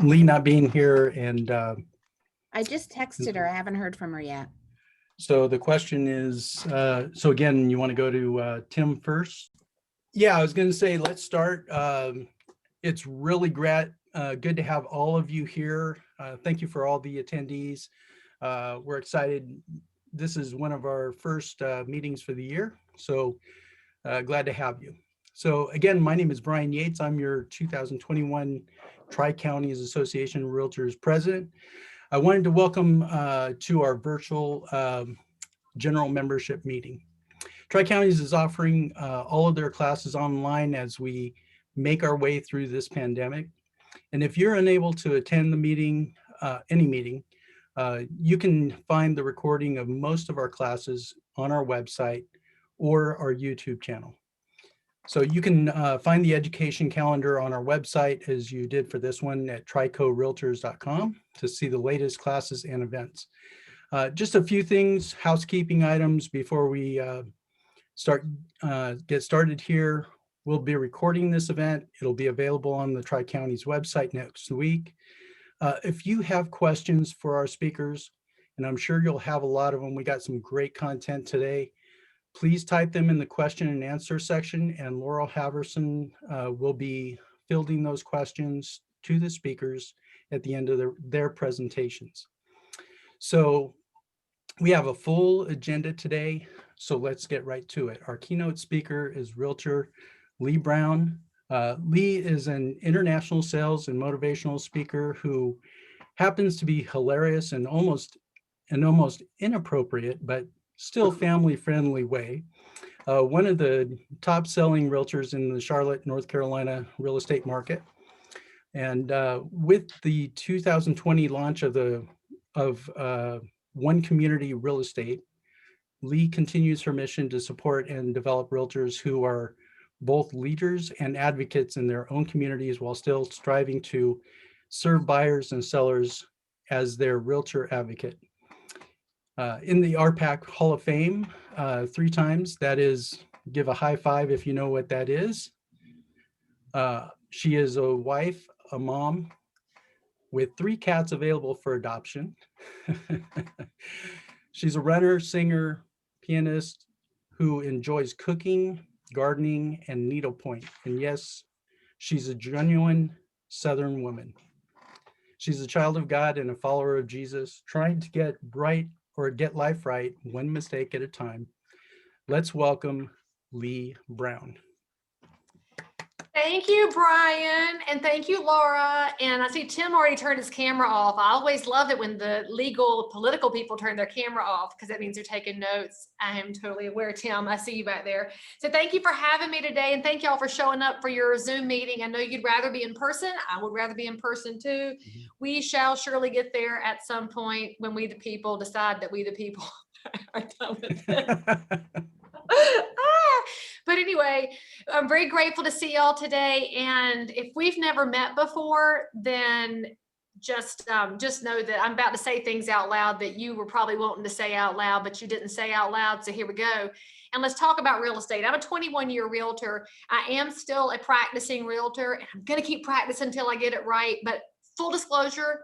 Leigh not being here, and I just texted her. I haven't heard from her yet. so the question is, so again, you want to go to Tim first? Yeah, I was going to say, let's start. It's really good to have all of you here. Thank you for all the attendees. We're excited. This is one of our first meetings for the year, so glad to have you. So again, my name is Brian Yates. I'm your 2021 Tri-Counties Association Realtors President. I wanted to welcome to our virtual general membership meeting. Tri-Counties is offering all of their classes online as we make our way through this pandemic. And if you're unable to attend the meeting, any meeting, you can find the recording of most of our classes on our website or our YouTube channel. So you can find the education calendar on our website, as you did for this one, at tricorealtors.com to see the latest classes and events. Just a few things, housekeeping items before we get started here. We'll be recording this event. It'll be available on the Tri-Counties website next week. If you have questions for our speakers, and I'm sure you'll have a lot of them, we got some great content today, please type them in the question and answer section, and Laurel Haverson will be fielding those questions to the speakers at the end of their presentations. So we have a full agenda today, so let's get right to it. Our keynote speaker is Realtor Leigh Brown. Leigh is an international sales and motivational speaker who happens to be hilarious and almost inappropriate, but still family-friendly way. One of the top-selling realtors in the Charlotte, North Carolina real estate market. And with the 2020 launch of One Community Real Estate, Leigh continues her mission to support and develop realtors who are both leaders and advocates in their own communities while still striving to serve buyers and sellers as their realtor advocate. In the RPAC Hall of Fame 3 times, that is, give a high five if you know what that is. She is a wife, a mom, with 3 cats available for adoption. She's a runner, singer, pianist who enjoys cooking, gardening, and needlepoint. And yes, she's a genuine Southern woman. She's a child of God and a follower of Jesus, trying to get life right, one mistake at a time. Let's welcome Leigh Brown. Thank you, Brian, and thank you, Laura. And I see Tim already turned his camera off. I always love it when the legal, political people turn their camera off because that means they're taking notes. I am totally aware, Tim. I see you back there. So thank you for having me today, and thank y'all for showing up for your Zoom meeting. I know you'd rather be in person. I would rather be in person too. We shall surely get there at some point when we the people decide that we the people are done with it. But anyway, I'm very grateful to see y'all today. And if we've never met before, then just know that I'm about to say things out loud that you were probably wanting to say out loud, but you didn't say out loud. So here we go. And let's talk about real estate. I'm a 21-year realtor. I am still a practicing realtor, and I'm going to keep practicing until I get it right. But full disclosure,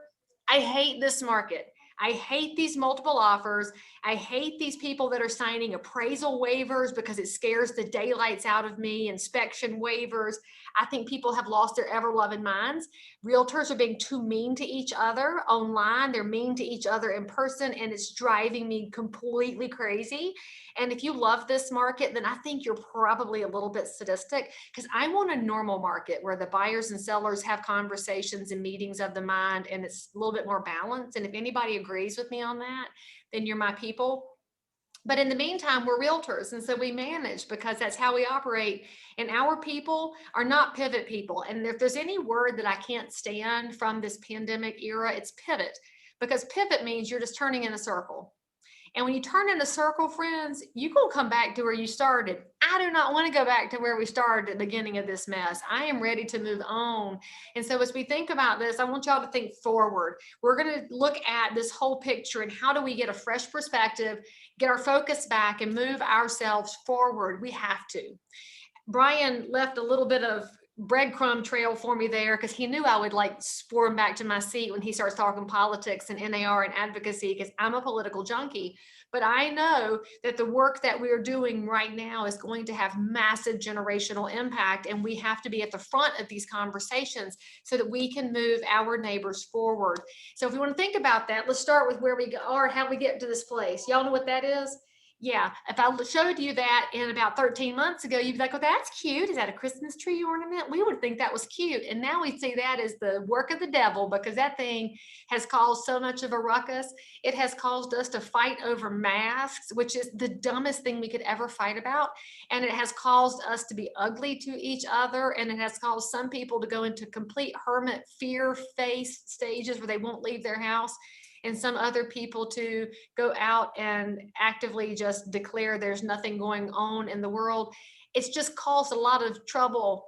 I hate this market. I hate these multiple offers. I hate these people that are signing appraisal waivers because it scares the daylights out of me, inspection waivers. I think people have lost their ever-loving minds. Realtors are being too mean to each other online. They're mean to each other in person, and it's driving me completely crazy. And if you love this market, then I think you're probably a little bit sadistic, because I want a normal market where the buyers and sellers have conversations and meetings of the mind, and it's a little bit more balanced. And if anybody agrees with me on that, then you're my people. But in the meantime, we're realtors, and so we manage because that's how we operate. And our people are not pivot people. And if there's any word that I can't stand from this pandemic era, it's pivot, because pivot means you're just turning in a circle. And when you turn in a circle, friends, you're going to come back to where you started. I do not want to go back to where we started at the beginning of this mess. I am ready to move on. And so as we think about this, I want y'all to think forward. We're going to look at this whole picture and how do we get a fresh perspective, get our focus back, and move ourselves forward. We have to. Brian left a little bit of breadcrumb trail for me there, because he knew I would like swarm back to my seat when he starts talking politics and NAR and advocacy, because I'm a political junkie. But I know that the work that we're doing right now is going to have massive generational impact, and we have to be at the front of these conversations so that we can move our neighbors forward. So if we want to think about that, let's start with where we are, how we get to this place. Y'all know what that is? Yeah, if I showed you that in about 13 months ago, you'd be like, oh, that's cute. Is that a Christmas tree ornament? We would think that was cute. And now we see that as the work of the devil, because that thing has caused so much of a ruckus. It has caused us to fight over masks, which is the dumbest thing we could ever fight about. And it has caused us to be ugly to each other. And it has caused some people to go into complete hermit fear face stages where they won't leave their house, and some other people to go out and actively just declare there's nothing going on in the world. It's just caused a lot of trouble.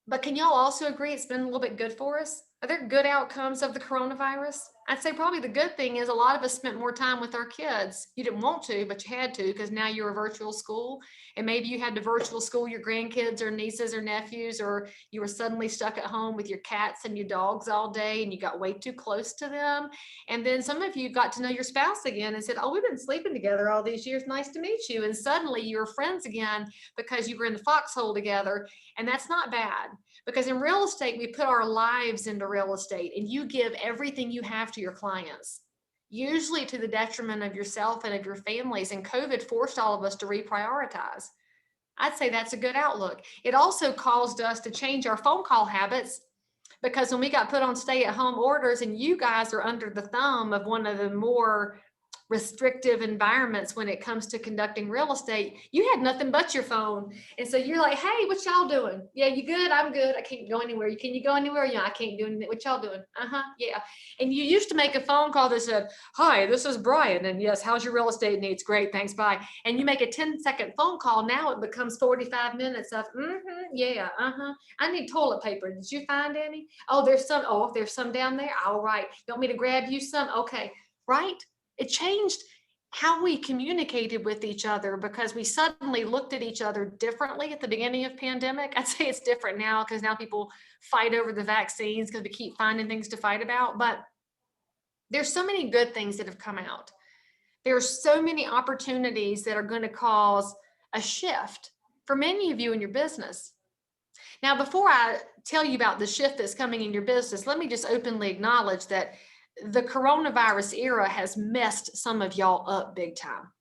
But can y'all also agree it's been a little bit good for us? Are there good outcomes of the coronavirus? I'd say probably the good thing is a lot of us spent more time with our kids. You didn't want to, but you had to, because now you're a virtual school, and maybe you had to virtual school your grandkids or nieces or nephews, or you were suddenly stuck at home with your cats and your dogs all day and you got way too close to them. And then some of you got to know your spouse again and said, oh, we've been sleeping together all these years. Nice to meet you. And suddenly you're friends again because you were in the foxhole together. And that's not bad, because in real estate, we put our lives into real estate, and you give everything you have to your clients, usually to the detriment of yourself and of your families. And COVID forced all of us to reprioritize. I'd say that's a good outlook. It also caused us to change our phone call habits, because when we got put on stay-at-home orders, and you guys are under the thumb of one of the more restrictive environments when it comes to conducting real estate, you had nothing but your phone. And so you're like, hey, what y'all doing? Yeah, you good? I'm good. I can't go anywhere. Can you go anywhere? Yeah, I can't do anything. What y'all doing? Yeah. And you used to make a phone call that said, hi, this is Brian. And yes, how's your real estate needs? Great, thanks, bye. And you make a 10-second phone call. Now it becomes 45 minutes of, yeah, I need toilet paper. Did you find any? Oh, there's some down there. All right. You want me to grab you some? Okay, right? It changed how we communicated with each other, because we suddenly looked at each other differently at the beginning of pandemic. I'd say it's different now, because now people fight over the vaccines because we keep finding things to fight about. But there's so many good things that have come out. There's so many opportunities that are going to cause a shift for many of you in your business. Now, before I tell you about the shift that's coming in your business, let me just openly acknowledge that the coronavirus era has messed some of y'all up big time.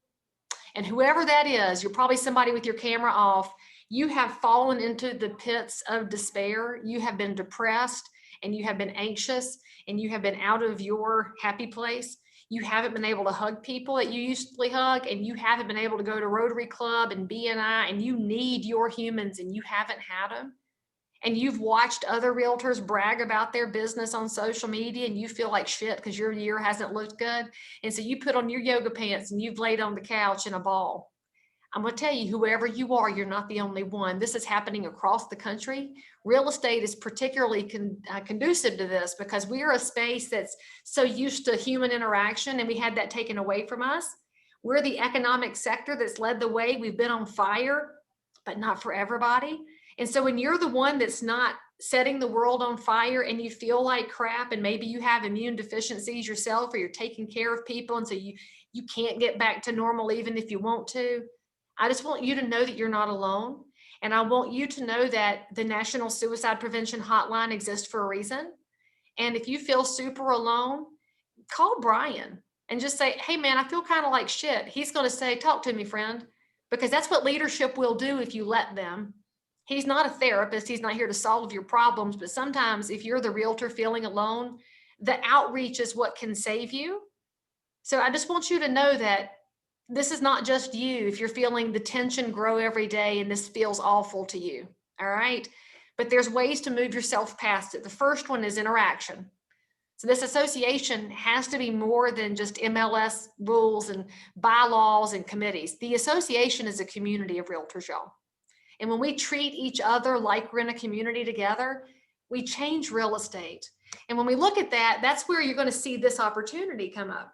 And whoever that is, you're probably somebody with your camera off. You have fallen into the pits of despair. You have been depressed, and you have been anxious, and you have been out of your happy place. You haven't been able to hug people that you usually hug, and you haven't been able to go to Rotary Club and BNI, and you need your humans, and you haven't had them. And you've watched other realtors brag about their business on social media, and you feel like shit because your year hasn't looked good. And so you put on your yoga pants and you've laid on the couch in a ball. I'm going to tell you, whoever you are, you're not the only one. This is happening across the country. Real estate is particularly conducive to this, because we are a space that's so used to human interaction, and we had that taken away from us. We're the economic sector that's led the way. We've been on fire, but not for everybody. And so when you're the one that's not setting the world on fire, and you feel like crap, and maybe you have immune deficiencies yourself, or you're taking care of people, and so you can't get back to normal even if you want to, I just want you to know that you're not alone. And I want you to know that the National Suicide Prevention Hotline exists for a reason. And if you feel super alone, call Brian and just say, hey man, I feel kind of like shit. He's going to say, talk to me, friend, because that's what leadership will do if you let them. He's not a therapist. He's not here to solve your problems. But sometimes if you're the realtor feeling alone, the outreach is what can save you. So I just want you to know that this is not just you. If you're feeling the tension grow every day and this feels awful to you, all right? But there's ways to move yourself past it. The first one is interaction. So this association has to be more than just MLS rules and bylaws and committees. The association is a community of realtors, y'all. And when we treat each other like we're in a community together, we change real estate. And when we look at that, that's where you're going to see this opportunity come up,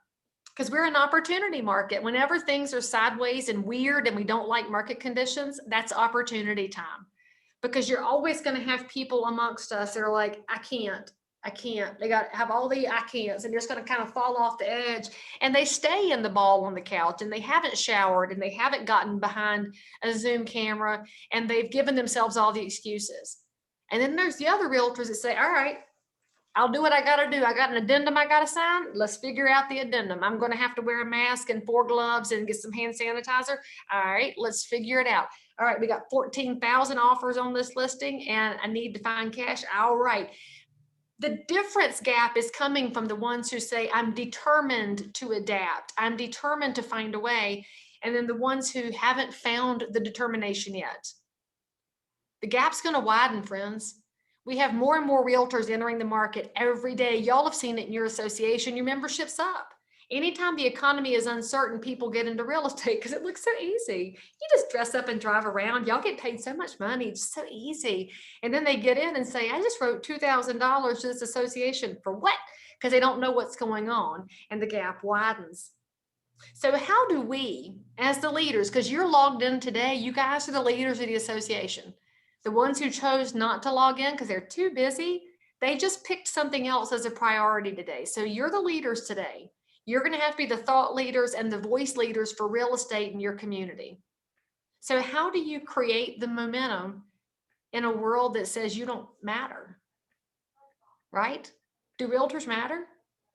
because we're an opportunity market. Whenever things are sideways and weird and we don't like market conditions, that's opportunity time. because you're always going to have people amongst us that are like, I can't. They got to have all the I can'ts, and they're just going to kind of fall off the edge. And they stay in the ball on the couch, and they haven't showered, and they haven't gotten behind a Zoom camera, and they've given themselves all the excuses. And then there's the other realtors that say, all right, I'll do what I got to do. I got an addendum I got to sign. Let's figure out the addendum. I'm going to have to wear a mask and 4 gloves and get some hand sanitizer. All right, let's figure it out. All right, we got 14,000 offers on this listing, and I need to find cash. All right. The difference gap is coming from the ones who say, I'm determined to adapt. I'm determined to find a way. And then the ones who haven't found the determination yet. The gap's going to widen, friends. We have more and more realtors entering the market every day. Y'all have seen it in your association. Your membership's up. Anytime the economy is uncertain, people get into real estate because it looks so easy. You just dress up and drive around. Y'all get paid so much money. It's so easy. And then they get in and say, I just wrote $2,000 to this association. For what? Because they don't know what's going on, and the gap widens. So how do we, as the leaders, because you're logged in today, you guys are the leaders of the association. The ones who chose not to log in because they're too busy, they just picked something else as a priority today. So you're the leaders today. You're going to have to be the thought leaders and the voice leaders for real estate in your community. So how do you create the momentum in a world that says you don't matter? Right? Do realtors matter?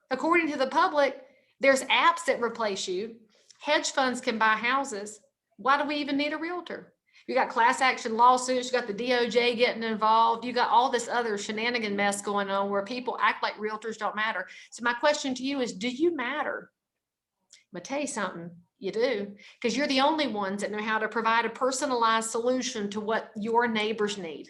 According to the public, there's apps that replace you. Hedge funds can buy houses. Why do we even need a realtor? You got class action lawsuits, you got the DOJ getting involved, you got all this other shenanigan mess going on where people act like realtors don't matter. So my question to you is, do you matter? I'm gonna tell you something, you do, because you're the only ones that know how to provide a personalized solution to what your neighbors need.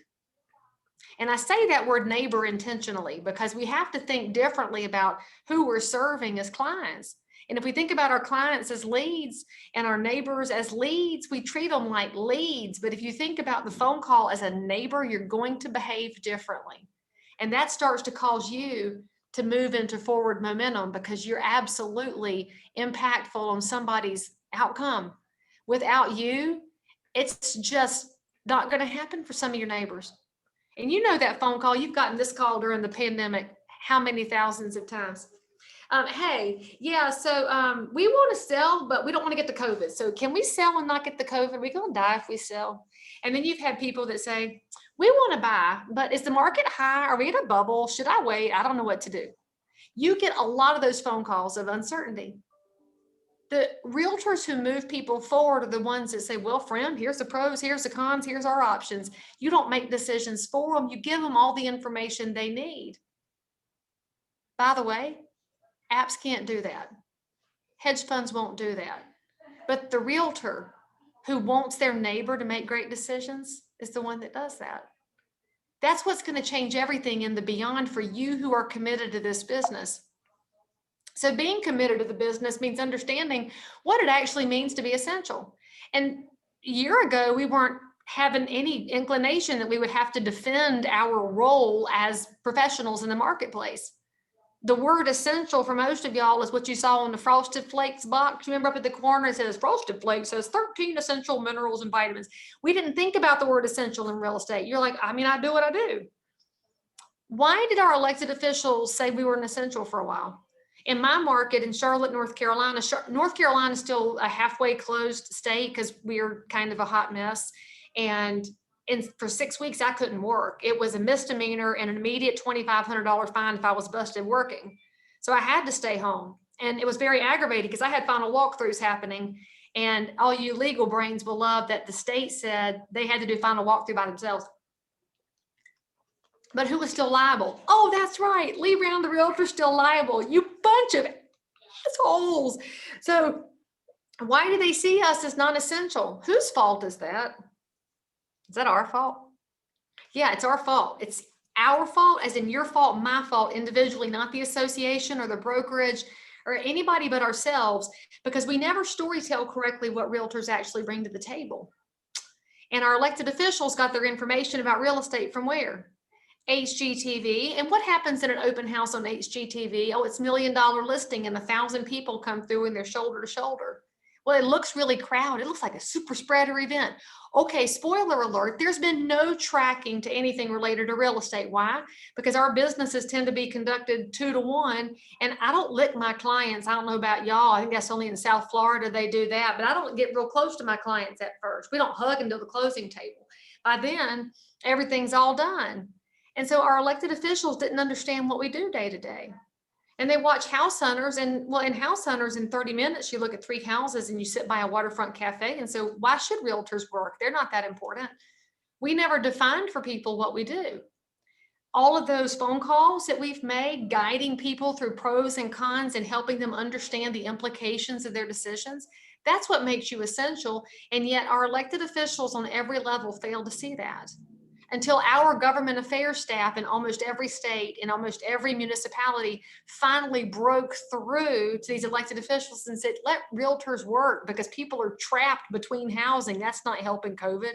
And I say that word neighbor intentionally because we have to think differently about who we're serving as clients. And if we think about our clients as leads and our neighbors as leads, we treat them like leads. But if you think about the phone call as a neighbor, you're going to behave differently. And that starts to cause you to move into forward momentum because you're absolutely impactful on somebody's outcome. Without you, it's just not going to happen for some of your neighbors. And you know that phone call, you've gotten this call during the pandemic, how many thousands of times? Hey, yeah, so we want to sell, but we don't want to get the COVID. So can we sell and not get the COVID? We're going to die if we sell. And then you've had people that say, we want to buy, but is the market high? Are we in a bubble? Should I wait? I don't know what to do. You get a lot of those phone calls of uncertainty. The realtors who move people forward are the ones that say, well, friend, here's the pros, here's the cons, here's our options. You don't make decisions for them. You give them all the information they need. By the way, apps can't do that. Hedge funds won't do that. But the realtor who wants their neighbor to make great decisions is the one that does that. That's what's going to change everything in the beyond for you who are committed to this business. So being committed to the business means understanding what it actually means to be essential. And a year ago, we weren't having any inclination that we would have to defend our role as professionals in the marketplace. The word essential for most of y'all is what you saw on the Frosted Flakes box. Remember up at the corner, it says Frosted Flakes says 13 essential minerals and vitamins. We didn't think about the word essential in real estate. You're like, I mean, I do what I do. Why did our elected officials say we were an essential for a while? In my market in Charlotte, North Carolina is still a halfway closed state because we are kind of a hot mess. And for 6 weeks, I couldn't work. It was a misdemeanor and an immediate $2,500 fine if I was busted working. So I had to stay home. And it was very aggravating because I had final walkthroughs happening. And all you legal brains will love that the state said they had to do final walkthrough by themselves. But who was still liable? Oh, that's right. Lee Brown, the realtor, still liable. You bunch of assholes. So why do they see us as non-essential? Whose fault is that? Is that our fault? Yeah, it's our fault. It's our fault, as in your fault, my fault individually, not the association or the brokerage or anybody but ourselves, because we never storytell correctly what realtors actually bring to the table. And our elected officials got their information about real estate from where? HGTV. And what happens in an open house on HGTV? Oh, it's $1 million listing and 1,000 people come through and they're shoulder to shoulder. Well, it looks really crowded. It looks like a super spreader event. Okay, spoiler alert, there's been no tracking to anything related to real estate. Why? Because our businesses tend to be conducted 2 to 1, and I don't lick my clients. I don't know about y'all. I think that's only in South Florida they do that, but I don't get real close to my clients at first. We don't hug until the closing table. By then, everything's all done. And so our elected officials didn't understand what we do day to day. And they watch house hunters, and well, in house hunters, in 30 minutes, you look at 3 houses and you sit by a waterfront cafe. And so why should realtors work? They're not that important. We never defined for people what we do. All of those phone calls that we've made, guiding people through pros and cons and helping them understand the implications of their decisions, that's what makes you essential. And yet our elected officials on every level fail to see that. Until our government affairs staff in almost every state, in almost every municipality, finally broke through to these elected officials and said, let realtors work, because people are trapped between housing. That's not helping COVID.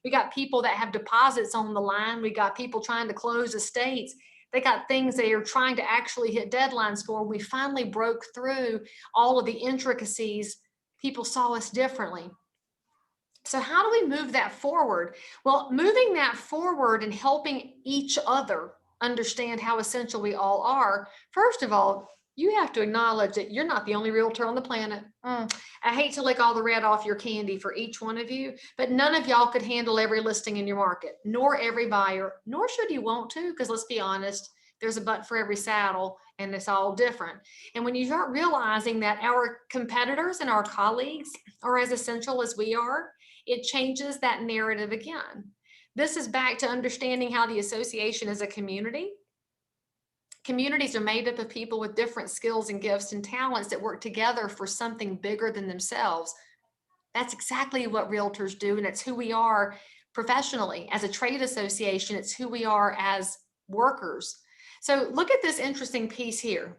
We got people that have deposits on the line. We got people trying to close estates. They got things they are trying to actually hit deadlines for. We finally broke through all of the intricacies. People saw us differently. So how do we move that forward? Well, moving that forward and helping each other understand how essential we all are. First of all, you have to acknowledge that you're not the only realtor on the planet. I hate to lick all the red off your candy for each one of you, but none of y'all could handle every listing in your market, nor every buyer, nor should you want to, because let's be honest, there's a butt for every saddle and it's all different. And when you start realizing that our competitors and our colleagues are as essential as we are, it changes that narrative again. This is back to understanding how the association is a community. Communities are made up of people with different skills and gifts and talents that work together for something bigger than themselves. That's exactly what realtors do, and it's who we are professionally. As a trade association, it's who we are as workers. So look at this interesting piece here.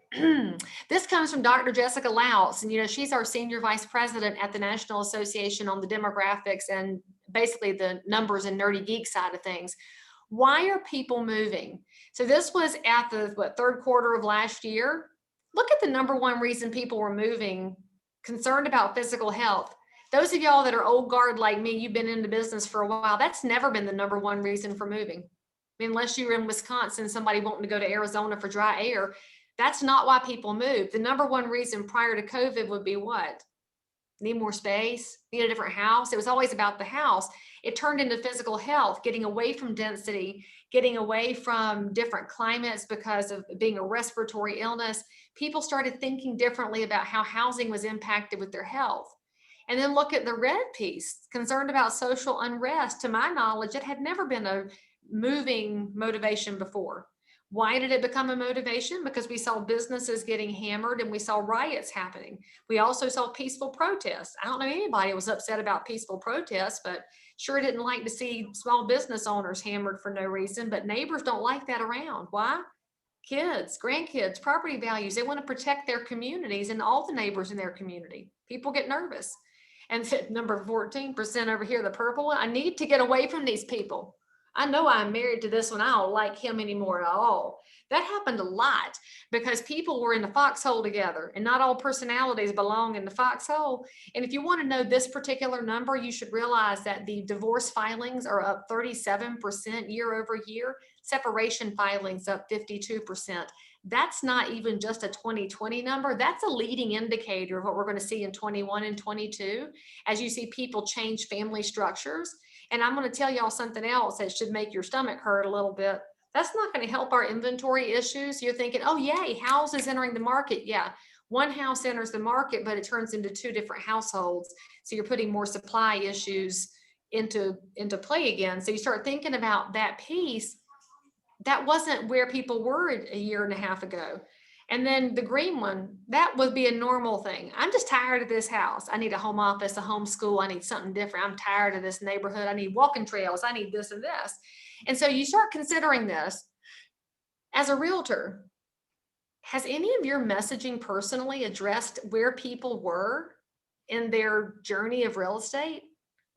This comes from Dr. Jessica Laus, and she's our senior vice president at the National Association on the demographics and basically the numbers and nerdy geek side of things. Why are people moving? So this was at the third quarter of last year. Look at the number one reason people were moving: concerned about physical health. Those of y'all that are old guard like me, you've been in the business for a while, that's never been the number one reason for moving. Unless you were in Wisconsin, somebody wanting to go to Arizona for dry air, that's not why people move. The number one reason prior to COVID would be what? Need more space, need a different house. It was always about the house. It turned into physical health, getting away from density, getting away from different climates because of being a respiratory illness. People started thinking differently about how housing was impacted with their health. And then look at the red piece, concerned about social unrest. To my knowledge, it had never been a moving motivation before. Why did it become a motivation? Because we saw businesses getting hammered and we saw riots happening. We also saw peaceful protests. I don't know anybody who was upset about peaceful protests, but sure didn't like to see small business owners hammered for no reason. But neighbors don't like that around. Why? Kids, grandkids, property values. They want to protect their communities and all the neighbors in their community. People get nervous. And number 14% over here, the purple one, I need to get away from these people. I know I'm married to this one. I don't like him anymore at all. That happened a lot because people were in the foxhole together, and not all personalities belong in the foxhole. And if you want to know this particular number, you should realize that the divorce filings are up 37% year over year. Separation filings up 52%. That's not even just a 2020 number. That's a leading indicator of what we're going to see in 21 and 22 as you see people change family structures. And I'm going to tell y'all something else that should make your stomach hurt a little bit. That's not going to help our inventory issues. You're thinking, oh, yay, houses entering the market. Yeah, one house enters the market, but it turns into 2 different households. So you're putting more supply issues into play again. So you start thinking about that piece. That wasn't where people were a year and a half ago. And then the green one, that would be a normal thing. I'm just tired of this house. I need a home office, a home school. I need something different. I'm tired of this neighborhood. I need walking trails. I need this and this. And so you start considering this. As a realtor, has any of your messaging personally addressed where people were in their journey of real estate?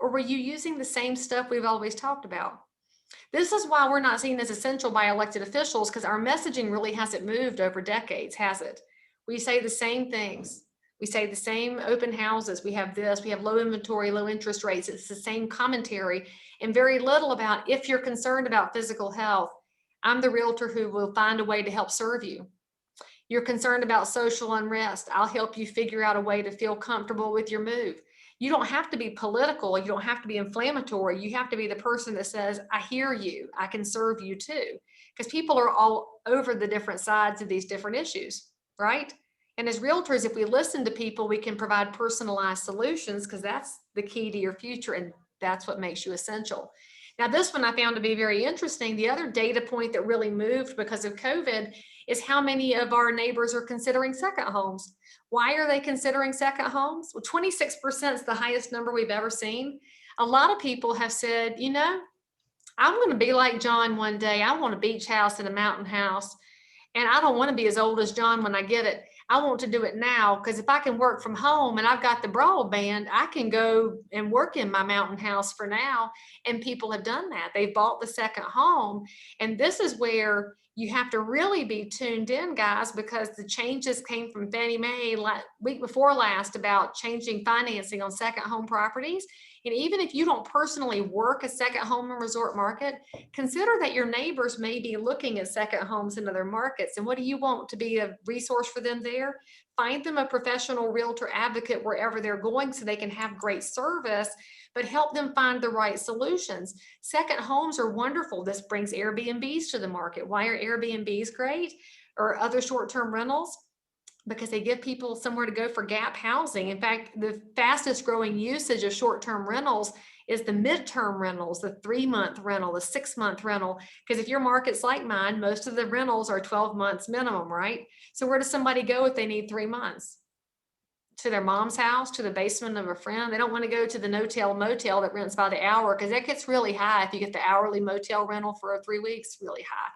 Or were you using the same stuff we've always talked about? This is why we're not seen as essential by elected officials, because our messaging really hasn't moved over decades, has it? We say the same things. We say the same open houses. We have this, we have low inventory, low interest rates. It's the same commentary and very little about if you're concerned about physical health, I'm the realtor who will find a way to help serve you. You're concerned about social unrest. I'll help you figure out a way to feel comfortable with your move. You don't have to be political. You don't have to be inflammatory. You have to be the person that says, I hear you. I can serve you too. Because people are all over the different sides of these different issues, right? And as realtors, if we listen to people, we can provide personalized solutions because that's the key to your future. And that's what makes you essential. Now, this one I found to be very interesting. The other data point that really moved because of COVID is how many of our neighbors are considering second homes. Why are they considering second homes? Well, 26% is the highest number we've ever seen. A lot of people have said, you know, I'm going to be like John one day. I want a beach house and a mountain house. And I don't want to be as old as John when I get it. I want to do it now because if I can work from home and I've got the broadband, I can go and work in my mountain house for now. And people have done that. They've bought the second home. And this is where you have to really be tuned in, guys, because the changes came from Fannie Mae week before last about changing financing on second home properties. And even if you don't personally work a second home and resort market, consider that your neighbors may be looking at second homes in other markets. And what do you want to be a resource for them there? Find them a professional realtor advocate wherever they're going so they can have great service, but help them find the right solutions. Second homes are wonderful. This brings Airbnbs to the market. Why are Airbnbs great or other short-term rentals? Because they give people somewhere to go for gap housing. In fact, the fastest growing usage of short-term rentals is the midterm rentals, the 3-month rental, the 6-month rental. Because if your market's like mine, most of the rentals are 12 months minimum, right? So where does somebody go if they need 3 months? To their mom's house, to the basement of a friend. They don't want to go to the no-tell motel that rents by the hour because that gets really high. If you get the hourly motel rental for 3 weeks, really high.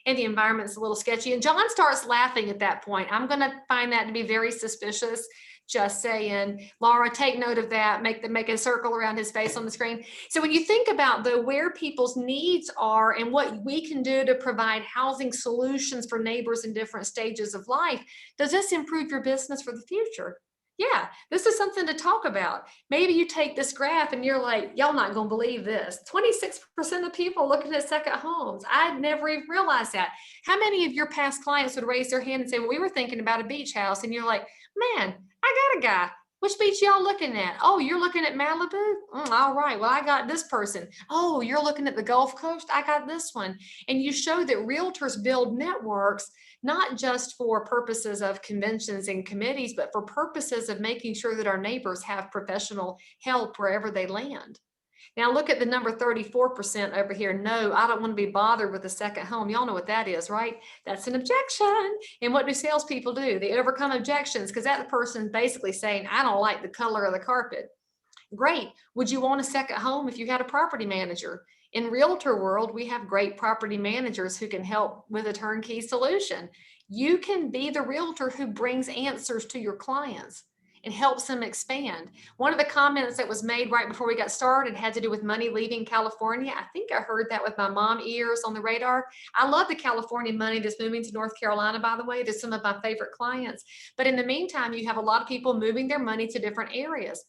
And the environment's a little sketchy. And John starts laughing at that point. I'm going to find that to be very suspicious. Just saying, Laura, take note of that. Make a circle around his face on the screen. So when you think about where people's needs are and what we can do to provide housing solutions for neighbors in different stages of life, does this improve your business for the future? Yeah, this is something to talk about. Maybe you take this graph and you're like, y'all not gonna believe this. 26% of people looking at second homes. I'd never even realized that. How many of your past clients would raise their hand and say, well, we were thinking about a beach house, and you're like, man, I got a guy. Which beach y'all looking at? Oh, you're looking at Malibu? All right, well, I got this person. Oh, you're looking at the Gulf Coast? I got this one. And you show that realtors build networks, not just for purposes of conventions and committees, but for purposes of making sure that our neighbors have professional help wherever they land. Now look at the number 34% over here. No, I don't want to be bothered with a second home. Y'all know what that is, right? That's an objection. And what do salespeople do? They overcome objections because that person basically saying, I don't like the color of the carpet. Great. Would you want a second home if you had a property manager? In realtor world, we have great property managers who can help with a turnkey solution. You can be the realtor who brings answers to your clients and helps them expand. One of the comments that was made right before we got started had to do with money leaving California. I think I heard that with my mom ears on the radar. I love the California money that's moving to North Carolina, by the way. They're some of my favorite clients. But in the meantime, you have a lot of people moving their money to different areas.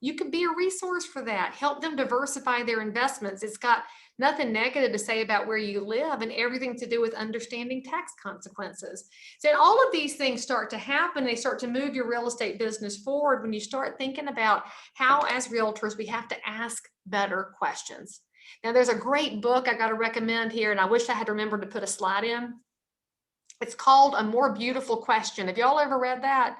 You could be a resource for that. Help them diversify their investments. It's got nothing negative to say about where you live and everything to do with understanding tax consequences. So all of these things start to happen. They start to move your real estate business forward when you start thinking about how, as realtors, we have to ask better questions. Now, there's a great book I got to recommend here, and I wish I had remembered to put a slide in. It's called A More Beautiful Question. Have y'all ever read that?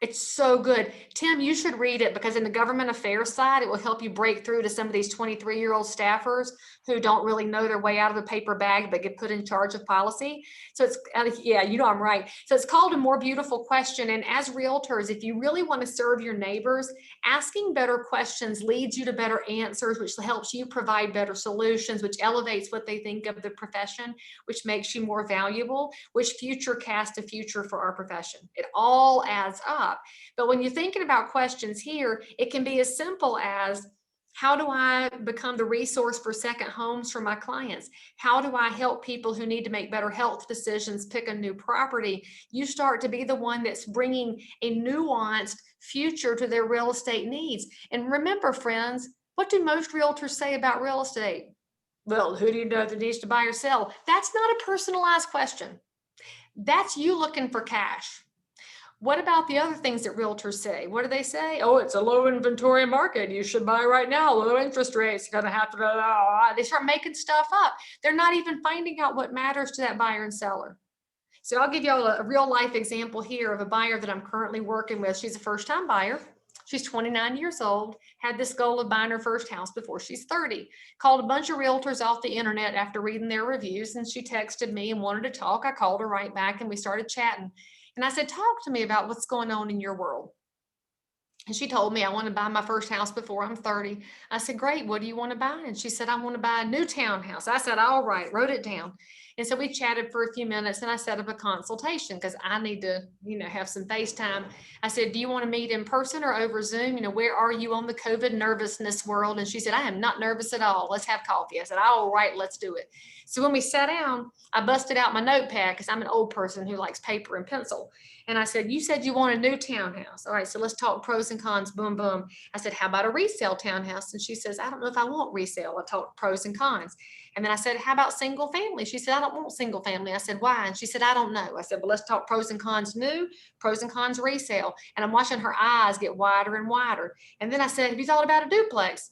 It's so good. Tim, you should read it because in the government affairs side, it will help you break through to some of these 23-year-old staffers who don't really know their way out of the paper bag, but get put in charge of policy. So it's, yeah, you know I'm right. So it's called A More Beautiful Question. And as realtors, if you really want to serve your neighbors, asking better questions leads you to better answers, which helps you provide better solutions, which elevates what they think of the profession, which makes you more valuable, which future casts a future for our profession. It all adds up. But when you're thinking about questions here, it can be as simple as, How do I become the resource for second homes for my clients? How do I help people who need to make better health decisions pick a new property? You start to be the one that's bringing a nuanced future to their real estate needs. And remember, friends, what do most realtors say about real estate? Well, who do you know that needs to buy or sell? That's not a personalized question. That's you looking for cash. What about the other things that realtors say? What do they say? Oh, it's a low inventory market. You should buy right now. Low interest rates. You're going to have to, they start making stuff up. They're not even finding out what matters to that buyer and seller. So I'll give you all a real life example here of a buyer that I'm currently working with. She's a first time buyer. She's 29 years old, had this goal of buying her first house before she's 30, called a bunch of realtors off the internet after reading their reviews, and she texted me and wanted to talk. I called her right back and we started chatting. And I said, talk to me about what's going on in your world. And she told me, I want to buy my first house before I'm 30. I said, great, what do you want to buy? And she said, I want to buy a new townhouse. I said, all right, wrote it down. And so we chatted for a few minutes and I set up a consultation because I need to, have some FaceTime. I said, do you want to meet in person or over Zoom? Where are you on the COVID nervousness world? And she said, I am not nervous at all. Let's have coffee. I said, all right, let's do it. So when we sat down, I busted out my notepad because I'm an old person who likes paper and pencil. And I said, you said you want a new townhouse. All right, so let's talk pros and cons, boom, boom. I said, how about a resale townhouse? And she says, I don't know if I want resale. I talked pros and cons. And then I said, how about single family? She said, I don't want single family. I said, why? And she said, I don't know. I said, well, let's talk pros and cons new, pros and cons resale. And I'm watching her eyes get wider and wider. And then I said, have you thought about a duplex?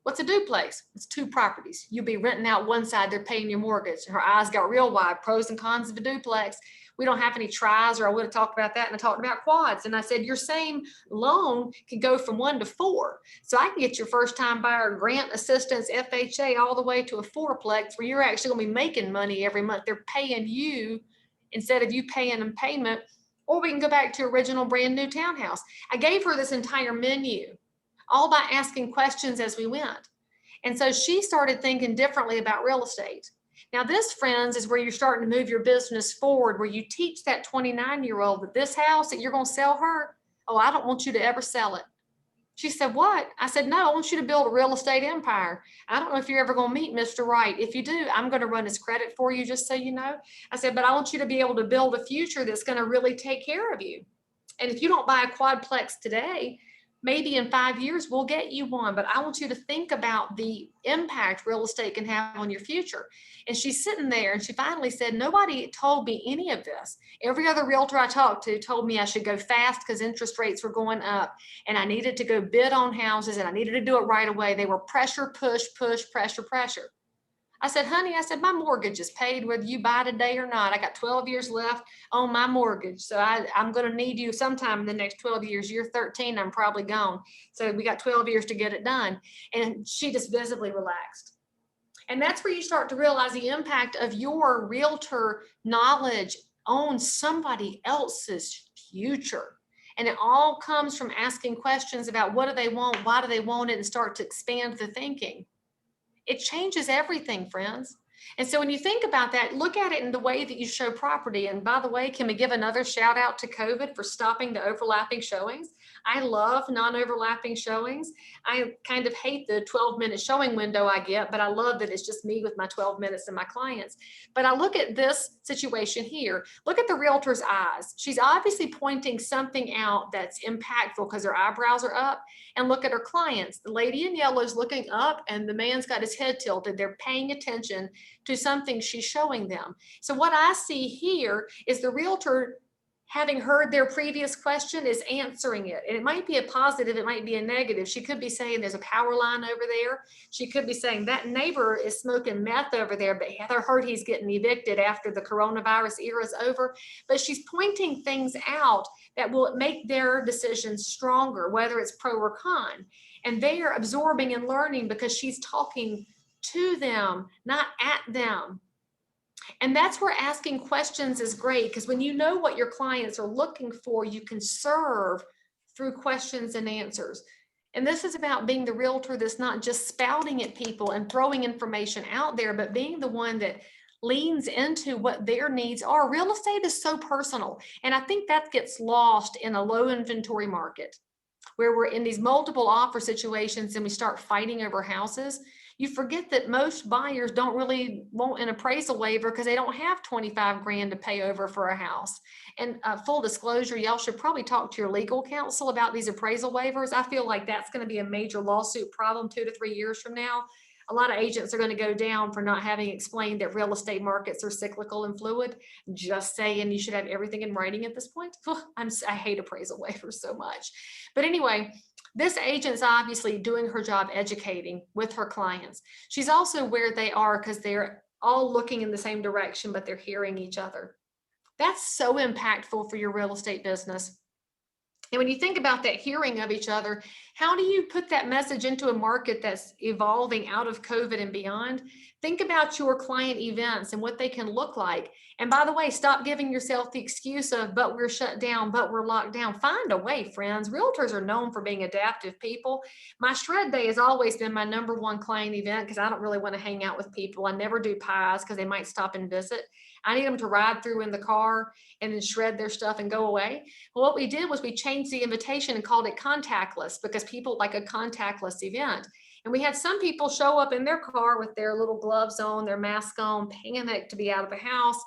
What's a duplex? It's two properties. You'll be renting out one side, they're paying your mortgage. And her eyes got real wide, pros and cons of a duplex. We don't have any tries, or I would have talked about that. And I talked about quads. And I said, your same loan can go from 1 to 4. So I can get your first time buyer grant assistance, FHA, all the way to a fourplex where you're actually going to be making money every month. They're paying you instead of you paying them payment. Or we can go back to original brand new townhouse. I gave her this entire menu, all by asking questions as we went. And so she started thinking differently about real estate. Now this, friends, is where you're starting to move your business forward, where you teach that 29-year-old that this house that you're going to sell her, oh, I don't want you to ever sell it. She said, what? I said, no, I want you to build a real estate empire. I don't know if you're ever going to meet Mr. Right. If you do, I'm going to run his credit for you, just so you know. I said, but I want you to be able to build a future that's going to really take care of you. And if you don't buy a quadplex today, maybe in 5 years, we'll get you one, but I want you to think about the impact real estate can have on your future. And she's sitting there and she finally said, nobody told me any of this. Every other realtor I talked to told me I should go fast because interest rates were going up and I needed to go bid on houses and I needed to do it right away. They were pressure, push, pressure. I said, honey, my mortgage is paid whether you buy today or not. I got 12 years left on my mortgage. So I'm going to need you sometime in the next 12 years. You're 13, I'm probably gone. So we got 12 years to get it done. And she just visibly relaxed. And that's where you start to realize the impact of your realtor knowledge on somebody else's future. And it all comes from asking questions about what do they want? Why do they want it? And start to expand the thinking. It changes everything, friends. And so when you think about that, look at it in the way that you show property. And by the way, can we give another shout out to COVID for stopping the overlapping showings? I love non-overlapping showings. I kind of hate the 12-minute showing window I get, but I love that it's just me with my 12 minutes and my clients. But I look at this situation here. Look at the realtor's eyes. She's obviously pointing something out that's impactful because her eyebrows are up. And look at her clients. The lady in yellow is looking up and the man's got his head tilted. They're paying attention to something she's showing them. So what I see here is the realtor, having heard their previous question, is answering it. And it might be a positive, it might be a negative. She could be saying there's a power line over there. She could be saying that neighbor is smoking meth over there, but Heather heard he's getting evicted after the coronavirus era is over. But she's pointing things out that will make their decisions stronger, whether it's pro or con. And they are absorbing and learning because she's talking to them, not at them. And that's where asking questions is great, because when you know what your clients are looking for, you can serve through questions and answers. And this is about being the realtor that's not just spouting at people and throwing information out there, but being the one that leans into what their needs are. Real estate is so personal. And I think that gets lost in a low inventory market. where we're in these multiple offer situations and we start fighting over houses, you forget that most buyers don't really want an appraisal waiver because they don't have 25 grand to pay over for a house. And full disclosure, y'all should probably talk to your legal counsel about these appraisal waivers. I feel like that's going to be a major lawsuit problem 2 to 3 years from now. A lot of agents are going to go down for not having explained that real estate markets are cyclical and fluid. Just saying, you should have everything in writing at this point. I hate appraisal waivers so much. But anyway, this agent's obviously doing her job educating with her clients. She's also where they are because they're all looking in the same direction, but they're hearing each other. That's so impactful for your real estate business. And when you think about that hearing of each other, how do you put that message into a market that's evolving out of COVID and beyond? Think about your client events and what they can look like. And by the way, stop giving yourself the excuse of, but we're shut down, but we're locked down. Find a way, friends. Realtors are known for being adaptive people. My shred day has always been my #1 client event because I don't really want to hang out with people. I never do pies because they might stop and visit. I need them to ride through in the car and then shred their stuff and go away. Well, what we did was we changed the invitation and called it contactless because people like a contactless event. And we had some people show up in their car with their little gloves on, their mask on, panicked to be out of the house.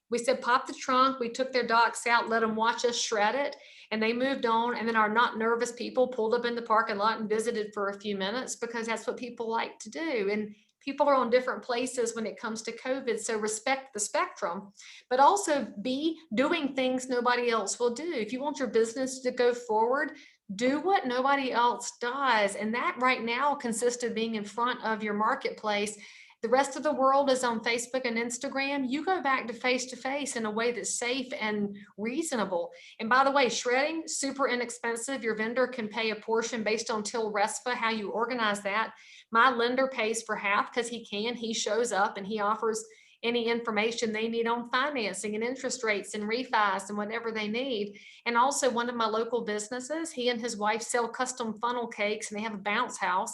We said, pop the trunk. We took their docs out, let them watch us shred it, and they moved on. And then our not nervous people pulled up in the parking lot and visited for a few minutes because that's what people like to do. And people are on different places when it comes to COVID. So respect the spectrum, but also be doing things nobody else will do. If you want your business to go forward, do what nobody else does. And that right now consists of being in front of your marketplace. The rest of the world is on Facebook and Instagram. You go back to face in a way that's safe and reasonable. And by the way, shredding, super inexpensive. Your vendor can pay a portion based on till RESPA, how you organize that. My lender pays for half because he can. He shows up and he offers any information they need on financing and interest rates and refis and whatever they need. And also one of my local businesses, he and his wife sell custom funnel cakes and they have a bounce house.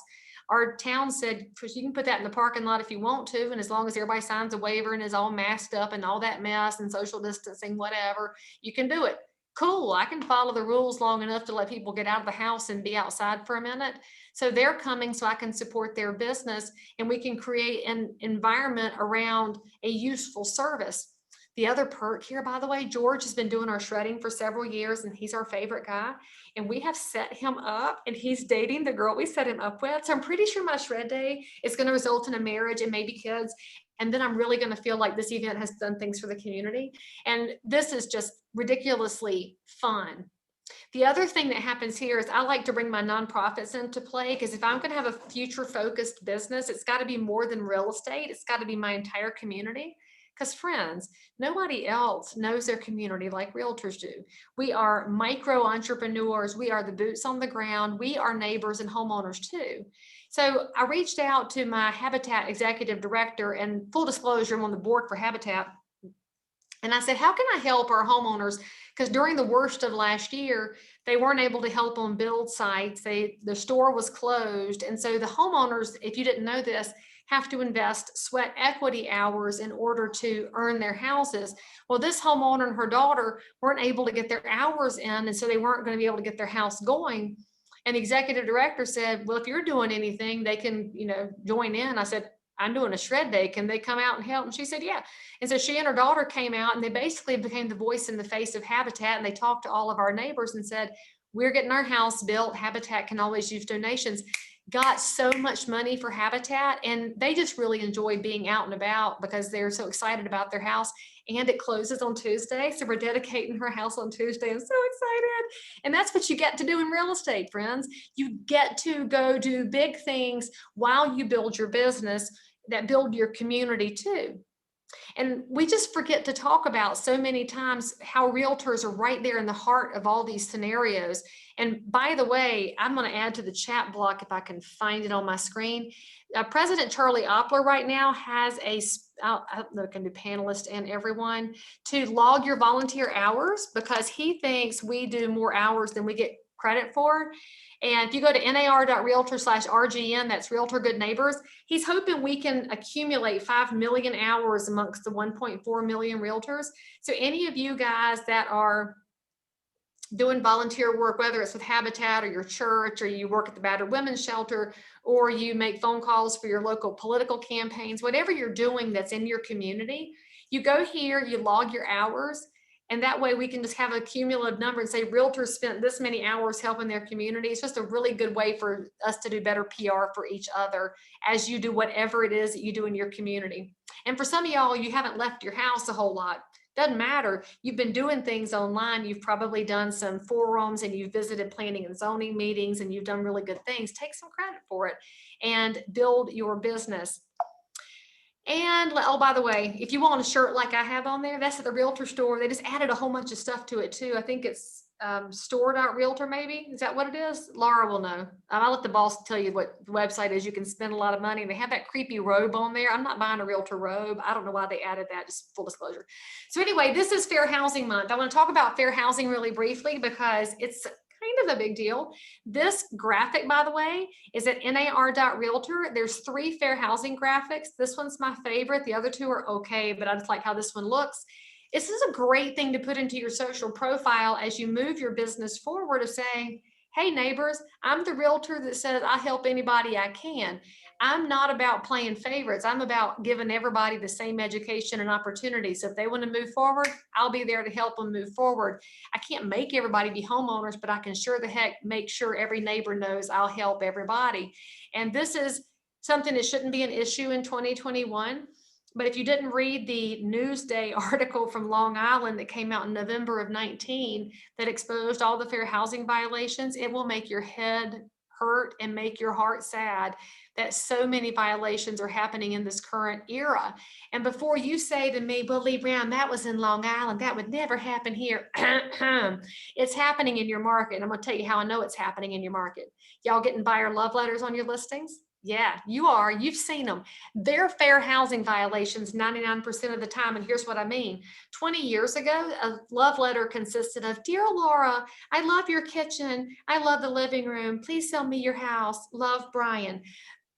Our town said, you can put that in the parking lot if you want to. And as long as everybody signs a waiver and is all masked up and all that mess and social distancing, whatever, you can do it. Cool, I can follow the rules long enough to let people get out of the house and be outside for a minute. So they're coming so I can support their business and we can create an environment around a useful service. The other perk here, by the way, George has been doing our shredding for several years and he's our favorite guy. And we have set him up and he's dating the girl we set him up with. So I'm pretty sure my shred day is going to result in a marriage and maybe kids. And then I'm really going to feel like this event has done things for the community. And this is just ridiculously fun. The other thing that happens here is I like to bring my nonprofits into play because if I'm going to have a future focused business, it's got to be more than real estate. It's got to be my entire community. Because friends, nobody else knows their community like realtors do. We are micro entrepreneurs. We are the boots on the ground. We are neighbors and homeowners too. So I reached out to my Habitat executive director, and full disclosure, I'm on the board for Habitat. And I said, how can I help our homeowners? Because during the worst of last year, they weren't able to help on build sites. The store was closed. And so the homeowners, if you didn't know this, have to invest sweat equity hours in order to earn their houses. Well, this homeowner and her daughter weren't able to get their hours in, and so they weren't going to be able to get their house going. And the executive director said, well, if you're doing anything, they can, join in. I said, I'm doing a shred day. Can they come out and help? And she said, yeah. And so she and her daughter came out and they basically became the voice in the face of Habitat. And they talked to all of our neighbors and said, we're getting our house built. Habitat can always use donations. Got so much money for Habitat, and they just really enjoy being out and about because they're so excited about their house. And it closes on Tuesday, so we're dedicating her house on Tuesday. I'm so excited. And that's what you get to do in real estate, friends. You get to go do big things while you build your business that build your community too. And we just forget to talk about so many times how realtors are right there in the heart of all these scenarios. And by the way, I'm going to add to the chat block if I can find it on my screen. President Charlie Oppler right now has I can do panelists and everyone to log your volunteer hours because he thinks we do more hours than we get credit for. And if you go to nar.realtor/RGN, that's Realtor Good Neighbors, he's hoping we can accumulate 5 million hours amongst the 1.4 million realtors. So any of you guys that are doing volunteer work, whether it's with Habitat or your church, or you work at the battered women's shelter, or you make phone calls for your local political campaigns, whatever you're doing that's in your community, you go here, you log your hours, and that way we can just have a cumulative number and say realtors spent this many hours helping their community. It's just a really good way for us to do better PR for each other as you do whatever it is that you do in your community. And for some of y'all, you haven't left your house a whole lot. Doesn't matter. You've been doing things online. You've probably done some forums and you've visited planning and zoning meetings and you've done really good things. Take some credit for it and build your business. And oh, by the way, if you want a shirt like I have on there, that's at the Realtor store. They just added a whole bunch of stuff to it too. I think it's store.realtor maybe. Is that what it is? Laura will know. I'll let the boss tell you what the website is. You can spend a lot of money. They have that creepy robe on there. I'm not buying a realtor robe. I don't know why they added that, just full disclosure. So anyway, this is Fair Housing Month. I want to talk about fair housing really briefly because it's kind of a big deal. This graphic, by the way, is at NAR.realtor. There's 3 fair housing graphics. This one's my favorite. The other 2 are okay, but I just like how this one looks. This is a great thing to put into your social profile as you move your business forward of saying, hey neighbors, I'm the realtor that says I help anybody I can. I'm not about playing favorites. I'm about giving everybody the same education and opportunity. So if they want to move forward, I'll be there to help them move forward. I can't make everybody be homeowners, but I can sure the heck make sure every neighbor knows I'll help everybody. And this is something that shouldn't be an issue in 2021. But if you didn't read the Newsday article from Long Island that came out in November of 19 that exposed all the fair housing violations, it will make your head hurt and make your heart sad that so many violations are happening in this current era. And before you say to me, well, Lee Brown, that was in Long Island, that would never happen here. It's happening in your market. And I'm gonna tell you how I know it's happening in your market. Y'all getting buyer love letters on your listings? Yeah, you are. You've seen them. They're fair housing violations 99% of the time. And here's what I mean. 20 years ago, a love letter consisted of, dear Laura, I love your kitchen. I love the living room. Please sell me your house. Love, Brian.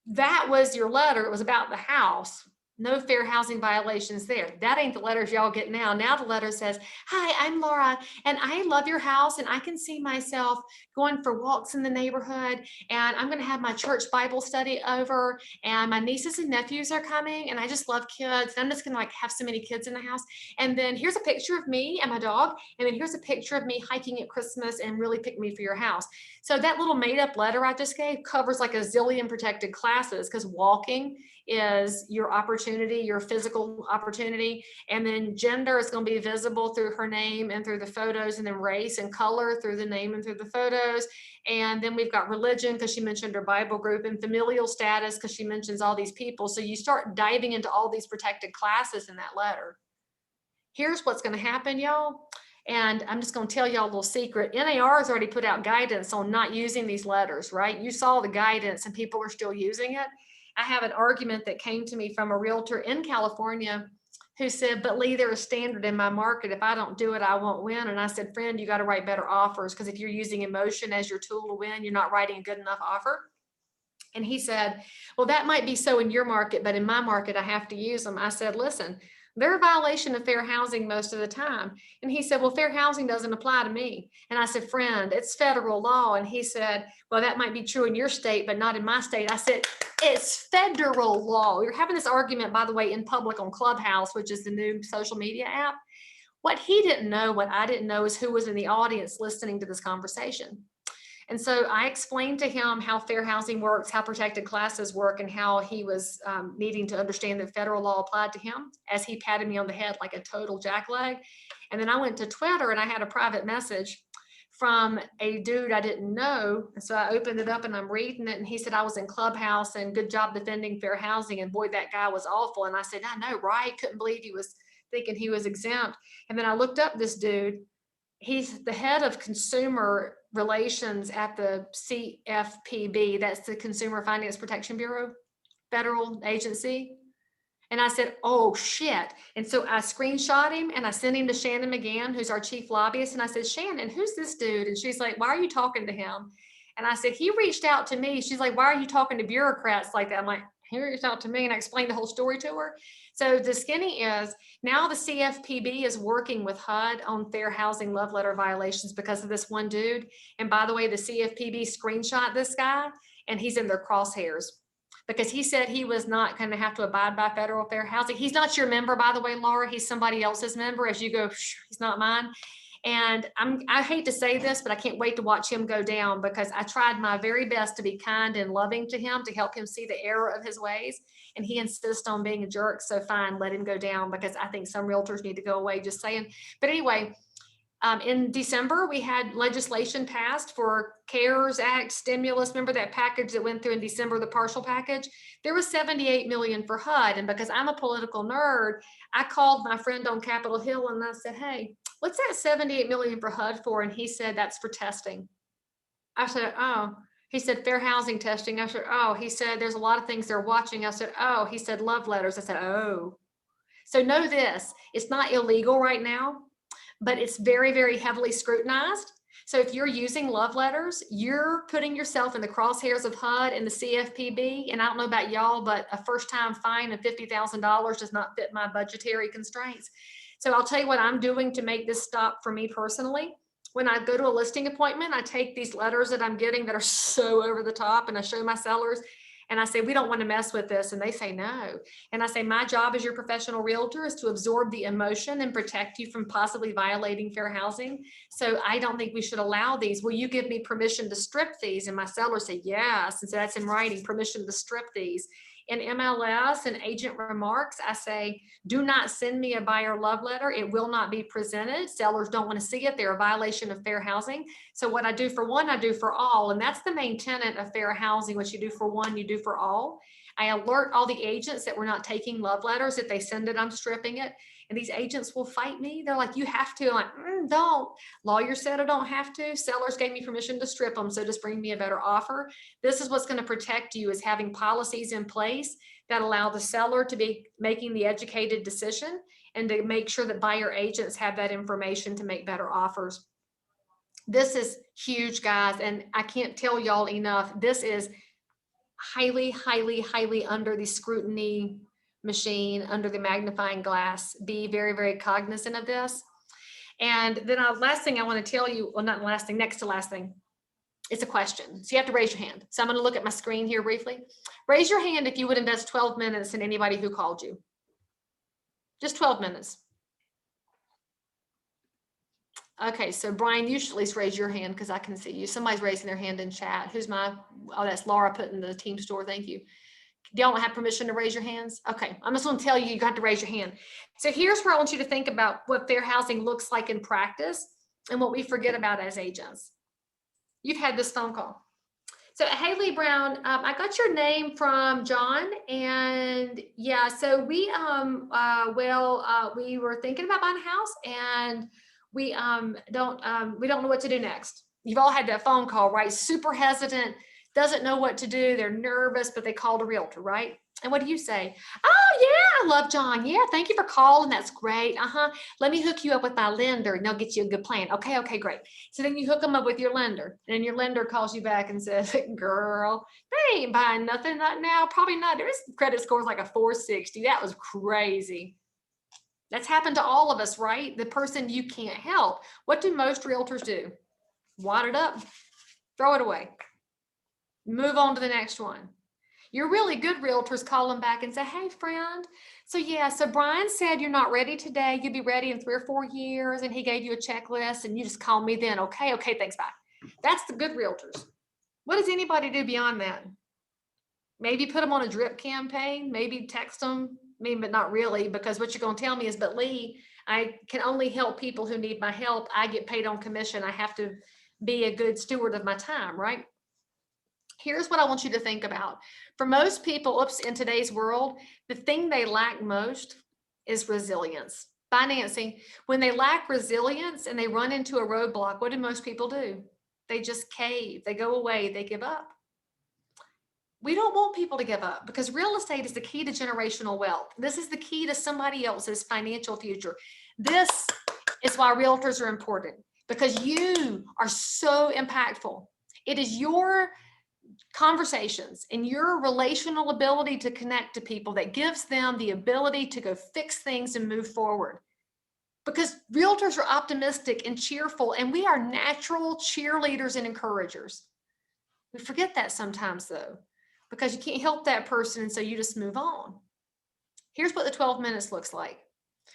That was your letter. It was about the house. No fair housing violations there. That ain't the letters y'all get now. Now the letter says, hi, I'm Laura, and I love your house, and I can see myself going for walks in the neighborhood, and I'm going to have my church Bible study over, and my nieces and nephews are coming, and I just love kids. And I'm just going to like have so many kids in the house. And then here's a picture of me and my dog, and then here's a picture of me hiking at Christmas, and really pick me for your house. So that little made up letter I just gave covers like a zillion protected classes, because walking is your opportunity, your physical opportunity. And then gender is going to be visible through her name and through the photos, and then race and color through the name and through the photos. And then we've got religion, because she mentioned her Bible group, and familial status, because she mentions all these people. So you start diving into all these protected classes in that letter. Here's what's going to happen, y'all. And I'm just going to tell y'all a little secret. NAR has already put out guidance on not using these letters, right? You saw the guidance and people are still using it. I have an argument that came to me from a realtor in California who said, but Lee, there's a standard in my market. If I don't do it, I won't win. And I said, friend, you got to write better offers, because if you're using emotion as your tool to win, you're not writing a good enough offer. And he said, well, that might be so in your market, but in my market, I have to use them. I said, listen, they're a violation of fair housing most of the time. And he said, well, fair housing doesn't apply to me. And I said, friend, it's federal law. And he said, well, that might be true in your state, but not in my state. I said, it's federal law. We were having this argument, by the way, in public on Clubhouse, which is the new social media app. What he didn't know, what I didn't know, is who was in the audience listening to this conversation. And so I explained to him how fair housing works, how protected classes work, and how he was needing to understand that federal law applied to him, as he patted me on the head like a total jackleg. And then I went to Twitter and I had a private message from a dude I didn't know. And so I opened it up and I'm reading it. And he said, I was in Clubhouse and good job defending fair housing. And boy, that guy was awful. And I said, I know, right? Couldn't believe he was thinking he was exempt. And then I looked up this dude. He's the head of consumer relations at the CFPB. That's the Consumer Finance Protection Bureau, federal agency. And I said, oh shit. And so I screenshot him and I sent him to Shannon McGann, who's our chief lobbyist. And I said, Shannon, who's this dude? And she's like, why are you talking to him? And I said, he reached out to me. She's like, why are you talking to bureaucrats like that? I'm like, he reached out to me, and I explained the whole story to her. So the skinny is now the CFPB is working with HUD on fair housing love letter violations because of this one dude. And by the way, the CFPB screenshot this guy and he's in their crosshairs because he said he was not going to have to abide by federal fair housing. He's not your member, by the way, Laura. He's somebody else's member. As you go, he's not mine. And I hate to say this, but I can't wait to watch him go down because I tried my very best to be kind and loving to him to help him see the error of his ways. And he insists on being a jerk. So fine, let him go down because I think some realtors need to go away, just saying. But anyway, in December, we had legislation passed for C.A.R.S. Act stimulus. Remember that package that went through in December, the partial package? There was 78 million for HUD. And because I'm a political nerd, I called my friend on Capitol Hill and I said, hey, what's that 78 million for HUD for? And he said, that's for testing. I said, oh. He said, fair housing testing. I said, oh. He said, there's a lot of things they're watching. I said, oh. He said, love letters. I said, oh. So know this, it's not illegal right now, but it's very, very heavily scrutinized. So if you're using love letters, you're putting yourself in the crosshairs of HUD and the CFPB. And I don't know about y'all, but a first-time fine of $50,000 does not fit my budgetary constraints. So I'll tell you what I'm doing to make this stop for me personally. When I go to a listing appointment, I take these letters that I'm getting that are so over the top and I show my sellers and I say, we don't want to mess with this. And they say, no. And I say, my job as your professional realtor is to absorb the emotion and protect you from possibly violating fair housing. So I don't think we should allow these. Will you give me permission to strip these? And my sellers say, yes. And so that's in writing, permission to strip these. In MLS and agent remarks, I say, do not send me a buyer love letter. It will not be presented. Sellers don't want to see it. They're a violation of fair housing. So what I do for one, I do for all. And that's the main tenet of fair housing. What you do for one, you do for all. I alert all the agents that we're not taking love letters. If they send it, I'm stripping it. And these agents will fight me. They're like, you have to. I'm like, don't. Lawyer said I don't have to. Sellers gave me permission to strip them. So just bring me a better offer. This is what's going to protect you, is having policies in place that allow the seller to be making the educated decision and to make sure that buyer agents have that information to make better offers. This is huge, guys. And I can't tell y'all enough. This is highly, highly, highly under the scrutiny machine, under the magnifying glass. Be very, very cognizant of this. And then last thing I want to tell you, well, not last thing, next to last thing, it's a question. So you have to raise your hand. So I'm going to look at my screen here briefly. Raise your hand if you would invest 12 minutes in anybody who called you. Just 12 minutes. Okay, so Brian, you should at least raise your hand because I can see you. Somebody's raising their hand in chat. Who's my, oh, that's Laura putting the team store. Thank you. Y'all have permission to raise your hands? Okay, I'm just going to tell you, you got to raise your hand. So here's where I want you to think about what fair housing looks like in practice and what we forget about as agents. You've had this phone call. So Haley Brown, I got your name from John, and yeah, so we we were thinking about buying a house, and we don't know what to do next. You've all had that phone call, right? Super hesitant, doesn't know what to do. They're nervous, but they called a realtor, right? And what do you say? Oh yeah, I love John. Yeah, thank you for calling. That's great. Let me hook you up with my lender and they'll get you a good plan. Okay, great. So then you hook them up with your lender, and then your lender calls you back and says, girl, they ain't buying nothing, not now. Probably not. Their credit score is like a 460. That was crazy. That's happened to all of us, right? The person you can't help. What do most realtors do? Wad it up, throw it away, move on to the next one. Your really good realtors call them back and say, hey, friend. So yeah, so Brian said you're not ready today. You'll be ready in 3 or 4 years. And he gave you a checklist and you just call me then. Okay, thanks, bye. That's the good realtors. What does anybody do beyond that? Maybe put them on a drip campaign, maybe text them, but not really, because what you're going to tell me is, but Leigh, I can only help people who need my help. I get paid on commission. I have to be a good steward of my time, right? Here's what I want you to think about. For most people, in today's world, the thing they lack most is resilience. Financing, when they lack resilience and they run into a roadblock, what do most people do? They just cave, they go away, they give up. We don't want people to give up because real estate is the key to generational wealth. This is the key to somebody else's financial future. This is why realtors are important, because you are so impactful. It is your conversations and your relational ability to connect to people that gives them the ability to go fix things and move forward. Because realtors are optimistic and cheerful, and we are natural cheerleaders and encouragers. We forget that sometimes though, because you can't help that person, and so you just move on. Here's what the 12 minutes looks like.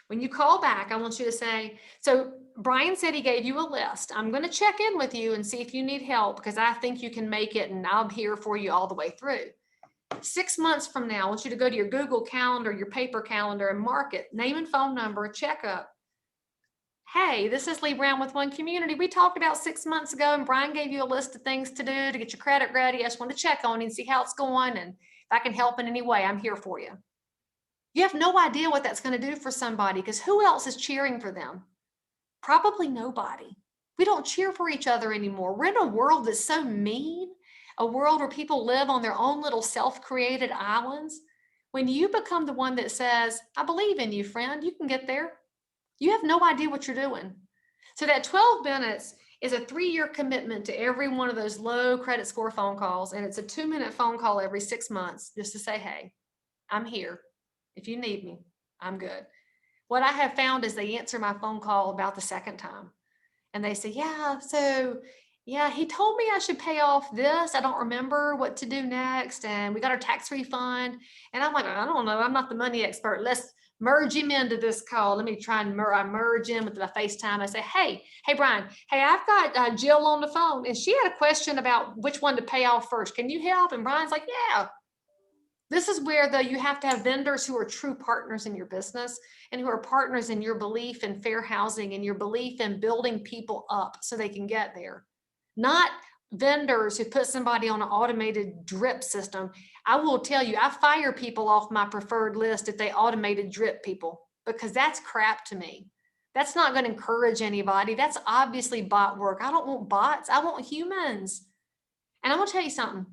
When you call back, I want you to say, so Brian said he gave you a list. I'm going to check in with you and see if you need help, because I think you can make it, and I'm here for you all the way through. 6 months from now, I want you to go to your Google Calendar, your paper calendar, and mark it, name and phone number, checkup. Hey, this is Leigh Brown with One Community. We talked about 6 months ago, and Brian gave you a list of things to do to get your credit ready. I just want to check on you and see how it's going, and if I can help in any way, I'm here for you. You have no idea what that's going to do for somebody, because who else is cheering for them? Probably nobody. We don't cheer for each other anymore. We're in a world that's so mean, a world where people live on their own little self-created islands. When you become the one that says, I believe in you, friend, you can get there, you have no idea what you're doing. So that 12 minutes is a 3-year commitment to every one of those low credit score phone calls. And it's a 2-minute phone call every 6 months just to say, hey, I'm here. If you need me, I'm good. What I have found is they answer my phone call about the second time. And they say, yeah, he told me I should pay off this. I don't remember what to do next. And we got our tax refund. And I'm like, I don't know. I'm not the money expert. Let's merge him into this call. Let me try and merge in with my FaceTime. I say, hey, Brian, hey, I've got Jill on the phone, and she had a question about which one to pay off first. Can you help? And Brian's like, yeah. This is where though you have to have vendors who are true partners in your business and who are partners in your belief in fair housing and your belief in building people up so they can get there. Not vendors who put somebody on an automated drip system. I will tell you, I fire people off my preferred list if they automated drip people, because that's crap to me. That's not going to encourage anybody. That's obviously bot work. I don't want bots. I want humans. And I'm going to tell you something.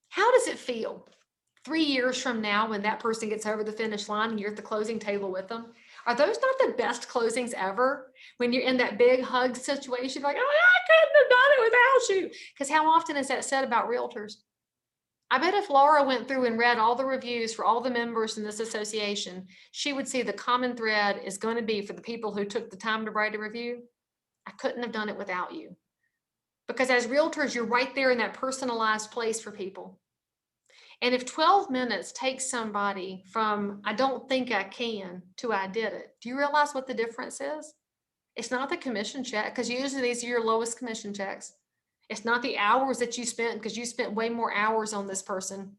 How does it feel 3 years from now when that person gets over the finish line and you're at the closing table with them? Are those not the best closings ever? When you're in that big hug situation, like, oh, I couldn't have done it without you. Because how often is that said about realtors? I bet if Laura went through and read all the reviews for all the members in this association, she would see the common thread is going to be for the people who took the time to write a review. I couldn't have done it without you. Because as realtors, you're right there in that personalized place for people. And if 12 minutes takes somebody from, I don't think I can, to I did it, do you realize what the difference is? It's not the commission check, because usually these are your lowest commission checks. It's not the hours that you spent, because you spent way more hours on this person.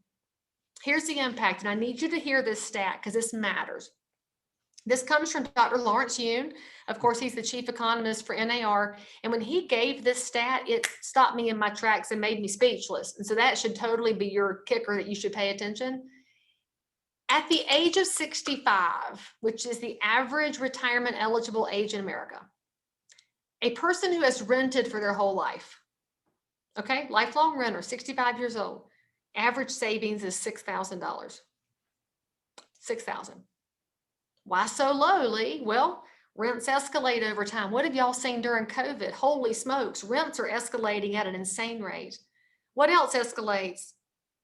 Here's the impact, and I need you to hear this stat because this matters. This comes from Dr. Lawrence Yun. Of course, he's the chief economist for NAR. And when he gave this stat, it stopped me in my tracks and made me speechless. And so that should totally be your kicker that you should pay attention. At the age of 65, which is the average retirement eligible age in America, a person who has rented for their whole life, okay, lifelong renter, 65 years old, average savings is $6,000. $6,000. Why so low, Leigh? Well, rents escalate over time. What have y'all seen during COVID? Holy smokes, rents are escalating at an insane rate. What else escalates?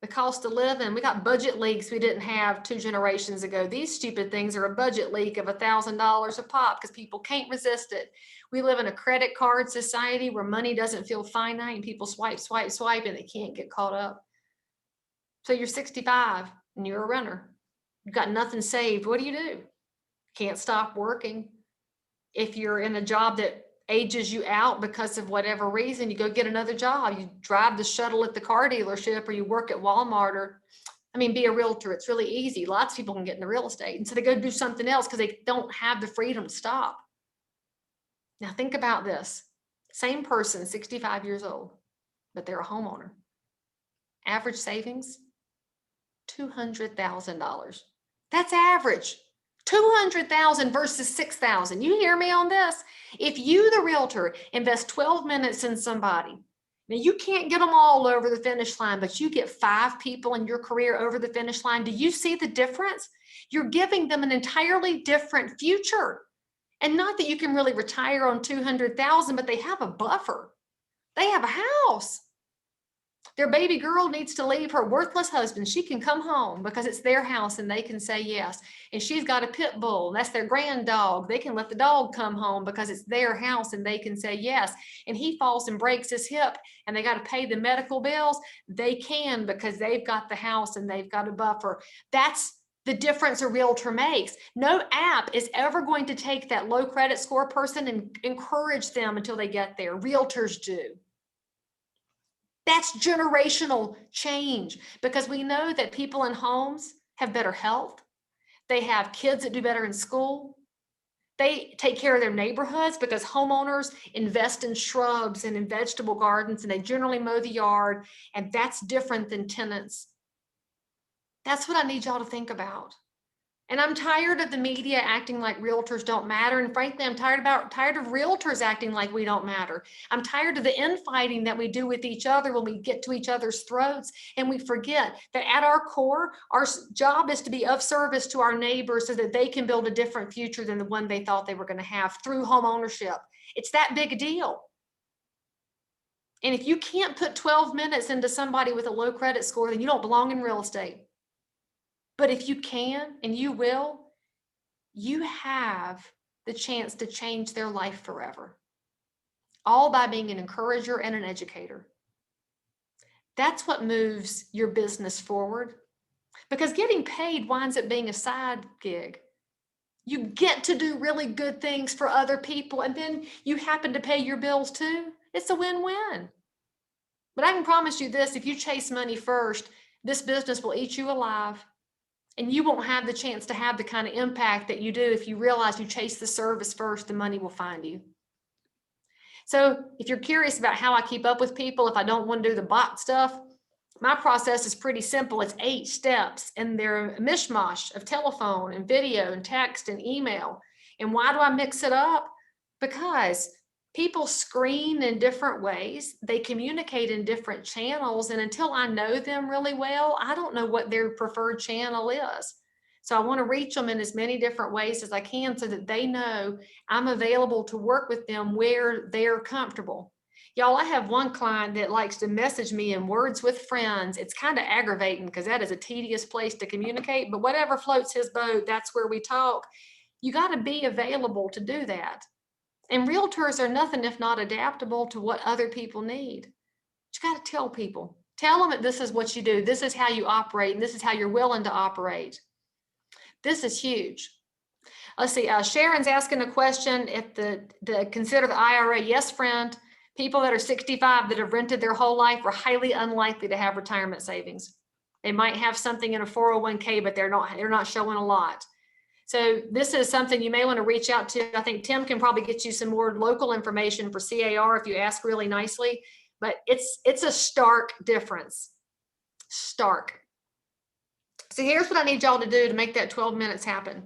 The cost of living. We got budget leaks we didn't have 2 generations ago. These stupid things are a budget leak of $1,000 a pop because people can't resist it. We live in a credit card society where money doesn't feel finite and people swipe, and they can't get caught up. So you're 65 and you're a renter. You've got nothing saved. What do? Can't stop working. If you're in a job that ages you out because of whatever reason, you go get another job. You drive the shuttle at the car dealership, or you work at Walmart, or be a realtor. It's really easy. Lots of people can get into real estate. And so they go do something else because they don't have the freedom to stop. Now think about this. Same person, 65 years old, but they're a homeowner. Average savings, $200,000. That's average. 200,000 versus 6,000. You hear me on this? If you, the realtor, invest 12 minutes in somebody, now you can't get them all over the finish line, but you get 5 people in your career over the finish line. Do you see the difference? You're giving them an entirely different future. And not that you can really retire on 200,000, but they have a buffer. They have a house. Their baby girl needs to leave her worthless husband. She can come home because it's their house and they can say yes. And she's got a pit bull. That's their grand dog. They can let the dog come home because it's their house and they can say yes. And he falls and breaks his hip and they got to pay the medical bills. They can because they've got the house and they've got a buffer. That's the difference a realtor makes. No app is ever going to take that low credit score person and encourage them until they get there. Realtors do. That's generational change because we know that people in homes have better health. They have kids that do better in school. They take care of their neighborhoods because homeowners invest in shrubs and in vegetable gardens and they generally mow the yard. And that's different than tenants. That's what I need y'all to think about. And I'm tired of the media acting like realtors don't matter. And frankly, I'm tired of realtors acting like we don't matter. I'm tired of the infighting that we do with each other when we get to each other's throats. And we forget that at our core, our job is to be of service to our neighbors so that they can build a different future than the one they thought they were going to have through home ownership. It's that big a deal. And if you can't put 12 minutes into somebody with a low credit score, then you don't belong in real estate. But if you can, and you will, you have the chance to change their life forever. All by being an encourager and an educator. That's what moves your business forward. Because getting paid winds up being a side gig. You get to do really good things for other people, and then you happen to pay your bills too. It's a win-win. But I can promise you this, if you chase money first, this business will eat you alive. And you won't have the chance to have the kind of impact that you do if you realize you chase the service first, the money will find you. So if you're curious about how I keep up with people, if I don't want to do the bot stuff, my process is pretty simple. It's 8 steps and they're a mishmash of telephone and video and text and email. And why do I mix it up? Because people screen in different ways. They communicate in different channels. And until I know them really well, I don't know what their preferred channel is. So I want to reach them in as many different ways as I can so that they know I'm available to work with them where they're comfortable. Y'all, I have one client that likes to message me in words with friends. It's kind of aggravating because that is a tedious place to communicate, but whatever floats his boat, that's where we talk. You got to be available to do that. And realtors are nothing if not adaptable to what other people need. You got to tell people. Tell them that this is what you do. This is how you operate, and this is how you're willing to operate. This is huge. Let's see. Sharon's asking a question. If consider the IRA, yes, friend. People that are 65 that have rented their whole life are highly unlikely to have retirement savings. They might have something in a 401k, but they're not showing a lot. So this is something you may want to reach out to. I think Tim can probably get you some more local information for C.A.R. if you ask really nicely, but it's a stark difference. Stark. So here's what I need y'all to do to make that 12 minutes happen.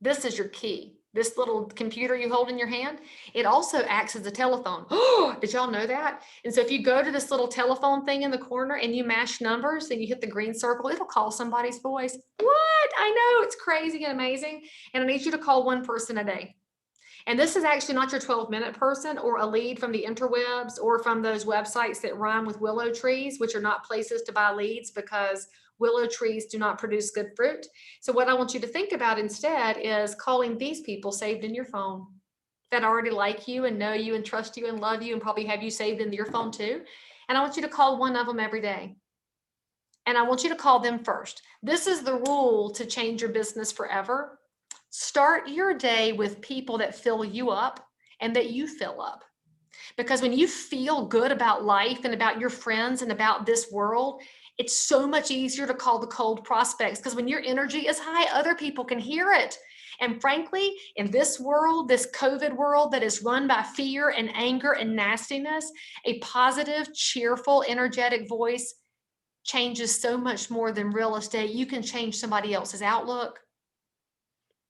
This is your key. This little computer you hold in your hand, it also acts as a telephone. Oh, did y'all know that? And so if you go to this little telephone thing in the corner and you mash numbers and you hit the green circle, it'll call somebody's voice. What? I know, it's crazy and amazing. And I need you to call one person a day. And this is actually not your 12-minute person or a lead from the interwebs or from those websites that rhyme with willow trees, which are not places to buy leads because willow trees do not produce good fruit. So what I want you to think about instead is calling these people saved in your phone that already like you and know you and trust you and love you and probably have you saved into your phone too. And I want you to call one of them every day. And I want you to call them first. This is the rule to change your business forever. Start your day with people that fill you up and that you fill up. Because when you feel good about life and about your friends and about this world, it's so much easier to call the cold prospects because when your energy is high, other people can hear it. And frankly, in this world, this COVID world that is run by fear and anger and nastiness, a positive, cheerful, energetic voice changes so much more than real estate. You can change somebody else's outlook.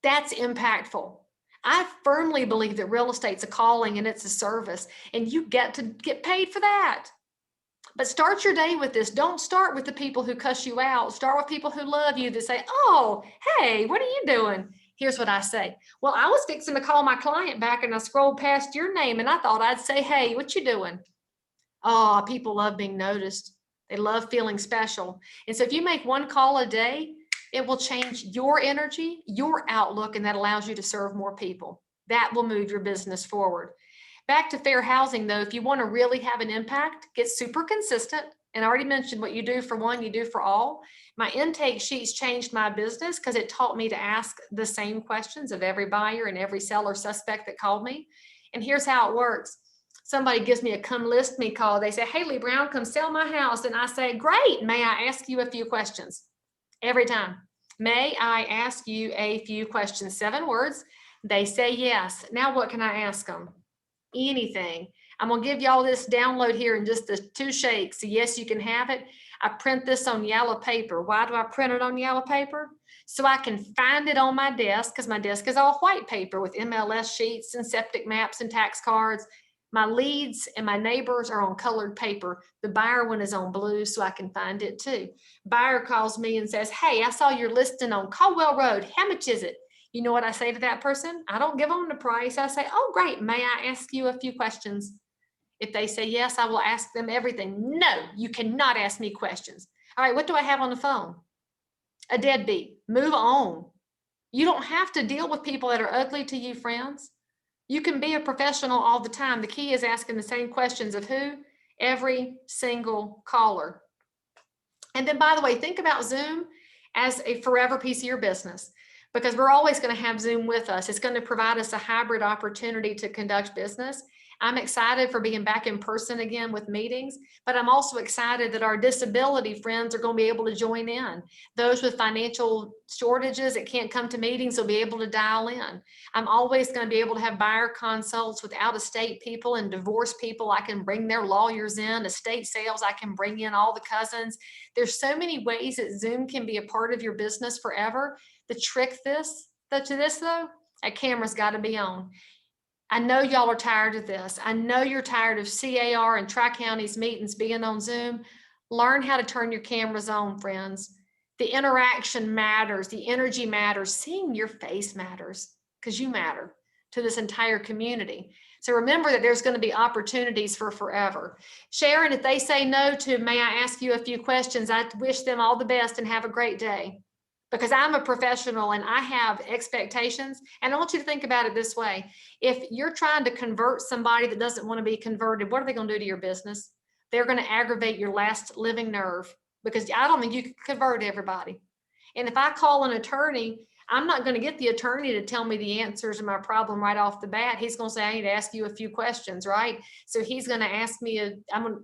That's impactful. I firmly believe that real estate's a calling and it's a service, and you get to get paid for that. But start your day with this. Don't start with the people who cuss you out. Start with people who love you that say, oh, hey, what are you doing? Here's what I say. Well, I was fixing to call my client back and I scrolled past your name and I thought I'd say, hey, what you doing? Oh, people love being noticed. They love feeling special. And so if you make one call a day, it will change your energy, your outlook, and that allows you to serve more people. That will move your business forward. Back to fair housing though, if you want to really have an impact, get super consistent. And I already mentioned what you do for one, you do for all. My intake sheets changed my business because it taught me to ask the same questions of every buyer and every seller suspect that called me. And here's how it works. Somebody gives me a come list me call. They say, hey, Lee Brown, come sell my house. And I say, great, may I ask you a few questions? Every time. May I ask you a few questions? 7 words. They say yes. Now what can I ask them? Anything. I'm gonna give y'all this download here in just the 2 shakes. So yes, you can have it. I print this on yellow paper. Why do I print it on yellow paper? So I can find it on my desk, because my desk is all white paper with MLS sheets and septic maps and tax cards. My leads and my neighbors are on colored paper. The buyer one is on blue, so I can find it too. Buyer calls me and says, hey, I saw your listing on Caldwell Road. How much is it? You know what I say to that person? I don't give them the price. I say, oh, great. May I ask you a few questions? If they say yes, I will ask them everything. No, you cannot ask me questions. All right, what do I have on the phone? A deadbeat. Move on. You don't have to deal with people that are ugly to you, friends. You can be a professional all the time. The key is asking the same questions of who? Every single caller. And then, by the way, think about Zoom as a forever piece of your business, because we're always going to have Zoom with us. It's going to provide us a hybrid opportunity to conduct business. I'm excited for being back in person again with meetings, but I'm also excited that our disability friends are going to be able to join in. Those with financial shortages that can't come to meetings will be able to dial in. I'm always going to be able to have buyer consults with out-of-state people and divorced people. I can bring their lawyers in. Estate sales, I can bring in all the cousins. There's so many ways that Zoom can be a part of your business forever. The trick to this though, a camera's got to be on. I know y'all are tired of this. I know you're tired of CAR and Tri-Counties meetings being on Zoom. Learn how to turn your cameras on, friends. The interaction matters. The energy matters. Seeing your face matters, because you matter to this entire community. So remember that there's going to be opportunities for forever. Sharon, if they say no to, may I ask you a few questions? I wish them all the best and have a great day. Because I'm a professional and I have expectations. And I want you to think about it this way. If you're trying to convert somebody that doesn't want to be converted, what are they going to do to your business? They're going to aggravate your last living nerve, because I don't think you can convert everybody. And if I call an attorney, I'm not going to get the attorney to tell me the answers to my problem right off the bat. He's going to say, I need to ask you a few questions, right? So he's going to ask me a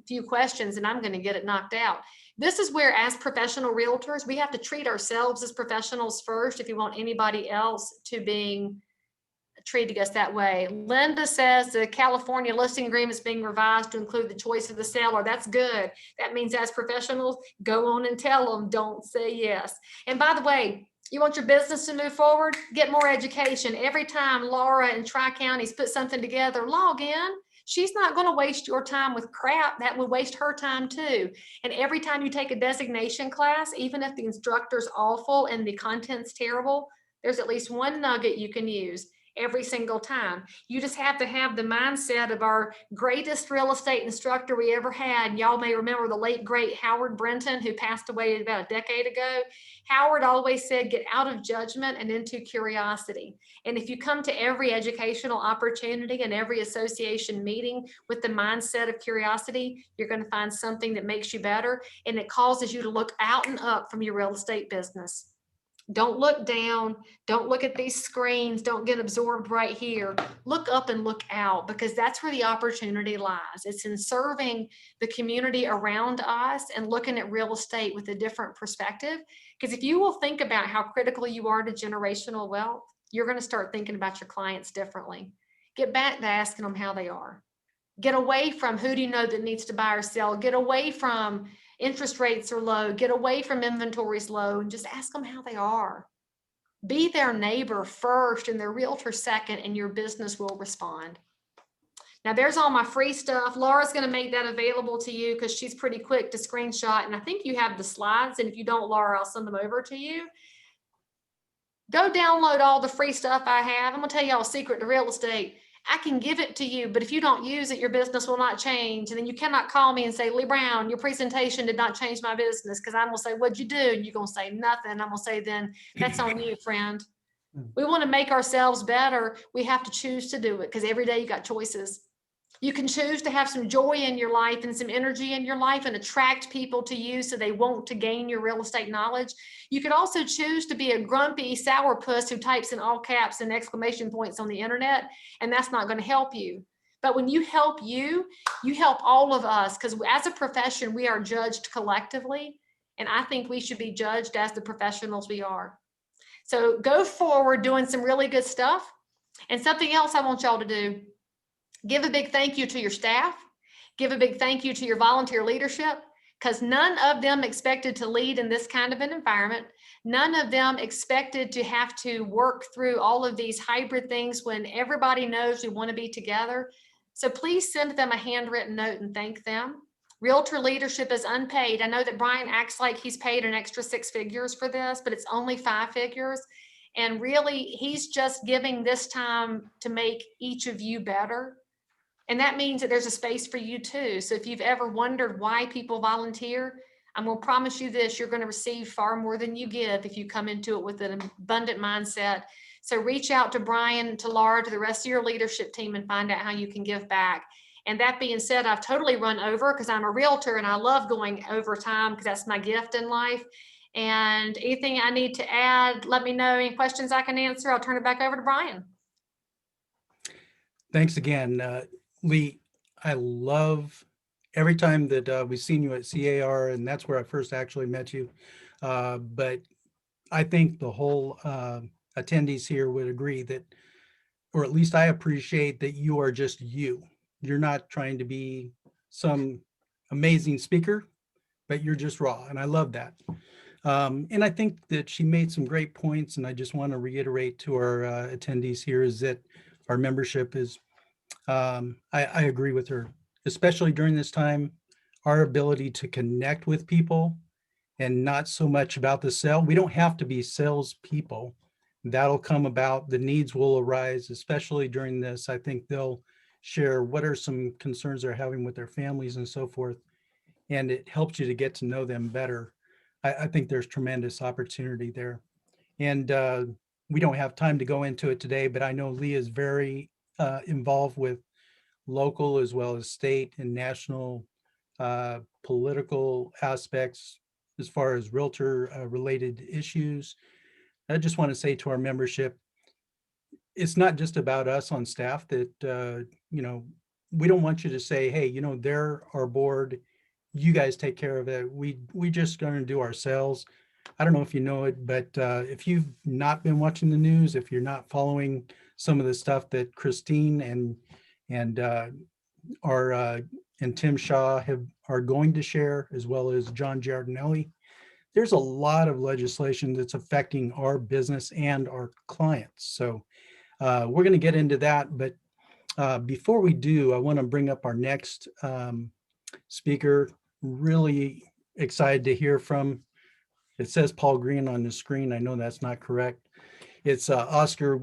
few questions and I'm going to get it knocked out. This is where, as professional realtors, we have to treat ourselves as professionals first if you want anybody else to be treating us that way. Linda says the California listing agreement is being revised to include the choice of the seller. That's good. That means as professionals, go on and tell them, don't say yes. And by the way, you want your business to move forward? Get more education. Every time Laura and Tri-Counties put something together, log in. She's not going to waste your time with crap. That would waste her time too. And every time you take a designation class, even if the instructor's awful and the content's terrible, there's at least one nugget you can use every single time. You just have to have the mindset of our greatest real estate instructor we ever had. Y'all may remember the late, great Howard Brenton, who passed away about a decade ago. Howard always said, get out of judgment and into curiosity. And if you come to every educational opportunity and every association meeting with the mindset of curiosity, you're going to find something that makes you better, and it causes you to look out and up from your real estate business. Don't look down. Don't look at these screens. Don't get absorbed right here. Look up and look out, because that's where the opportunity lies. It's in serving the community around us and looking at real estate with a different perspective. Because if you will think about how critical you are to generational wealth, you're going to start thinking about your clients differently. Get back to asking them how they are. Get away from who do you know that needs to buy or sell. Get away from interest rates are low. Get away from inventories low, and just ask them how they are. Be their neighbor first and their realtor second, and your business will respond. Now there's all my free stuff. Laura's going to make that available to you because she's pretty quick to screenshot. And I think you have the slides. And if you don't, Laura, I'll send them over to you. Go download all the free stuff I have. I'm going to tell y'all a secret to real estate. I can give it to you, but if you don't use it, your business will not change. And then you cannot call me and say, Lee Brown, your presentation did not change my business. Cause I'm gonna say, what'd you do? And you're gonna say nothing. I'm gonna say, then that's on you, friend. We want to make ourselves better. We have to choose to do it because every day you got choices. You can choose to have some joy in your life and some energy in your life and attract people to you so they want to gain your real estate knowledge. You could also choose to be a grumpy sourpuss who types in all caps and exclamation points on the internet, and that's not going to help you. But when you help you help all of us, because as a profession, we are judged collectively, and I think we should be judged as the professionals we are. So go forward doing some really good stuff. And something else I want y'all to do, give a big thank you to your staff. Give a big thank you to your volunteer leadership, because none of them expected to lead in this kind of an environment. None of them expected to have to work through all of these hybrid things when everybody knows we want to be together. So please send them a handwritten note and thank them. Realtor leadership is unpaid. I know that Brian acts like he's paid an extra 6 figures for this, but it's only 5 figures. And really, he's just giving this time to make each of you better. And that means that there's a space for you too. So if you've ever wondered why people volunteer, I'm going to promise you this, you're going to receive far more than you give if you come into it with an abundant mindset. So reach out to Brian, to Laura, to the rest of your leadership team and find out how you can give back. And that being said, I've totally run over because I'm a realtor and I love going over time because that's my gift in life. And anything I need to add, let me know. Any questions I can answer, I'll turn it back over to Brian. Thanks again, Lee. I love every time that we've seen you at CAR, and that's where I first actually met you. But I think the whole attendees here would agree that, or at least I appreciate that you are just you. You're not trying to be some amazing speaker, but you're just raw. And I love that. And I think that she made some great points. And I just want to reiterate to our attendees here is that our membership is, I agree with her, especially during this time, our ability to connect with people and not so much about the sale. We don't have to be salespeople. That'll come about. The needs will arise, especially during this. I think they'll share what are some concerns they're having with their families and so forth. And it helps you to get to know them better. I think there's tremendous opportunity there. And we don't have time to go into it today, but I know Lee is very involved with local as well as state and national political aspects as far as realtor related issues. I just want to say to our membership, it's not just about us on staff that, we don't want you to say, hey, they're our board, you guys take care of it. We just going to do our sales. I don't know if you know it, but if you've not been watching the news, if you're not following some of the stuff that Christine and Tim Shaw are going to share, as well as John Giardinelli, there's a lot of legislation that's affecting our business and our clients. So we're going to get into that. But before we do, I want to bring up our next speaker. Really excited to hear from. It says Paul Green on the screen. I know that's not correct. It's Oscar.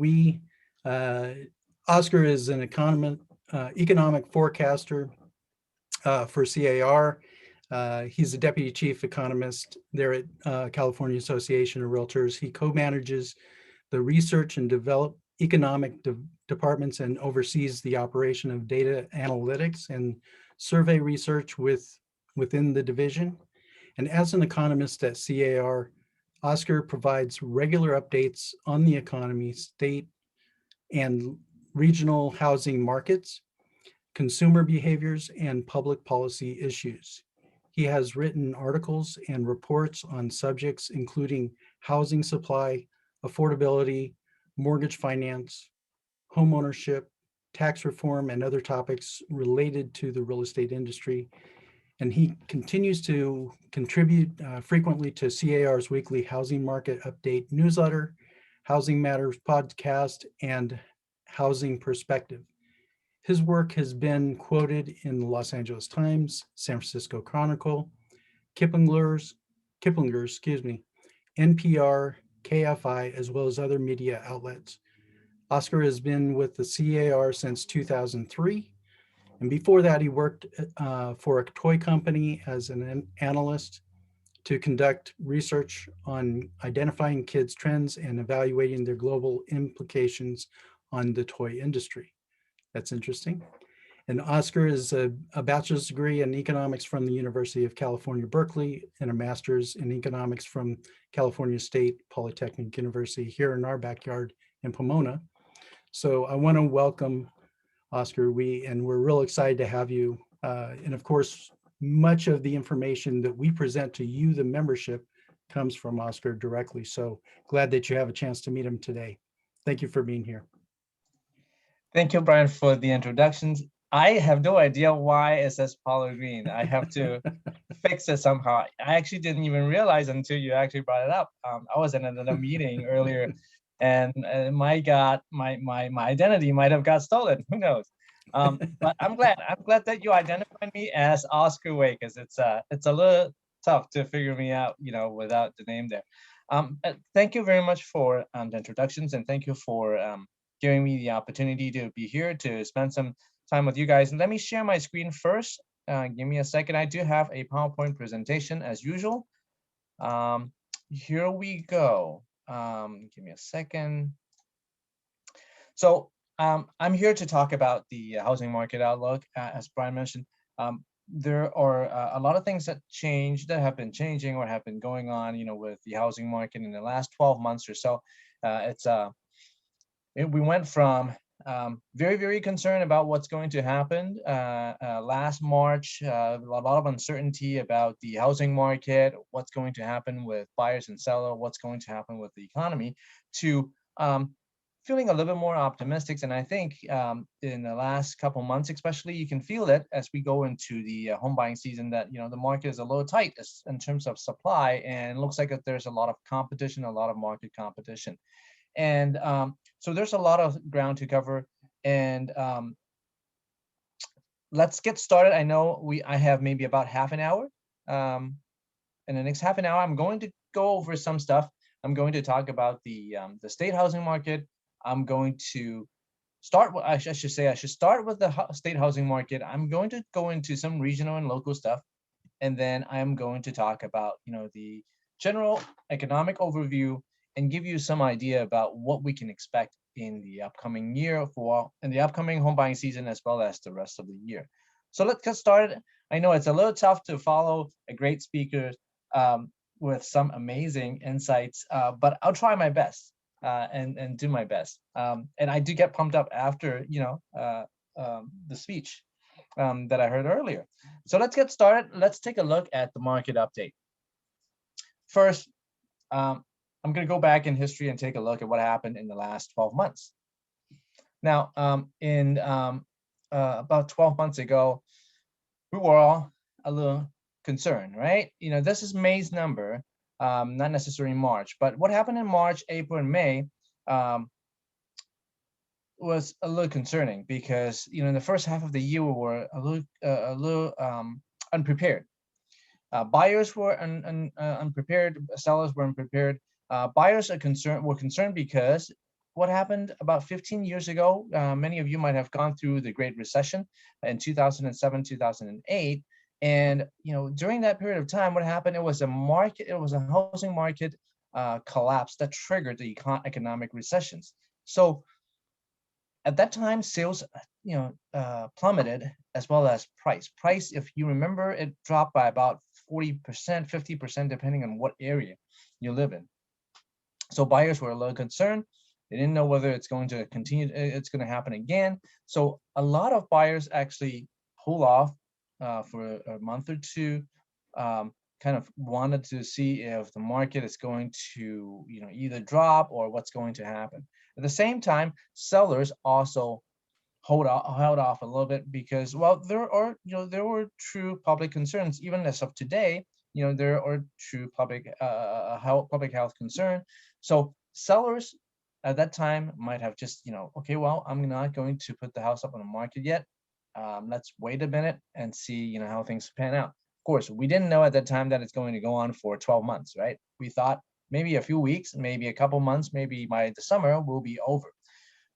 Oscar is an economic forecaster for CAR. He's the Deputy Chief Economist there at California Association of Realtors. He co-manages the research and economic departments and oversees the operation of data analytics and survey research within the division. And as an economist at CAR, Oscar provides regular updates on the economy, state and regional housing markets, consumer behaviors, and public policy issues. He has written articles and reports on subjects including housing supply, affordability, mortgage finance, homeownership, tax reform, and other topics related to the real estate industry. And he continues to contribute frequently to CAR's weekly housing market update newsletter, Housing Matters podcast, and Housing Perspective. His work has been quoted in the Los Angeles Times, San Francisco Chronicle, Kiplinger's, NPR, KFI, as well as other media outlets. Oscar has been with the CAR since 2003. And before that, he worked for a toy company as an analyst to conduct research on identifying kids' trends and evaluating their global implications on the toy industry. That's interesting. And Oscar is a bachelor's degree in economics from the University of California, Berkeley, and a master's in economics from California State Polytechnic University here in our backyard in Pomona. So I want to welcome Oscar. We're real excited to have you. And of course, much of the information that we present to you, the membership, comes from Oscar directly. So glad that you have a chance to meet him today. Thank you for being here. Thank you, Brian, for the introductions. I have no idea why it says Paulo Green. I have to fix it somehow. I actually didn't even realize until you actually brought it up. I was in another meeting earlier, and my God, my identity might have got stolen. Who knows? But I'm glad that you identified me as Oscar Way, because it's a little tough to figure me out, without the name there. Thank you very much for the introductions, and thank you for giving me the opportunity to be here to spend some time with you guys. And let me share my screen first. Give me a second. I do have a PowerPoint presentation as usual. Here we go. Give me a second. So I'm here to talk about the housing market outlook. As Brian mentioned, there are a lot of things that have been changing or have been going on, with the housing market in the last 12 months or so. We went from very, very concerned about what's going to happen last March, a lot of uncertainty about the housing market, what's going to happen with buyers and sellers, what's going to happen with the economy, to feeling a little bit more optimistic. And I think in the last couple months, especially, you can feel it as we go into the home buying season, that the market is a little tight in terms of supply, and it looks like that there's a lot of competition, a lot of market competition. And so there's a lot of ground to cover, and let's get started. I know I have maybe about half an hour. In the next half an hour, I'm going to go over some stuff. I'm going to talk about the state housing market. I'm going to start. I should start with the state housing market. I'm going to go into some regional and local stuff, and then I'm going to talk about the general economic overview, and give you some idea about what we can expect in the upcoming year, in the upcoming home buying season, as well as the rest of the year. So let's get started. I know it's a little tough to follow a great speaker with some amazing insights, but I'll try my best and do my best. And I do get pumped up after the speech that I heard earlier. So let's get started. Let's take a look at the market update. First, I'm going to go back in history and take a look at what happened in the last 12 months. Now, in about 12 months ago, we were all a little concerned, right? This is May's number, not necessarily March, but what happened in March, April, and May was a little concerning, because in the first half of the year we were a little unprepared. Buyers were unprepared, sellers were unprepared. Buyers were concerned because what happened about 15 years ago, many of you might have gone through the Great Recession in 2007, 2008. And during that period of time, what happened? It was a housing market collapse that triggered the economic recessions. So at that time, sales plummeted, as well as price. Price, if you remember, it dropped by about 40%, 50%, depending on what area you live in. So buyers were a little concerned. They didn't know whether it's going to continue, it's going to happen again. So a lot of buyers actually pull off for a month or two, kind of wanted to see if the market is going to either drop or what's going to happen. At the same time, sellers also held off a little bit, because there were true public concerns. Even as of today, there are true public health concern. So sellers at that time might have just okay, well, I'm not going to put the house up on the market yet. Let's wait a minute and see how things pan out. Of course, we didn't know at that time that it's going to go on for 12 months, right? We thought maybe a few weeks, maybe a couple months, maybe by the summer will be over.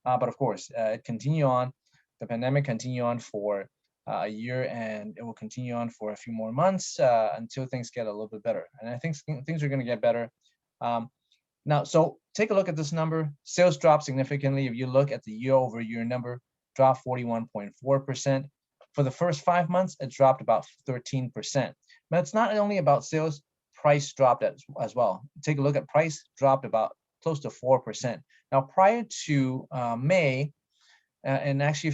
But of course, it continue on. The pandemic continue on for a year, and it will continue on for a few more months until things get a little bit better. And I think things are going to get better. Now, so take a look at this number. Sales dropped significantly. If you look at the year-over-year number, dropped 41.4%. For the first 5 months, it dropped about 13%. But it's not only about sales, price dropped as well. Take a look at price, dropped about close to 4%. Now, prior to May, and actually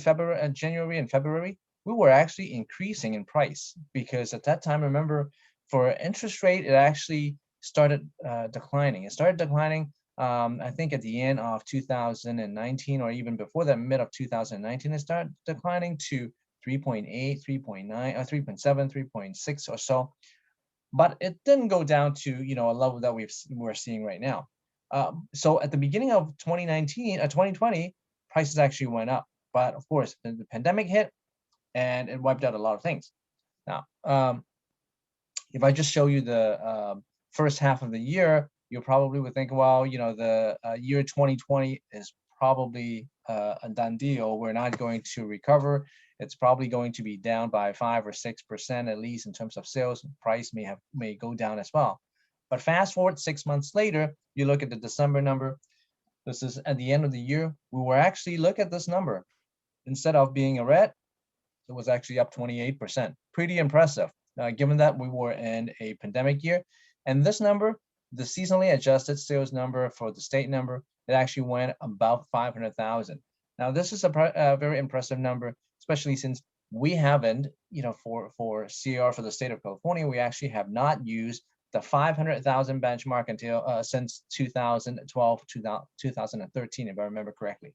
January and February, we were actually increasing in price because at that time, remember, for interest rate, it actually started declining. It started declining, I think, at the end of 2019, or even before that, mid of 2019, it started declining to 3.8, 3.9, 3.7, 3.6 or so. But it didn't go down to a level that we're seeing right now. So at the beginning of 2020, prices actually went up. But of course, the pandemic hit and it wiped out a lot of things. Now, if I just show you the first half of the year, you probably would think, well, the year 2020 is probably a done deal. We're not going to recover. It's probably going to be down by 5 or 6% at least in terms of sales. Price may go down as well. But fast forward 6 months later, you look at the December number. This is at the end of the year. We were actually, look at this number. Instead of being a red, it was actually up 28%. Pretty impressive, given that we were in a pandemic year. And this number, the seasonally adjusted sales number for the state number, it actually went above 500,000. Now, this is a very impressive number, especially since we haven't, for CR for the state of California, we actually have not used the 500,000 benchmark until since 2012, 2013, if I remember correctly.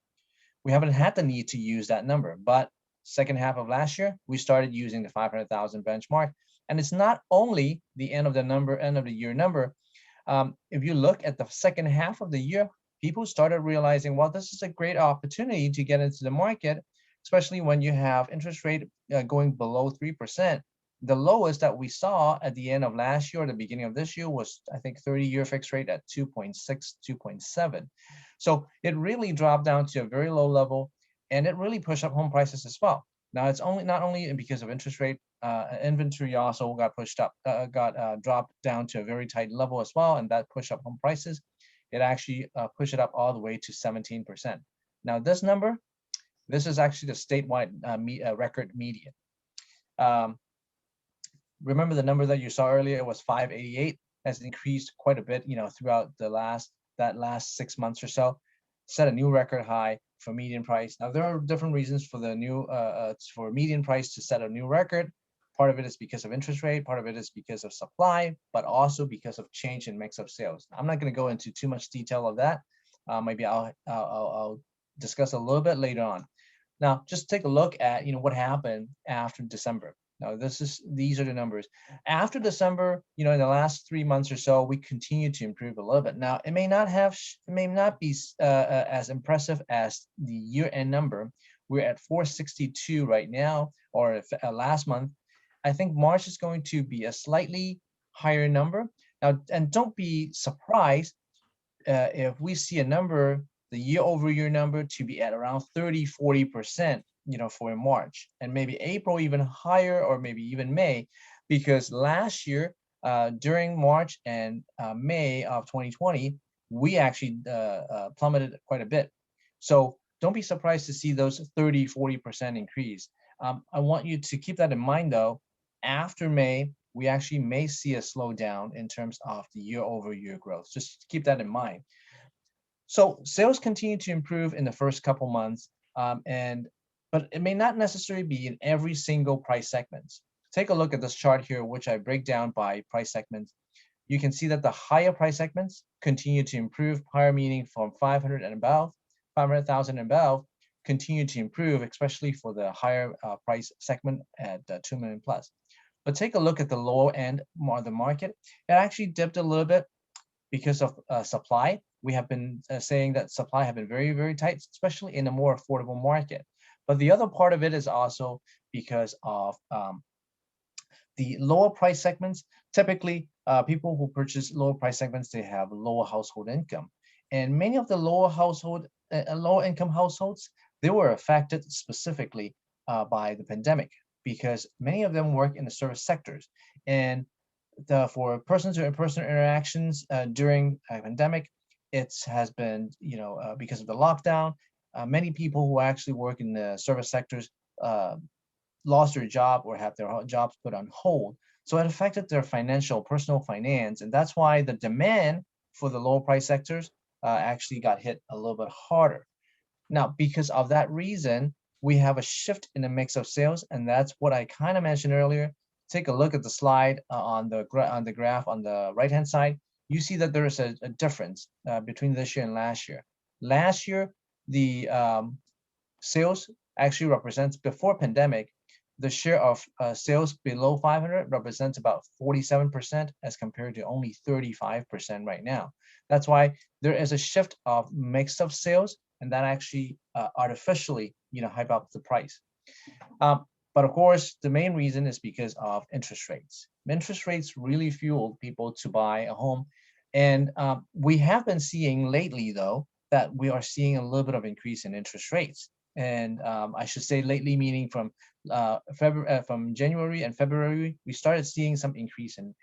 We haven't had the need to use that number, but second half of last year, we started using the 500,000 benchmark. And it's not only the end of the year number. If you look at the second half of the year, people started realizing, well, this is a great opportunity to get into the market, especially when you have interest rate going below 3%. The lowest that we saw at the end of last year, or the beginning of this year, was, I think, 30-year fixed rate at 2.6, 2.7. So it really dropped down to a very low level, and it really pushed up home prices as well. Now, it's not only because of interest rate, inventory also got pushed up, dropped down to a very tight level as well, and that pushed up home prices. It actually pushed it up all the way to 17%. Now, this number, this is actually the statewide record median. Remember the number that you saw earlier, it was 588, has increased quite a bit, throughout that last 6 months or so, set a new record high for median price. Now, there are different reasons for for median price to set a new record. Part of it is because of interest rate, part of it is because of supply, but also because of change in mix of sales. I'm not going to go into too much detail of that. Maybe I'll discuss a little bit later on. Now, just take a look at what happened after December. Now, these are the numbers. After December, in the last 3 months or so, we continue to improve a little bit. Now, it may not be as impressive as the year-end number. We're at 462 right now, or last month. I think March is going to be a slightly higher number. Now, and don't be surprised if we see a number, the year-over-year number, to be at around 30-40%. For March, and maybe April even higher, or maybe even May, because last year during March and May of 2020, we actually plummeted quite a bit. So don't be surprised to see those 30-40% increase. I want you to keep that in mind, though. After May, we actually may see a slowdown in terms of the year-over-year growth. Just keep that in mind. So sales continue to improve in the first couple months, but it may not necessarily be in every single price segment. Take a look at this chart here, which I break down by price segments. You can see that the higher price segments continue to improve. Higher meaning from 500 and above, 500,000 and above, continue to improve, especially for the higher price segment at 2 million plus. But take a look at the lower end of the market. It actually dipped a little bit because of supply. We have been saying that supply have been very, very tight, especially in a more affordable market. But the other part of it is also because of the lower price segments. Typically, people who purchase lower price segments, they have lower household income. And many of the lower household low income households, they were affected specifically by the pandemic because many of them work in the service sectors. And for person-to-person interactions during a pandemic, it has been, because of the lockdown, many people who actually work in the service sectors lost their job or have their jobs put on hold. So it affected their personal finance. And that's why the demand for the lower price sectors actually got hit a little bit harder. Now, because of that reason, we have a shift in the mix of sales. And that's what I kind of mentioned earlier. Take a look at the slide on the graph on the right-hand side. You see that there is a difference between this year and last year. Last year, the sales actually represents, before pandemic, the share of sales below 500 represents about 47% as compared to only 35% right now. That's why there is a shift of mix of sales, and that actually artificially, hype up the price. But of course, the main reason is because of interest rates. Interest rates really fueled people to buy a home. And we have been seeing lately, though, that we are seeing a little bit of increase in interest rates. And I should say lately, meaning from January and February, we started seeing some increase in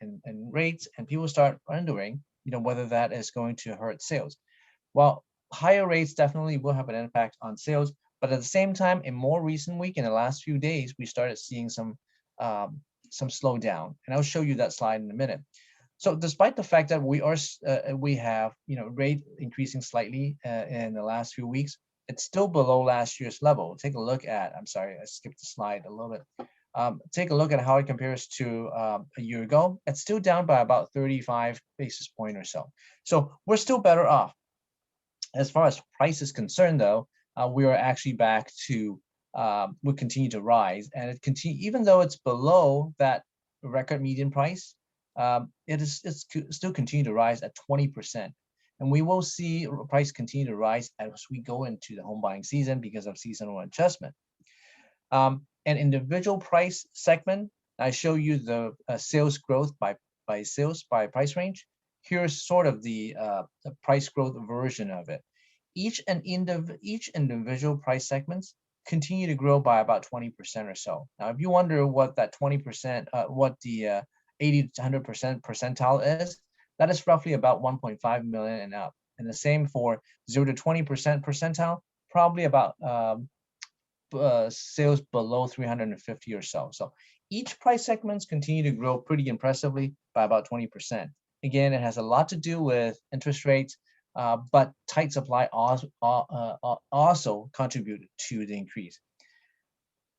rates, and people start wondering, whether that is going to hurt sales. Well, higher rates definitely will have an impact on sales, but at the same time, in more recent week, in the last few days, we started seeing some slowdown, and I'll show you that slide in a minute. So despite the fact that we have rate increasing slightly in the last few weeks, it's still below last year's level. Take a look at, I'm sorry, I skipped the slide a little bit. Take a look at how it compares to a year ago. It's still down by about 35 basis points or so. So we're still better off. As far as price is concerned, though, we are actually back to, we continue to rise, and it continue, even though it's below that record median price, it's still continue to rise at 20%. And we will see price continue to rise as we go into the home buying season because of seasonal adjustment. An individual price segment, I show you the sales growth by price range. Here's sort of the price growth version of it. Each individual price segments continue to grow by about 20% or so. Now, if you wonder what that 20%, what the 80 to 100% percentile is, that is roughly about 1.5 million and up. And the same for 0 to 20% percentile, probably about sales below 350 or so. So each price segments continue to grow pretty impressively by about 20%. Again, it has a lot to do with interest rates, but tight supply also contributed to the increase.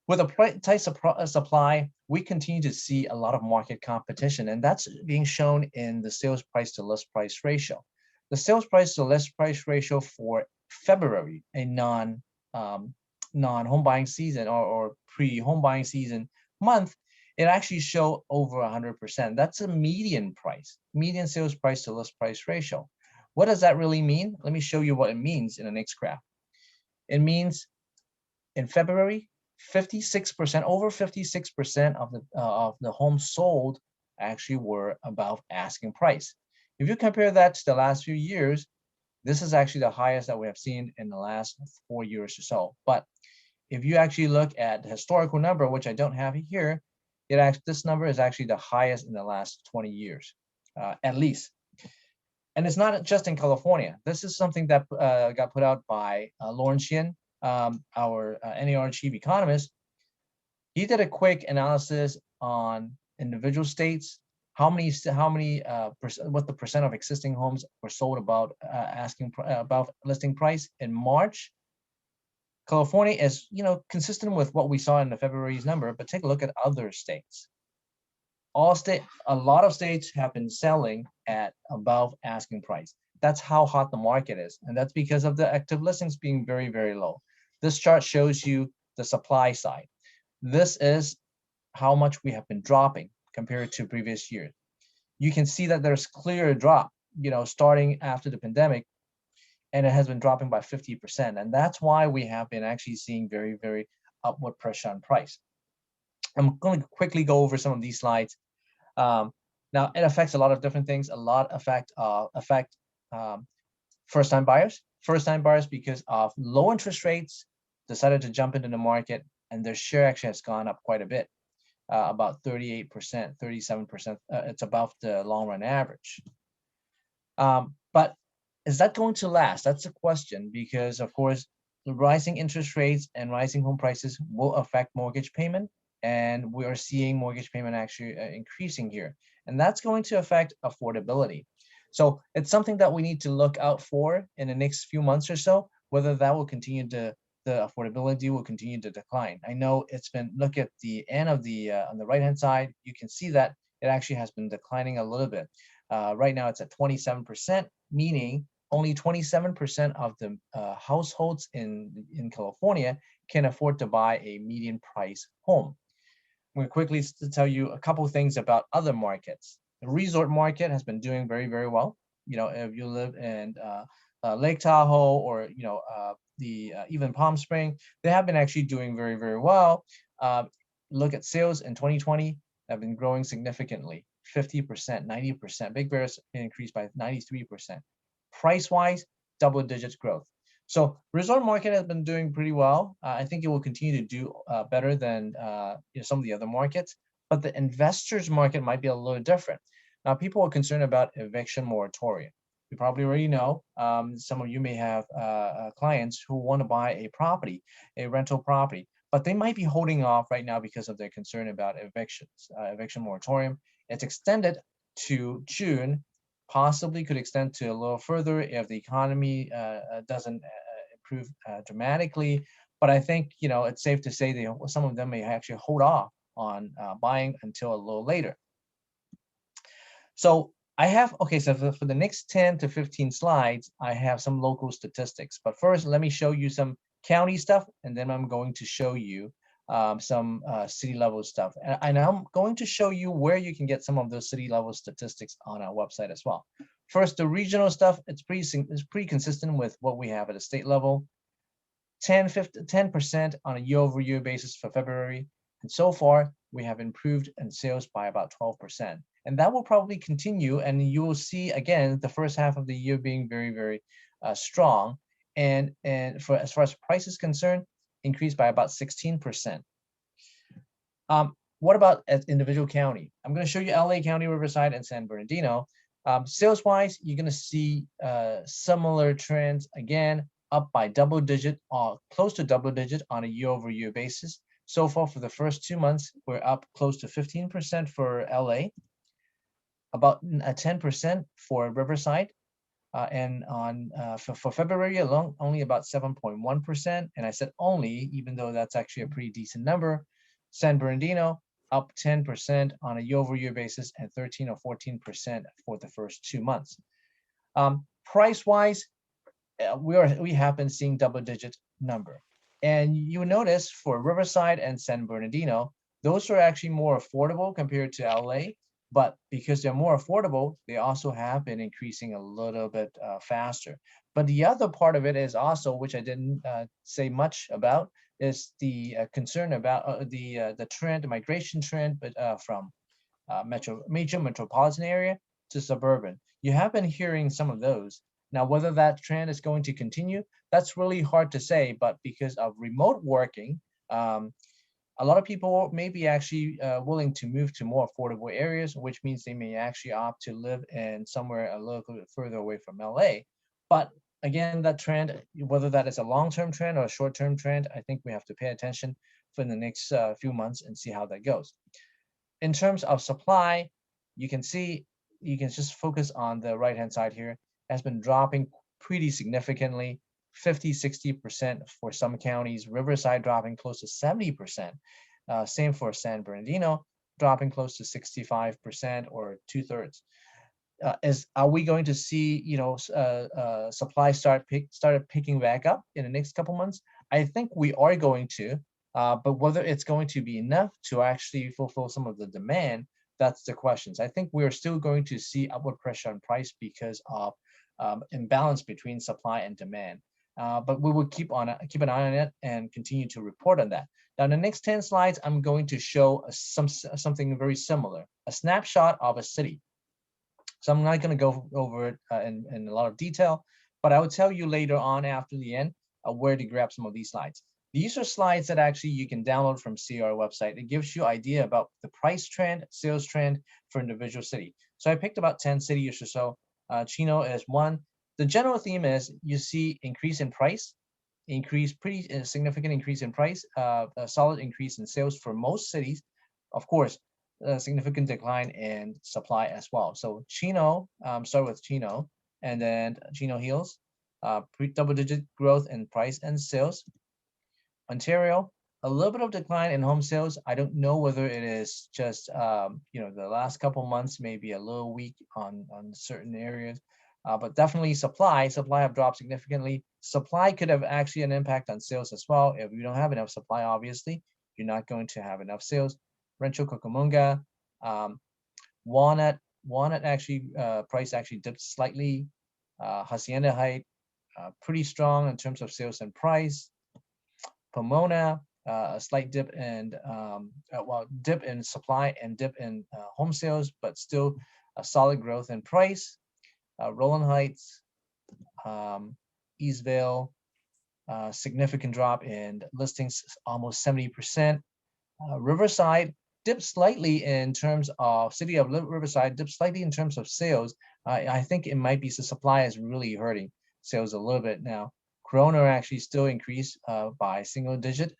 With a tight supply, we continue to see a lot of market competition, and that's being shown in the sales price to list price ratio. The sales price to list price ratio for February, a non-home buying season or pre-home buying season month, it actually showed over 100%. That's a median sales price to list price ratio. What does that really mean? Let me show you what it means in the next graph. It means in February, 56%, over 56% of the homes sold actually were above asking price. If you compare that to the last few years, this is actually the highest that we have seen in the last 4 years or so. But if you actually look at the historical number, which I don't have here, this number is actually the highest in the last 20 years, at least. And it's not just in California. This is something that got put out by Lawrence Yin, our NAR Chief Economist. He did a quick analysis on individual states, what the percent of existing homes were sold above above listing price in March. California is, consistent with what we saw in the February's number, but take a look at other states. A lot of states have been selling at above asking price. That's how hot the market is, and that's because of the active listings being very, very low. This chart shows you the supply side. This is how much we have been dropping compared to previous years. You can see that there's clear drop, starting after the pandemic, and it has been dropping by 50%. And that's why we have been actually seeing very, very upward pressure on price. I'm going to quickly go over some of these slides. Now, it affects a lot of different things. A lot affect first-time buyers. First-time buyers, because of low interest rates, decided to jump into the market, and their share actually has gone up quite a bit, about 38%, 37%. It's above the long-run average. But is that going to last? That's a question, because of course, the rising interest rates and rising home prices will affect mortgage payment, and we are seeing mortgage payment actually increasing here, and that's going to affect affordability. So it's something that we need to look out for in the next few months or so, whether that will continue to, the affordability will continue to decline. I know it's been, look at the end of the, on the right-hand side, you can see that it actually has been declining a little bit. Right now it's at 27%, meaning only 27% of the households in California can afford to buy a median price home. I'm going to quickly tell you a couple of things about other markets. The resort market has been doing very, very well. You know, if you live in Lake Tahoe or, you know, even Palm Spring, they have been actually doing very, very well. Look at sales in 2020 have been growing significantly, 50%, 90%. Big Bear's increased by 93%. Price-wise, double digits growth. So resort market has been doing pretty well. I think it will continue to do better than some of the other markets, but the investors market might be a little different. Now, people are concerned about eviction moratorium. You probably already know, some of you may have clients who want to buy a property, a rental property, but they might be holding off right now because of their concern about evictions. Eviction moratorium, it's extended to June, possibly could extend to a little further if the economy doesn't improve dramatically. But I think, you know, it's safe to say that some of them may actually hold off on buying until a little later. So I have, okay, so for the next 10 to 15 slides, I have some local statistics. But first, let me show you some county stuff, and then I'm going to show you some city level stuff. And I'm going to show you where you can get some of those city level statistics on our website as well. First, the regional stuff, it's pretty consistent with what we have at a state level. 10% on a year-over-year basis for February. And so far, we have improved in sales by about 12%. And that will probably continue. And you will see, again, the first half of the year being very, very strong. And for as far as price is concerned, increased by about 16%. What about at individual county? I'm going to show you LA County, Riverside, and San Bernardino. Sales-wise, you're going to see similar trends, again, up by double digit or close to double digit on a year-over-year basis. So far, for the first 2 months, we're up close to 15% for LA, about 10% for Riverside, and on for February alone, only about 7.1%. And I said only, even though that's actually a pretty decent number. San Bernardino up 10% on a year-over-year basis and 13 or 14% for the first 2 months. Price-wise, we have been seeing double-digit number. And you notice for Riverside and San Bernardino, those are actually more affordable compared to LA. But because they're more affordable, they also have been increasing a little bit faster. But the other part of it is also, which I didn't say much about, is the concern about the trend, the migration trend, but from major metropolitan area to suburban. You have been hearing some of those. Now, whether that trend is going to continue, that's really hard to say. But because of remote working, a lot of people may be actually willing to move to more affordable areas, which means they may actually opt to live in somewhere a little bit further away from LA. But again, that trend, whether that is a long-term trend or a short-term trend, I think we have to pay attention for the next few months and see how that goes. In terms of supply, you can see, you can just focus on the right-hand side here, has been dropping pretty significantly. 50-60% for some counties, Riverside dropping close to 70%. Same for San Bernardino, dropping close to 65% or 2/3. Are we going to see, supply started picking back up in the next couple months? I think we are going to, but whether it's going to be enough to actually fulfill some of the demand, that's the questions. I think we're still going to see upward pressure on price because of imbalance between supply and demand. But we will keep an eye on it and continue to report on that. Now, in the next 10 slides, I'm going to show something very similar, a snapshot of a city. So I'm not going to go over it in a lot of detail, but I will tell you later on after the end where to grab some of these slides. These are slides that actually you can download from C.R. website. It gives you idea about the price trend, sales trend for individual city. So I picked about 10 cities or so. Chino is one. The general theme is you see increase in price, pretty significant increase in price, a solid increase in sales for most cities. Of course, a significant decline in supply as well. So Chino, start with Chino, and then Chino Hills, double-digit growth in price and sales. Ontario, a little bit of decline in home sales. I don't know whether it is just the last couple months maybe a little weak on certain areas, but definitely supply have dropped significantly. Supply could have actually an impact on sales as well. If you don't have enough supply, obviously you're not going to have enough sales. Rancho Cucamonga, Walnut actually price actually dipped slightly. Hacienda Heights, pretty strong in terms of sales and price. Pomona, a slight dip in dip in supply and dip in home sales, but still a solid growth in price. Rowland Heights, Eastvale, significant drop in listings, almost 70%. Riverside dipped slightly in terms of city of Riverside dipped slightly in terms of sales. I think it might be the supply is really hurting sales a little bit now. Corona actually still increased by single digit.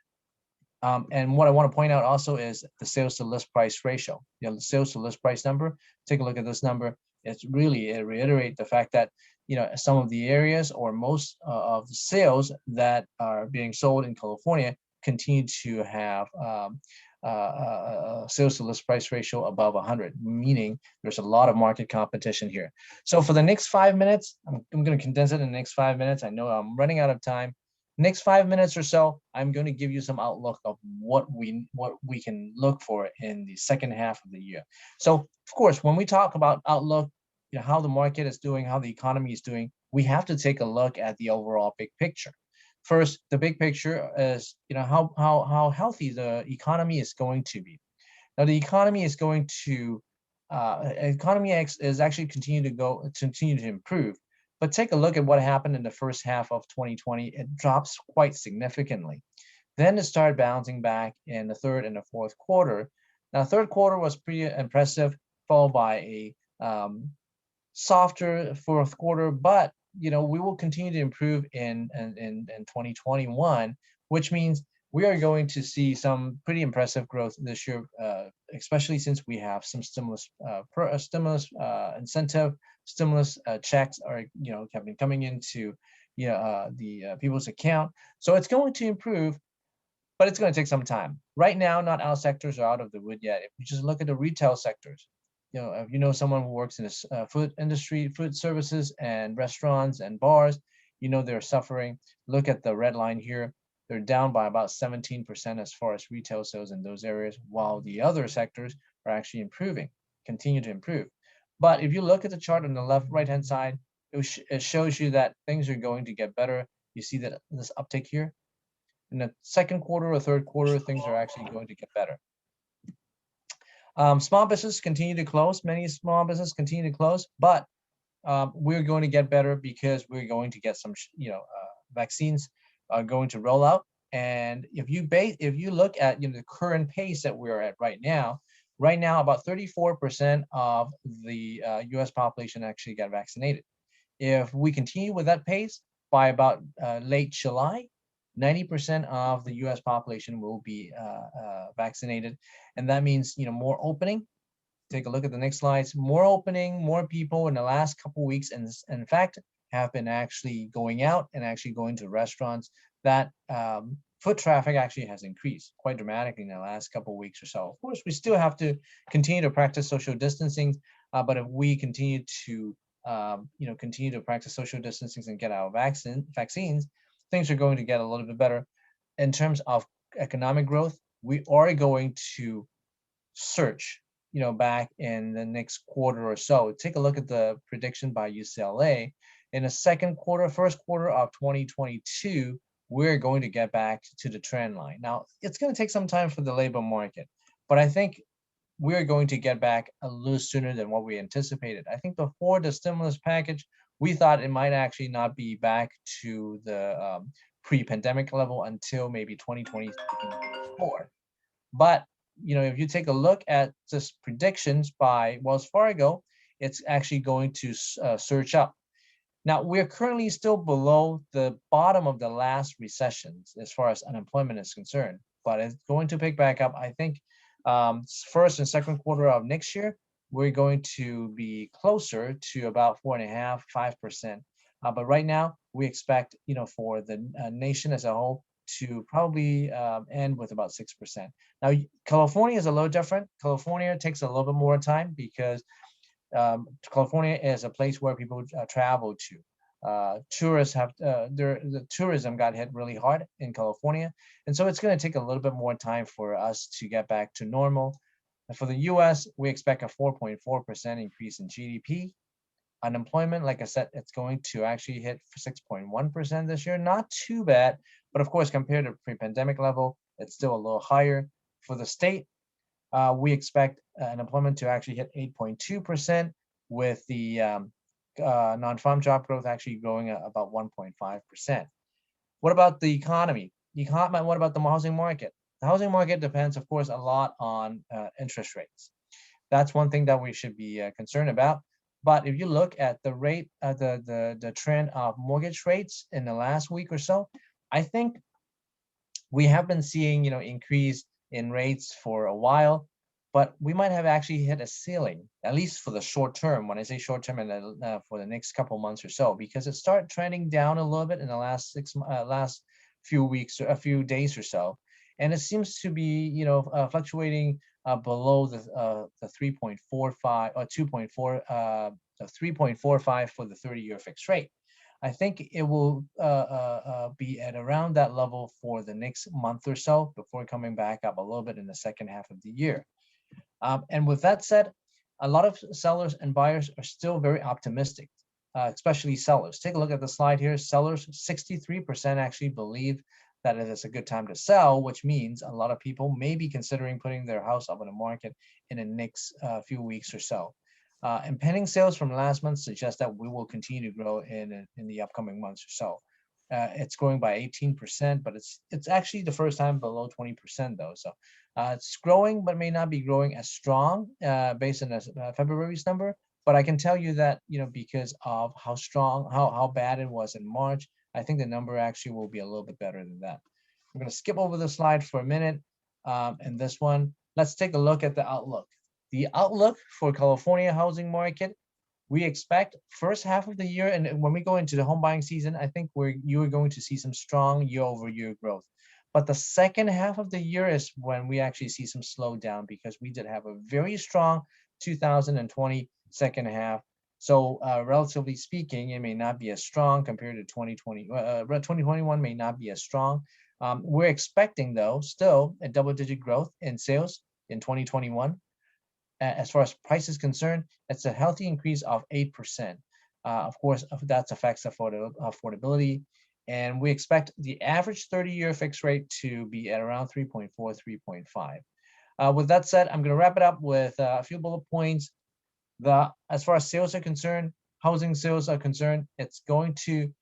And what I want to point out also is the sales to list price ratio. The sales to list price number. Take a look at this number. It reiterates the fact that some of the areas or most of the sales that are being sold in California continue to have sales to list price ratio above 100, meaning there's a lot of market competition here. So for the next 5 minutes, I'm going to condense it in the next 5 minutes. I know I'm running out of time. Next 5 minutes or so, I'm going to give you some outlook of what we can look for in the second half of the year. So of course, when we talk about outlook, how the market is doing, how the economy is doing, we have to take a look at the overall big picture. First, the big picture is how healthy the economy is going to be. Now, the economy is going to is actually continue to improve. But take a look at what happened in the first half of 2020. It drops quite significantly. Then it started bouncing back in the third and the fourth quarter. Now, third quarter was pretty impressive, followed by a softer fourth quarter, but we will continue to improve in 2021, which means we are going to see some pretty impressive growth this year, especially since we have some stimulus incentive, stimulus checks are have been coming into the people's account. So it's going to improve, but it's going to take some time. Right now, not all sectors are out of the wood yet. If you just look at the retail sectors, if someone who works in the food industry, food services and restaurants and bars, they're suffering. Look at the red line here. They're down by about 17% as far as retail sales in those areas, while the other sectors are actually improving, continue to improve. But if you look at the chart on the right-hand side, it shows you that things are going to get better. You see that this uptick here. In the second quarter or third quarter, things are actually going to get better. Small business continue to close. Many small businesses continue to close, but we're going to get better because we're going to get some, vaccines are going to roll out. And if you look at the current pace that we're at right now about 34% of the U.S. population actually got vaccinated. If we continue with that pace, by about late July, 90% of the U.S. population will be vaccinated, and that means more opening. Take a look at the next slides. More opening, more people in the last couple weeks, and in fact have been actually going out and actually going to restaurants. That foot traffic actually has increased quite dramatically in the last couple of weeks or so. Of course, we still have to continue to practice social distancing, but if we continue to practice social distancing and get our vaccines, things are going to get a little bit better. In terms of economic growth, we are going to surge, back in the next quarter or so. Take a look at the prediction by UCLA. In the first quarter of 2022, we're going to get back to the trend line. Now, it's going to take some time for the labor market, but I think we're going to get back a little sooner than what we anticipated. I think before the stimulus package we thought it might actually not be back to the pre-pandemic level until maybe 2024. But if you take a look at just predictions by Wells Fargo, it's actually going to surge up. Now, we're currently still below the bottom of the last recessions as far as unemployment is concerned, but it's going to pick back up. I think first and second quarter of next year, we're going to be closer to about 4.5%, 5%. But right now, we expect, for the nation as a whole to probably end with about 6%. Now, California is a little different. California takes a little bit more time because California is a place where people travel to. Tourists have the tourism got hit really hard in California, and so it's going to take a little bit more time for us to get back to normal. And for the U.S., we expect a 4.4% increase in GDP. Unemployment, like I said, it's going to actually hit 6.1% this year. Not too bad, but of course, compared to pre-pandemic level, it's still a little higher. For the state, we expect unemployment to actually hit 8.2%, with the non-farm job growth actually growing at about 1.5%. What about the economy? What about the housing market? The housing market depends, of course, a lot on interest rates. That's one thing that we should be concerned about. But if you look at the rate, the trend of mortgage rates in the last week or so, I think we have been seeing, increase in rates for a while, but we might have actually hit a ceiling, at least for the short term. When I say short term, and for the next couple months or so, because it started trending down a little bit in the last few weeks or a few days or so, and it seems to be, fluctuating below the 3.45 or 2.4, 3.45 for the 30-year fixed rate. I think it will be at around that level for the next month or so before coming back up a little bit in the second half of the year. And with that said, a lot of sellers and buyers are still very optimistic, especially sellers. Take a look at the slide here. Sellers, 63% actually believe that it is a good time to sell, which means a lot of people may be considering putting their house up on the market in the next few weeks or so. And pending sales from last month suggest that we will continue to grow in the upcoming months or so. It's growing by 18%, but it's actually the first time below 20% though. So it's growing, but may not be growing as strong based on February's number. But I can tell you that, because of how strong, how bad it was in March, I think the number actually will be a little bit better than that. I'm going to skip over the slide for a minute. And this one, let's take a look at the outlook. The outlook for California housing market, we expect first half of the year, and when we go into the home buying season, I think you are going to see some strong year-over-year growth. But the second half of the year is when we actually see some slowdown, because we did have a very strong 2020 second half. So relatively speaking, it may not be as strong compared to 2020. 2021 may not be as strong. We're expecting, though, still a double-digit growth in sales in 2021. As far as price is concerned, it's a healthy increase of 8%. Of course, that affects affordability. And we expect the average 30-year fixed rate to be at around 3.4, 3.5. With that said, I'm going to wrap it up with a few bullet points. As far as sales are concerned, housing sales are concerned, it's going to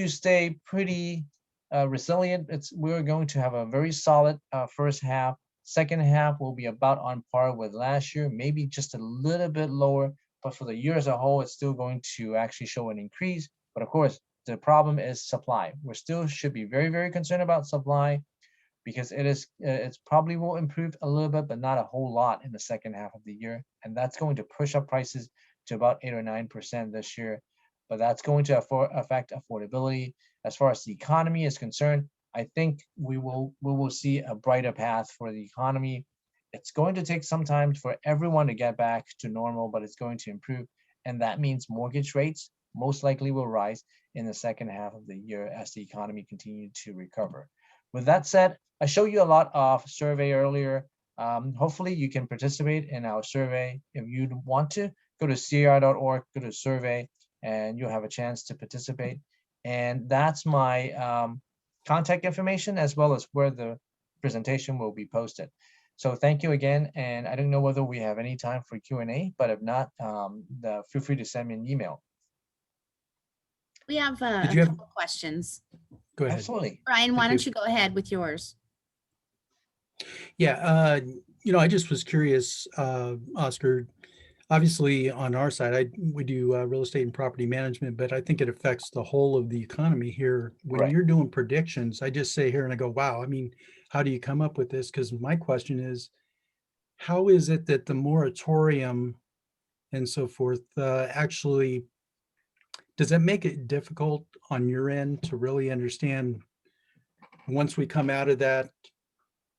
stay pretty resilient. We're going to have a very solid first half. Second half will be about on par with last year, maybe just a little bit lower, but for the year as a whole, it's still going to actually show an increase. But of course, the problem is supply. We still should be very, very concerned about supply, because it's probably will improve a little bit, but not a whole lot in the second half of the year. And that's going to push up prices to about 8 or 9% this year. But that's going to affect affordability. As far as the economy is concerned, I think we will see a brighter path for the economy. It's going to take some time for everyone to get back to normal, but it's going to improve. And that means mortgage rates most likely will rise in the second half of the year as the economy continues to recover. With that said, I showed you a lot of survey earlier. Hopefully you can participate in our survey. If you want to, go to C.A.R.Oscar, go to survey, and you'll have a chance to participate. And that's my contact information, as well as where the presentation will be posted. So thank you again, and I don't know whether we have any time for Q&A, but if not, feel free to send me an email. We have Did a you have- couple questions. Go ahead. Absolutely. Brian, why Thank don't you. you go ahead with yours? Yeah, I just was curious, Oscar. Obviously, on our side, we do real estate and property management, but I think it affects the whole of the economy here. When Right. you're doing predictions, I just say here and I go, wow, I mean, how do you come up with this? Because my question is, how is it that the moratorium and so forth actually, does that make it difficult on your end to really understand once we come out of that,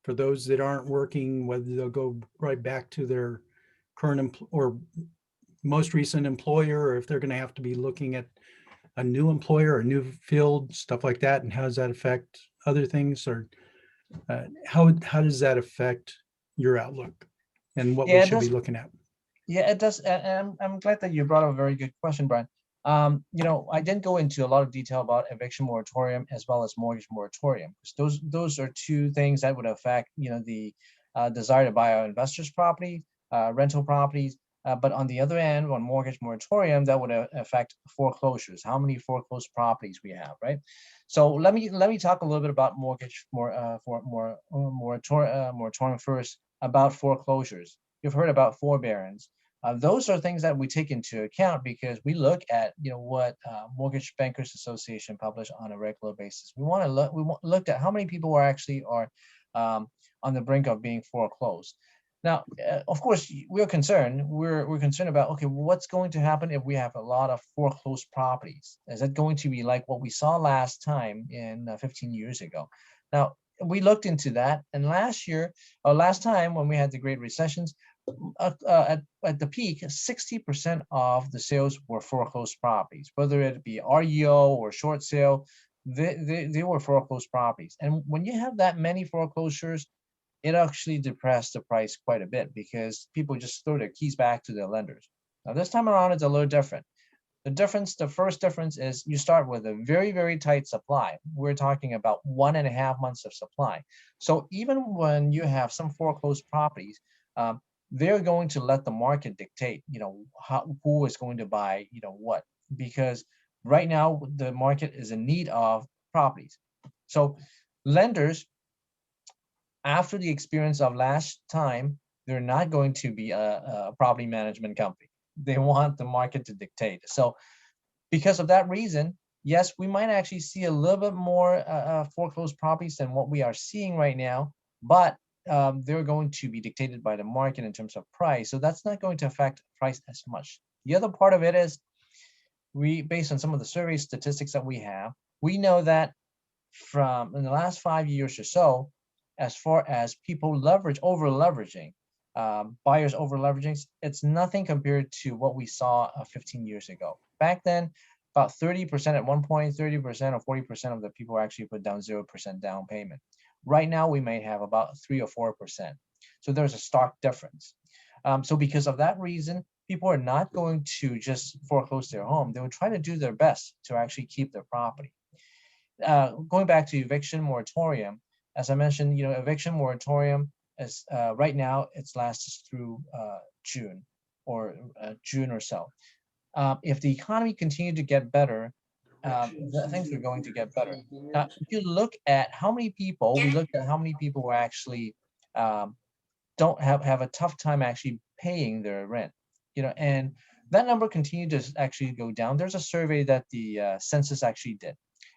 for those that aren't working, whether they'll go right back to their current or most recent employer, or if they're going to have to be looking at a new employer, a new field, stuff like that, and how does that affect other things, or how does that affect your outlook and what we Yeah, it should be does. looking at? Yeah, it does. And I'm glad that you brought up a very good question, Brian. I didn't go into a lot of detail about eviction moratorium as well as mortgage moratorium, because those are two things that would affect, the desire to buy our investors' property, rental properties. But on the other end, on mortgage moratorium, that would affect foreclosures, how many foreclosed properties we have, right? So let me talk a little bit about moratorium first, about foreclosures. You've heard about forbearance. Those are things that we take into account because we look at what Mortgage Bankers Association publish on a regular basis. We looked at how many people are on the brink of being foreclosed. Now, of course, we're concerned. We're concerned about, okay, what's going to happen if we have a lot of foreclosed properties? Is it going to be like what we saw last time in 15 years ago? Now, we looked into that, and last time when we had the Great Recessions, at the peak, 60% of the sales were foreclosed properties, whether it be REO or short sale, they were foreclosed properties. And when you have that many foreclosures, it actually depressed the price quite a bit because people just throw their keys back to their lenders. Now this time around, it's a little different. The first difference is you start with a very, very tight supply. We're talking about 1.5 months of supply. So even when you have some foreclosed properties, they're going to let the market dictate, who is going to buy, what, because right now the market is in need of properties. So lenders, after the experience of last time, they're not going to be a property management company. They want the market to dictate. So because of that reason, yes, we might actually see a little bit more foreclosed properties than what we are seeing right now, but they're going to be dictated by the market in terms of price. So that's not going to affect price as much. The other part of it is, based on some of the survey statistics that we have, we know that from in the last 5 years or so, as far as people over leveraging, buyers over leveraging, it's nothing compared to what we saw 15 years ago. Back then, about 30% at one point, 30% or 40% of the people actually put down 0% down payment. Right now, we may have about 3 or 4%. So there's a stark difference. So because of that reason, people are not going to just foreclose their home. They would try to do their best to actually keep their property. Going back to eviction moratorium, as I mentioned, eviction moratorium is right now it's lasts through June or so. If the economy continued to get better, things are going to get better. Now, if you look at how many people, we looked at how many people were actually don't have a tough time actually paying their rent, and that number continued to actually go down. There's a survey that the census actually did.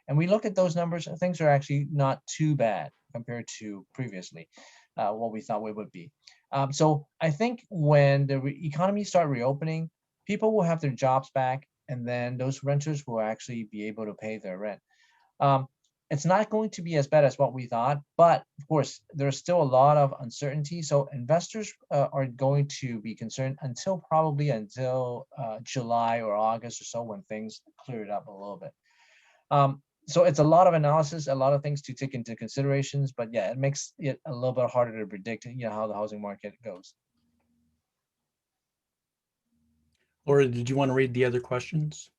And we look at those numbers, and things are actually not too bad compared to previously, what we thought we would be. So I think when the economy start reopening, people will have their jobs back, and then those renters will actually be able to pay their rent. It's not going to be as bad as what we thought, but of course, there's still a lot of uncertainty. So investors are going to be concerned probably until July or August or so, when things clear it up a little bit. So it's a lot of analysis, a lot of things to take into considerations, but yeah, it makes it a little bit harder to predict, how the housing market goes. Laura, did you want to read the other questions?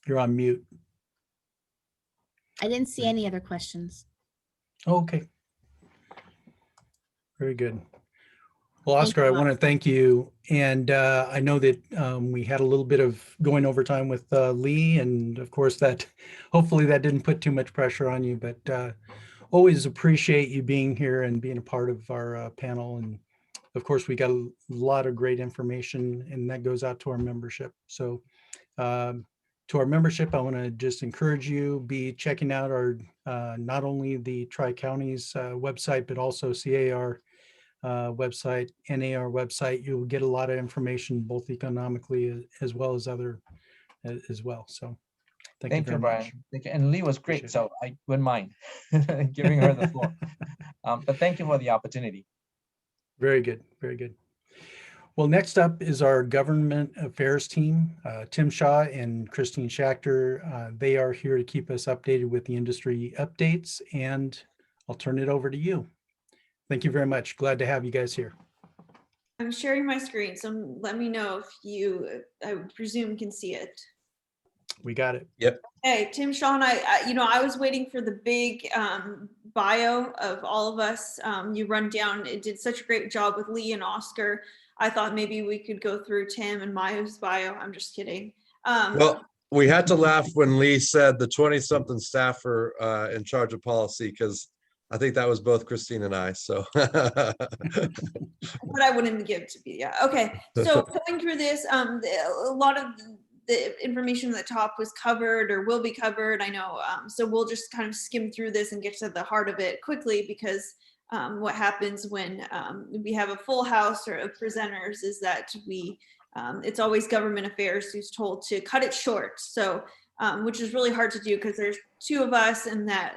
You're on mute. I didn't see any other questions. Oh, okay. Very good. Well, Thank Oscar, you, I want to thank you. And I know that we had a little bit of going over time with Leigh, and of course that hopefully that didn't put too much pressure on you, but always appreciate you being here and being a part of our panel. And of course, we got a lot of great information, and that goes out to our membership. So to our membership, I want to just encourage you, be checking out our not only the Tri-Counties website, but also C.A.R. Website, NAR website. You'll get a lot of information, both economically as well as other as well. So thank you very Brian. much. Thank you. And Leigh was great, Appreciate so I wouldn't mind giving her the floor. But thank you for the opportunity. Very good. Very good. Well, next up is our Government Affairs team, Tim Shaw and Christine Schachter. They are here to keep us updated with the industry updates, and I'll turn it over to you. Thank you very much. Glad to have you guys here. I'm sharing my screen, so let me know if you, I presume, can see it. We got it. Yep. Hey, Tim, Shaw, and I was waiting for the big bio of all of us. You run down, it did such a great job with Leigh and Oscar. I thought maybe we could go through Tim and Maya's bio. I'm just kidding. Well, we had to laugh when Leigh said the 20-something staffer in charge of policy, because I think that was both Christine and I. So, but I wouldn't give to be. Yeah. Okay. So going through this, a lot of the information at the top was covered or will be covered. I know. So we'll just kind of skim through this and get to the heart of it quickly, because what happens when we have a full house or of presenters is that it's always Government Affairs who's told to cut it short. So, which is really hard to do because there's two of us, and that,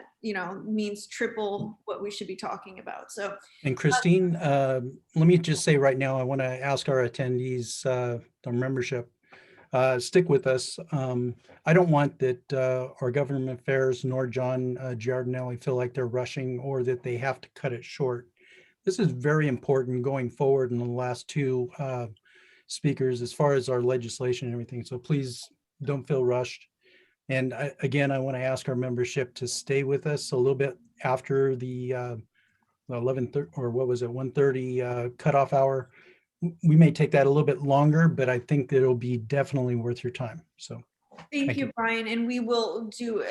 means triple what we should be talking about. So, And Christine, let me just say right now, I want to ask our attendees, our membership, stick with us. I don't want that our Government Affairs nor John Giardinelli feel like they're rushing or that they have to cut it short. This is very important going forward in the last two speakers as far as our legislation and everything. So please don't feel rushed. And again, I want to ask our membership to stay with us a little bit after the 11:30 or what was it, 1:30 cutoff hour. We may take that a little bit longer, but I think that it'll be definitely worth your time. So thank you, Brian. And we will do,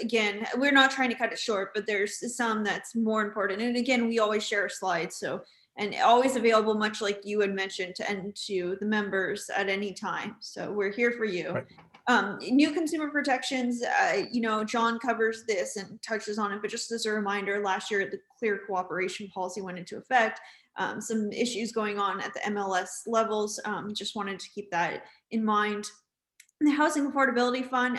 again, we're not trying to cut it short, but there's some that's more important. And again, we always share slides. So, and always available, much like you had mentioned, to the members at any time. So we're here for you. Right. New consumer protections, John covers this and touches on it, but just as a reminder, last year the clear cooperation policy went into effect. Some issues going on at the MLS levels. Just wanted to keep that in mind. The Housing Affordability Fund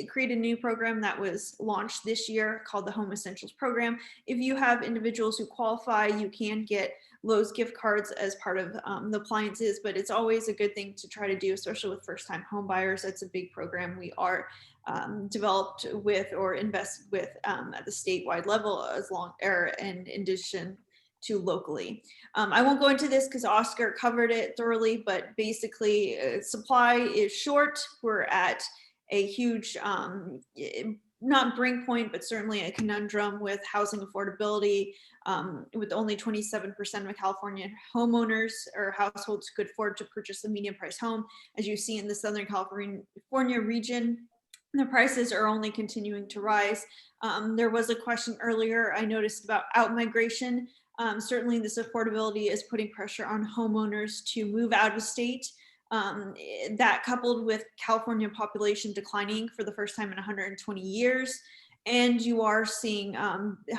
created a new program that was launched this year called the Home Essentials Program. If you have individuals who qualify, you can get Lowe's gift cards as part of the appliances, but it's always a good thing to try to do, especially with first-time home buyers. That's a big program we are developed with or invest with at the statewide level, in addition to locally. I won't go into this because Oscar covered it thoroughly, but basically supply is short. We're at a huge, not brink point, but certainly a conundrum with housing affordability, with only 27% of California homeowners or households could afford to purchase a medium price home. As you see in the Southern California region, the prices are only continuing to rise. There was a question earlier I noticed about out-migration. Certainly this affordability is putting pressure on homeowners to move out of state. That coupled with California population declining for the first time in 120 years. And you are seeing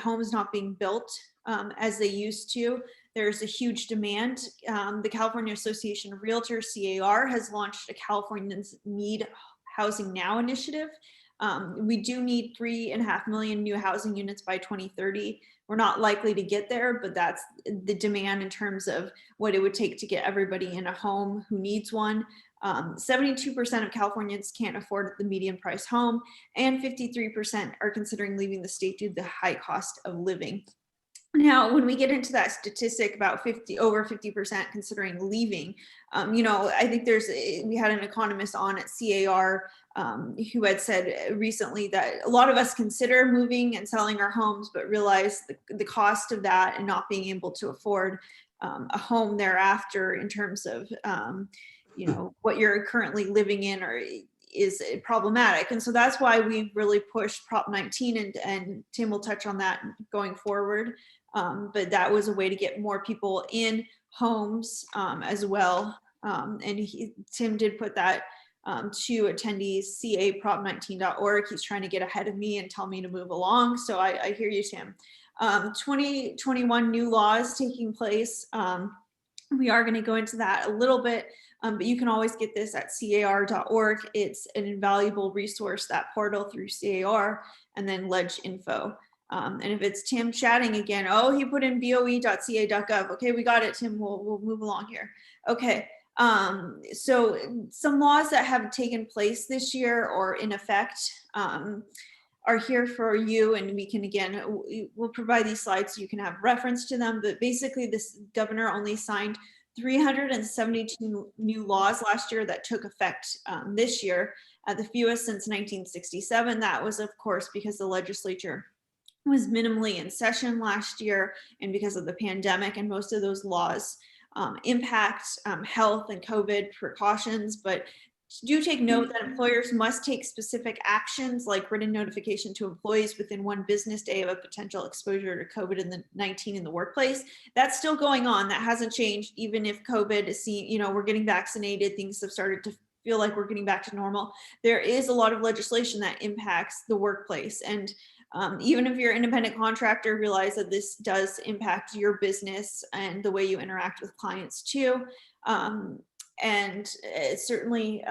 homes not being built as they used to. There's a huge demand. The California Association of Realtors, C.A.R., has launched a Californians Need Housing Now initiative. We do need 3.5 million new housing units by 2030. We're not likely to get there, but that's the demand in terms of what it would take to get everybody in a home who needs one. 72% of Californians can't afford the median price home, and 53% are considering leaving the state due to the high cost of living. Now, when we get into that statistic about over 50% considering leaving, you know, I think we had an economist on at CAR who had said recently that a lot of us consider moving and selling our homes, but realize the cost of that and not being able to afford a home thereafter in terms of, you know, what you're currently living in or is problematic. And so that's why we really pushed Prop 19 and Tim will touch on that going forward. But that was a way to get more people in homes as well. And Tim did put that to attendees, caprop19.org. He's trying to get ahead of me and tell me to move along. So I hear you, Tim. 2021 new laws taking place. We are going to go into that a little bit, but you can always get this at CAR.org. It's an invaluable resource, that portal through CAR, and then LEIGH info. And if it's Tim chatting again, oh, he put in boe.ca.gov. Okay, we got it, Tim. We'll move along here. Okay. So some laws that have taken place this year or in effect are here for you, and we can, again, we'll provide these slides so you can have reference to them. But basically, this governor only signed 372 new laws last year that took effect this year, the fewest since 1967. That was, of course, because the legislature was minimally in session last year and because of the pandemic, and most of those laws impact health and COVID precautions. But do take note that employers must take specific actions like written notification to employees within 1 business day of a potential exposure to COVID-19 in the workplace. That's still going on. That hasn't changed, even if COVID is seen, you know, we're getting vaccinated, things have started to feel like we're getting back to normal. There is a lot of legislation that impacts the workplace. And even if you're an independent contractor, realize that this does impact your business and the way you interact with clients too. And certainly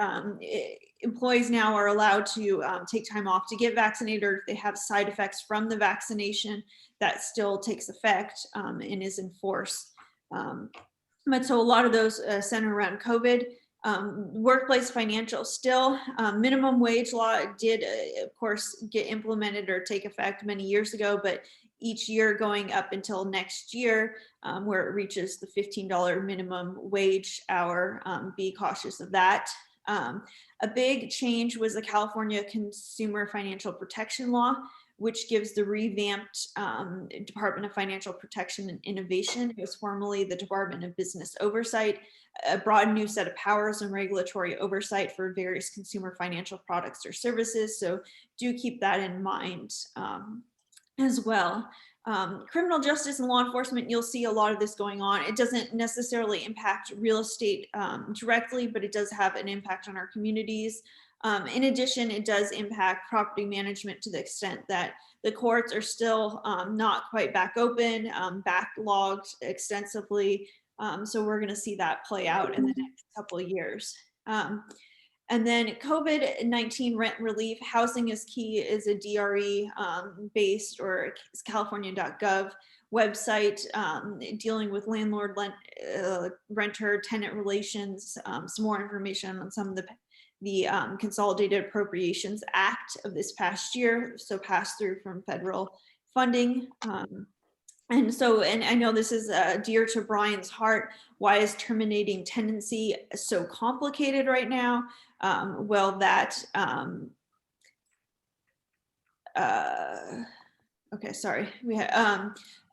employees now are allowed to take time off to get vaccinated, or if they have side effects from the vaccination, that still takes effect and is enforced. But so a lot of those center around COVID. Workplace financial still, minimum wage law did of course get implemented or take effect many years ago, but each year going up until next year where it reaches the $15 minimum wage hour. Be cautious of that. A big change was the California Consumer Financial Protection Law, which gives the revamped Department of Financial Protection and Innovation, it was formerly the Department of Business Oversight, a broad new set of powers and regulatory oversight for various consumer financial products or services. So do keep that in mind as well. Criminal justice and law enforcement, you'll see a lot of this going on. It doesn't necessarily impact real estate directly, but it does have an impact on our communities. In addition, it does impact property management to the extent that the courts are still not quite back open, backlogged extensively. So we're going to see that play out in the next couple of years. And then COVID-19 rent relief, housing is key, is a DRE based or California.gov website dealing with landlord, renter, tenant relations, some more information on some of the Consolidated Appropriations Act of this past year, so pass through from federal funding. And I know this is dear to Brian's heart. Why is terminating tenancy so complicated right now? Well, that, okay, sorry. We had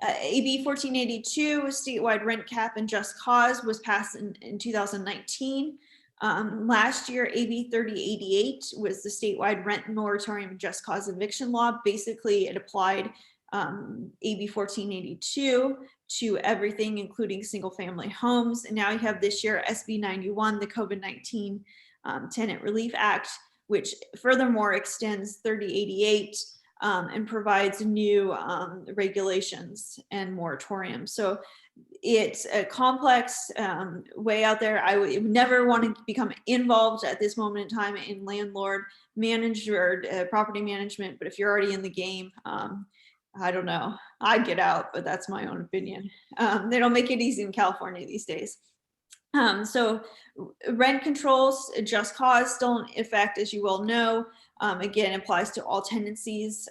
AB 1482, statewide rent cap and just cause, was passed in 2019. Last year, AB 3088 was the statewide rent moratorium and just cause eviction law. Basically, it applied AB 1482 to everything, including single family homes. And now you have this year SB 91, the COVID-19 Tenant Relief Act, which furthermore extends 3088 and provides new regulations and moratoriums. So it's a complex way out there. I would never want to become involved at this moment in time in landlord managed or property management, but if you're already in the game, I don't know, I'd get out, but that's my own opinion. They don't make it easy in California these days. So rent controls, just cause, still in effect, as you well know. Again, applies to all tenancies.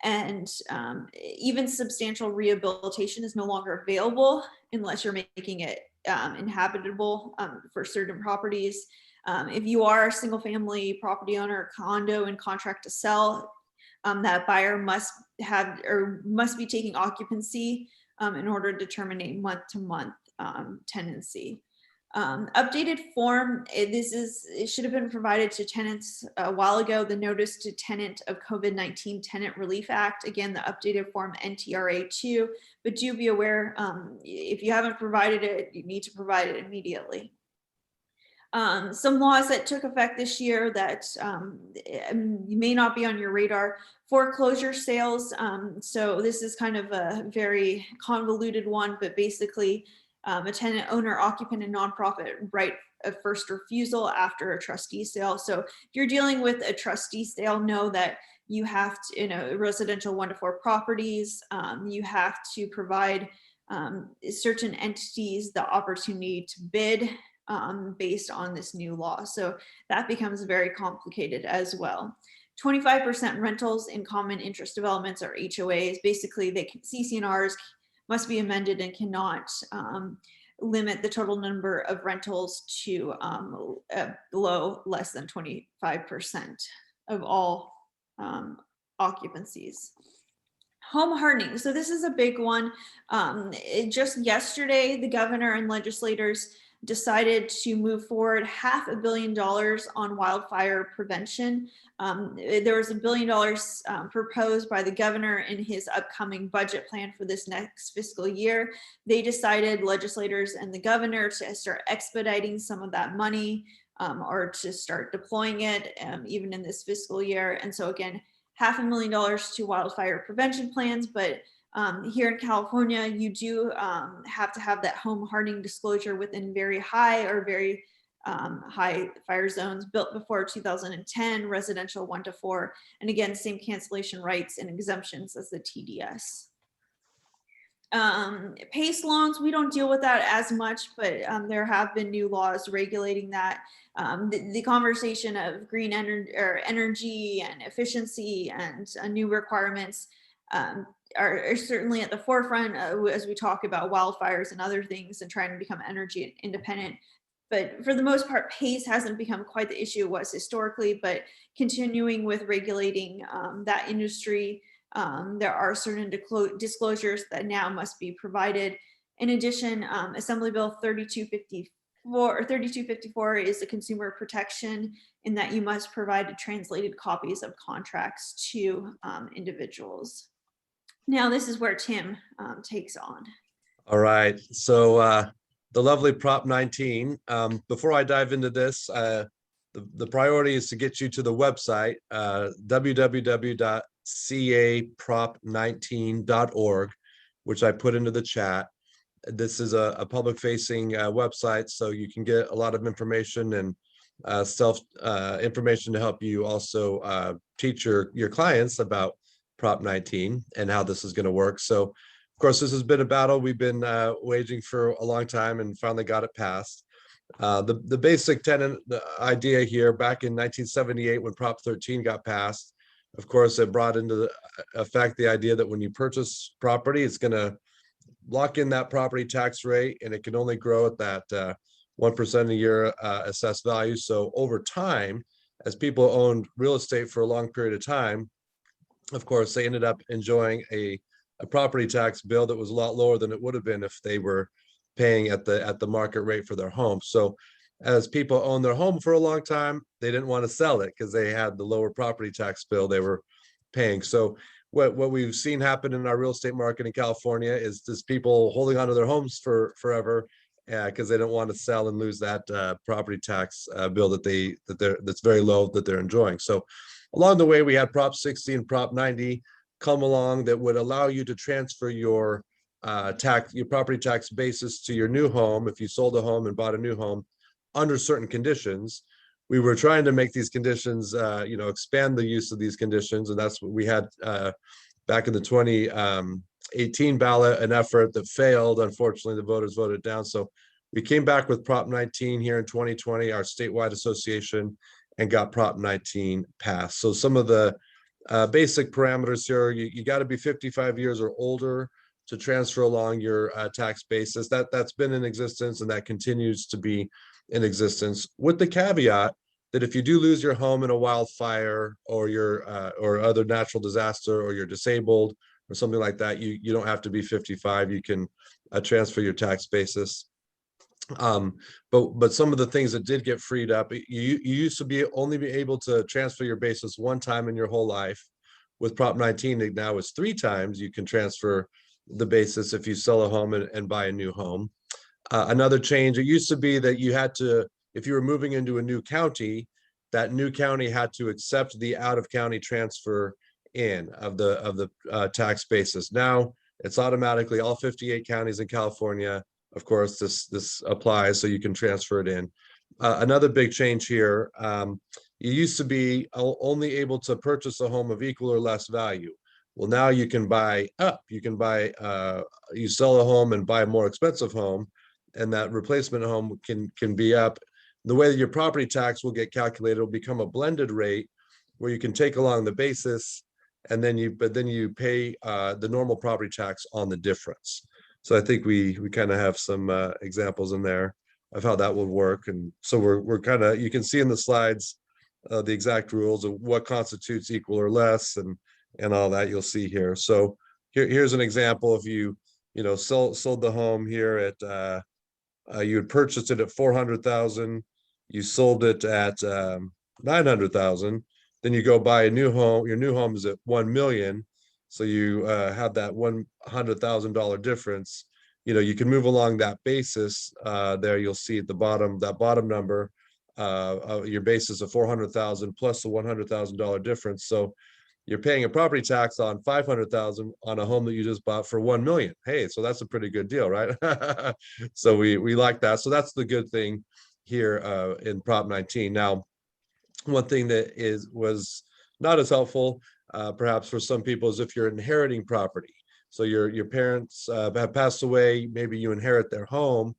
And even substantial rehabilitation is no longer available unless you're making it inhabitable for certain properties. If you are a single family property owner or condo in contract to sell, that buyer must have or must be taking occupancy in order to terminate month-to-month tenancy. Updated form, it should have been provided to tenants a while ago, the Notice to Tenant of COVID-19 Tenant Relief Act. Again, the updated form NTRA2, but do be aware, if you haven't provided it, you need to provide it immediately. Some laws that took effect this year that may not be on your radar: foreclosure sales. So this is kind of a very convoluted one, but basically a tenant, owner, occupant, and nonprofit right of first refusal after a trustee sale. So if you're dealing with a trustee sale, know that you have to, residential 1 to 4 properties, you have to provide certain entities the opportunity to bid based on this new law. So that becomes very complicated as well. 25% rentals in common interest developments or HOAs. Basically, CC&Rs must be amended and cannot limit the total number of rentals to below less than 25% of all occupancies. Home hardening. So this is a big one. Just yesterday, the governor and legislators decided to move forward $500 million on wildfire prevention. There was $1 billion proposed by the governor in his upcoming budget plan for this next fiscal year. They decided, legislators and the governor, to start expediting some of that money or to start deploying it even in this fiscal year. And so again, $500 million to wildfire prevention plans, but here in California, you do have to have that home hardening disclosure within very high or very high fire zones built before 2010, residential 1 to 4, and again, same cancellation rights and exemptions as the TDS. PACE loans, we don't deal with that as much, but there have been new laws regulating that. The conversation of green energy and efficiency and new requirements are certainly at the forefront as we talk about wildfires and other things and trying to become energy independent. But for the most part, PACE hasn't become quite the issue it was historically, but continuing with regulating that industry, there are certain disclosures that now must be provided. In addition, Assembly Bill 3254 is a consumer protection in that you must provide translated copies of contracts to individuals. Now this is where Tim takes on. All right, so the lovely Prop 19. Before I dive into this, the priority is to get you to the website, www.caprop19.org, which I put into the chat. This is a public facing website, so you can get a lot of information and information to help you also teach your clients about Prop 19 and how this is going to work. So of course, this has been a battle we've been waging for a long time and finally got it passed. The basic the idea here back in 1978 when Prop 13 got passed, of course, it brought into effect the idea that when you purchase property, it's going to lock in that property tax rate and it can only grow at that 1% a year assessed value. So over time, as people owned real estate for a long period of time, of course, they ended up enjoying a property tax bill that was a lot lower than it would have been if they were paying at the market rate for their home. So as people owned their home for a long time, they didn't want to sell it because they had the lower property tax bill they were paying. So what we've seen happen in our real estate market in California is just people holding onto their homes for forever because they don't want to sell and lose that property tax bill that's very low that they're enjoying. So along the way, we had Prop 60 and Prop 90 come along that would allow you to transfer your property tax basis to your new home if you sold a home and bought a new home under certain conditions. We were trying to make these conditions, expand the use of these conditions, and that's what we had back in the 2018 ballot, an effort that failed. Unfortunately, the voters voted down. So we came back with Prop 19 here in 2020, our statewide association, and got Prop 19 passed. So some of the basic parameters here. You got to be 55 years or older to transfer along your tax basis. That's been in existence, and that continues to be in existence, with the caveat that if you do lose your home in a wildfire or your or other natural disaster, or you're disabled or something like that, you don't have to be 55. You can transfer your tax basis. But some of the things that did get freed up, you used to only be able to transfer your basis one time in your whole life. With Prop 19, it now is 3 times you can transfer the basis if you sell a home and buy a new home. Another change, it used to be that you had to, if you were moving into a new county, that new county had to accept the out-of-county transfer in of the tax basis. Now it's automatically all 58 counties in California. Of course, this applies, so you can transfer it in. Another big change here, you used to be only able to purchase a home of equal or less value. Well, now you can buy up. You can buy, you sell a home and buy a more expensive home, and that replacement home can be up. The way that your property tax will get calculated will become a blended rate, where you can take along the basis, and then you pay the normal property tax on the difference. So I think we kind of have some examples in there of how that would work. And so we're kind of, you can see in the slides the exact rules of what constitutes equal or less, and all that you'll see here. So here's an example. If you sold the home here at you had purchased it at 400,000, you sold it at 900,000, then you go buy a new home. Your new home is at 1 million. So you have that $100,000 difference. You can move along that basis. There you'll see at the bottom, that bottom number of your basis of 400,000 plus the $100,000 difference. So you're paying a property tax on 500,000 on a home that you just bought for 1 million. Hey, so that's a pretty good deal, right? So we like that. So that's the good thing here in Prop 19. Now, one thing that was not as helpful, perhaps for some people, is if you're inheriting property. So your parents have passed away, maybe you inherit their home.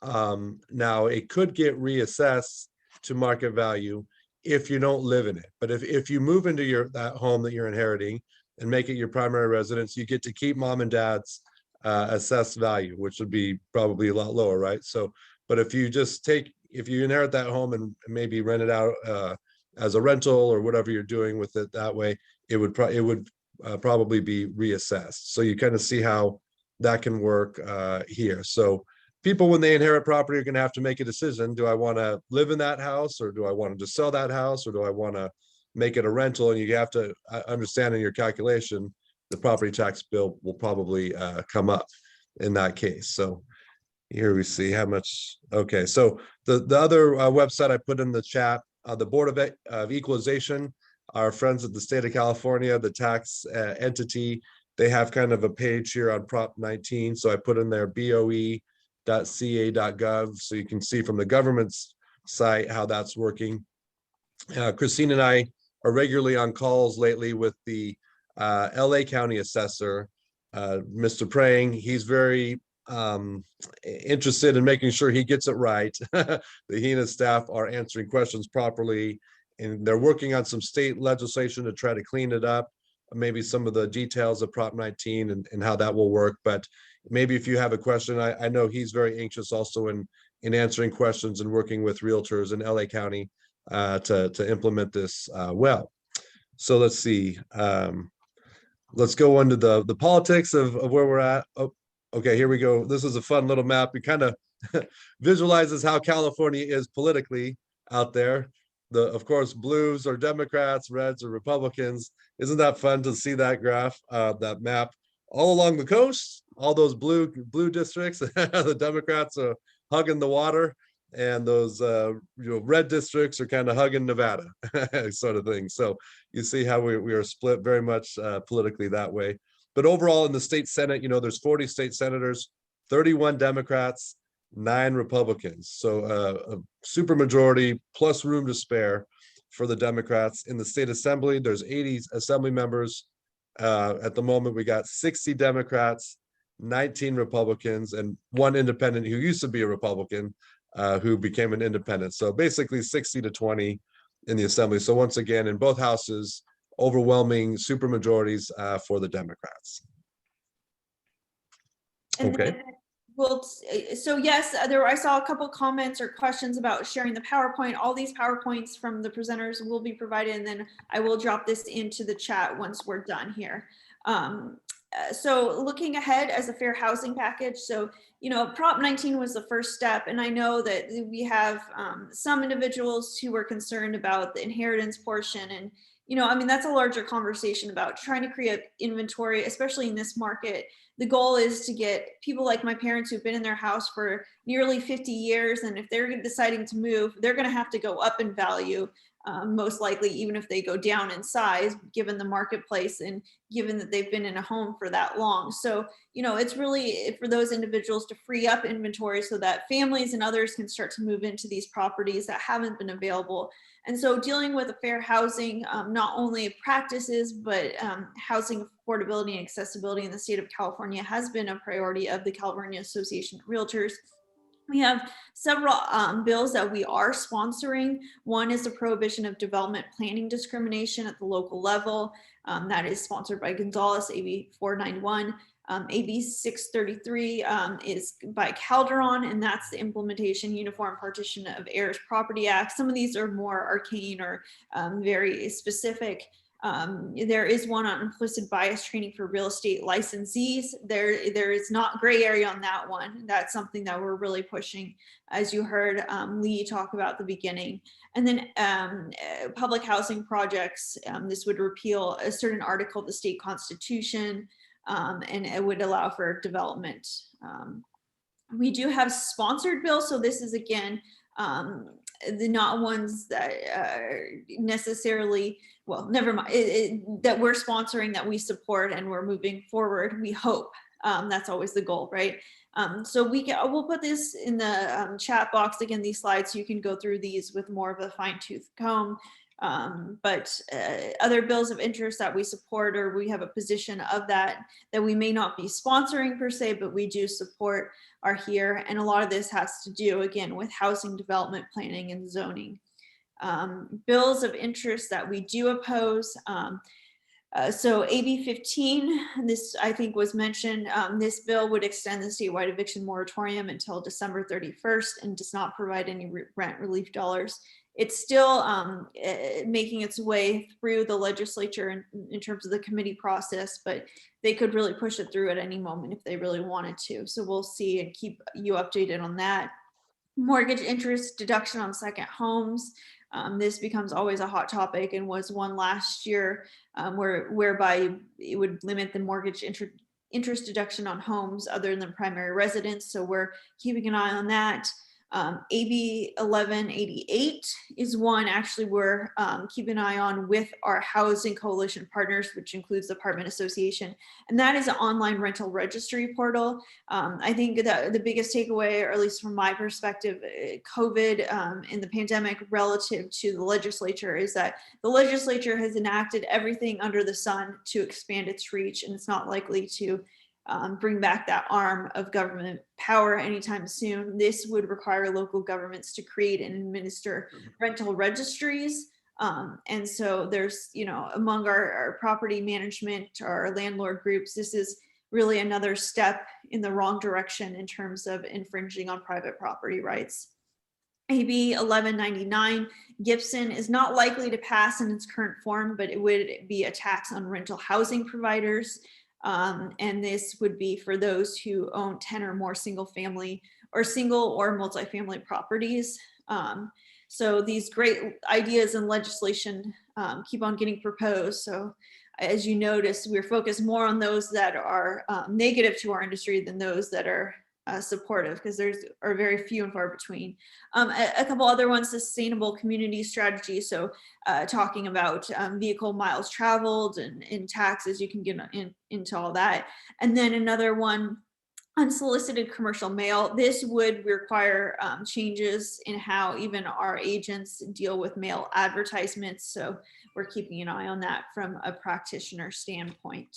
Now it could get reassessed to market value if you don't live in it. But if you move into that home that you're inheriting and make it your primary residence, you get to keep mom and dad's assessed value, which would be probably a lot lower, right? So, but if you inherit that home and maybe rent it out as a rental or whatever you're doing with it that way, it would probably be reassessed. So you kind of see how that can work here. So people, when they inherit property, are going to have to make a decision. Do I want to live in that house, or do I want to just sell that house, or do I want to make it a rental? And you have to understand in your calculation, the property tax bill will probably come up in that case. So here we see how much. Okay, so the other website I put in the chat, the Board of Equalization, our friends at the state of California, the tax entity, they have kind of a page here on Prop 19. So I put in there BOE.ca.gov, so you can see from the government's site how that's working. Christine and I are regularly on calls lately with the LA County assessor, Mr. Prang. He's very interested in making sure he gets it right, that he and his staff are answering questions properly, and they're working on some state legislation to try to clean it up, maybe some of the details of Prop 19 and how that will work. But maybe if you have a question, I know he's very anxious also in answering questions and working with realtors in LA County to implement this well. So let's see. Let's go into the politics of where we're at. Oh, okay, here we go. This is a fun little map. It kind of visualizes how California is politically out there. Of course, blues are Democrats, reds are Republicans. Isn't that fun to see that graph, that map all along the coast? All those blue districts, the Democrats are hugging the water, and those red districts are kind of hugging Nevada, sort of thing. So you see how we are split very much politically that way. But overall, in the state Senate, there's 40 state senators, 31 Democrats, 9 Republicans. So a super majority plus room to spare for the Democrats. In the state assembly, there's 80 assembly members. At the moment, we got 60 Democrats, 19 Republicans, and 1 independent who used to be a Republican, who became an independent. So basically 60 to 20 in the assembly. So once again, in both houses, overwhelming super majorities for the Democrats. And Okay. then so yes, I saw a couple comments or questions about sharing the PowerPoint. All these PowerPoints from the presenters will be provided, and then I will drop this into the chat once we're done here. So looking ahead as a fair housing package. So, Prop 19 was the first step. And I know that we have some individuals who were concerned about the inheritance portion. And, that's a larger conversation about trying to create inventory, especially in this market. The goal is to get people like my parents who've been in their house for nearly 50 years. And if they're deciding to move, they're going to have to go up in value. Most likely, even if they go down in size, given the marketplace and given that they've been in a home for that long. So, it's really for those individuals to free up inventory so that families and others can start to move into these properties that haven't been available. And so dealing with a fair housing, not only practices, but housing affordability and accessibility in the state of California has been a priority of the California Association of Realtors. We have several bills that we are sponsoring. One is the prohibition of development planning discrimination at the local level. That is sponsored by Gonzalez, AB 491. AB 633 is by Calderon, and that's the Implementation Uniform Partition of Heirs Property Act. Some of these are more arcane or very specific. There is one on implicit bias training for real estate licensees. There is not gray area on that one. That's something that we're really pushing, as you heard Leigh talk about at the beginning. And then public housing projects, this would repeal a certain article of the state constitution, and it would allow for development. We do have sponsored bills. So this is, again, the not ones that necessarily, well, never mind, that we're sponsoring, that we support, and we're moving forward. We hope. That's always the goal, right? So we'll put this in the chat box, again, these slides, so you can go through these with more of a fine-tooth comb. But other bills of interest that we support, or we have a position of that we may not be sponsoring per se, but we do support, are here. And a lot of this has to do, again, with housing development planning and zoning. Bills of interest that we do oppose. So AB 15, this I think was mentioned, this bill would extend the statewide eviction moratorium until December 31st and does not provide any rent relief dollars. It's still making its way through the legislature in terms of the committee process, but they could really push it through at any moment if they really wanted to. So we'll see and keep you updated on that. Mortgage interest deduction on second homes. This becomes always a hot topic, and was one last year whereby it would limit the mortgage interest deduction on homes other than primary residence. So we're keeping an eye on that. AB 1188 is one actually we're keeping an eye on with our housing coalition partners, which includes the apartment association, and that is an online rental registry portal. I think that the biggest takeaway, or at least from my perspective, COVID and the pandemic relative to the legislature, is that the legislature has enacted everything under the sun to expand its reach, and it's not likely to bring back that arm of government power anytime soon. This would require local governments to create and administer rental registries. And so there's, among our property management, our landlord groups, this is really another step in the wrong direction in terms of infringing on private property rights. AB 1199, Gibson, is not likely to pass in its current form, but it would be a tax on rental housing providers. And this would be for those who own 10 or more single or multifamily properties. So these great ideas and legislation keep on getting proposed. So as you notice, we're focused more on those that are negative to our industry than those that are supportive, because are very few and far between. A couple other ones, sustainable community strategy. So talking about vehicle miles traveled and taxes, you can get into all that. And then another one, unsolicited commercial mail. This would require changes in how even our agents deal with mail advertisements. So we're keeping an eye on that from a practitioner standpoint.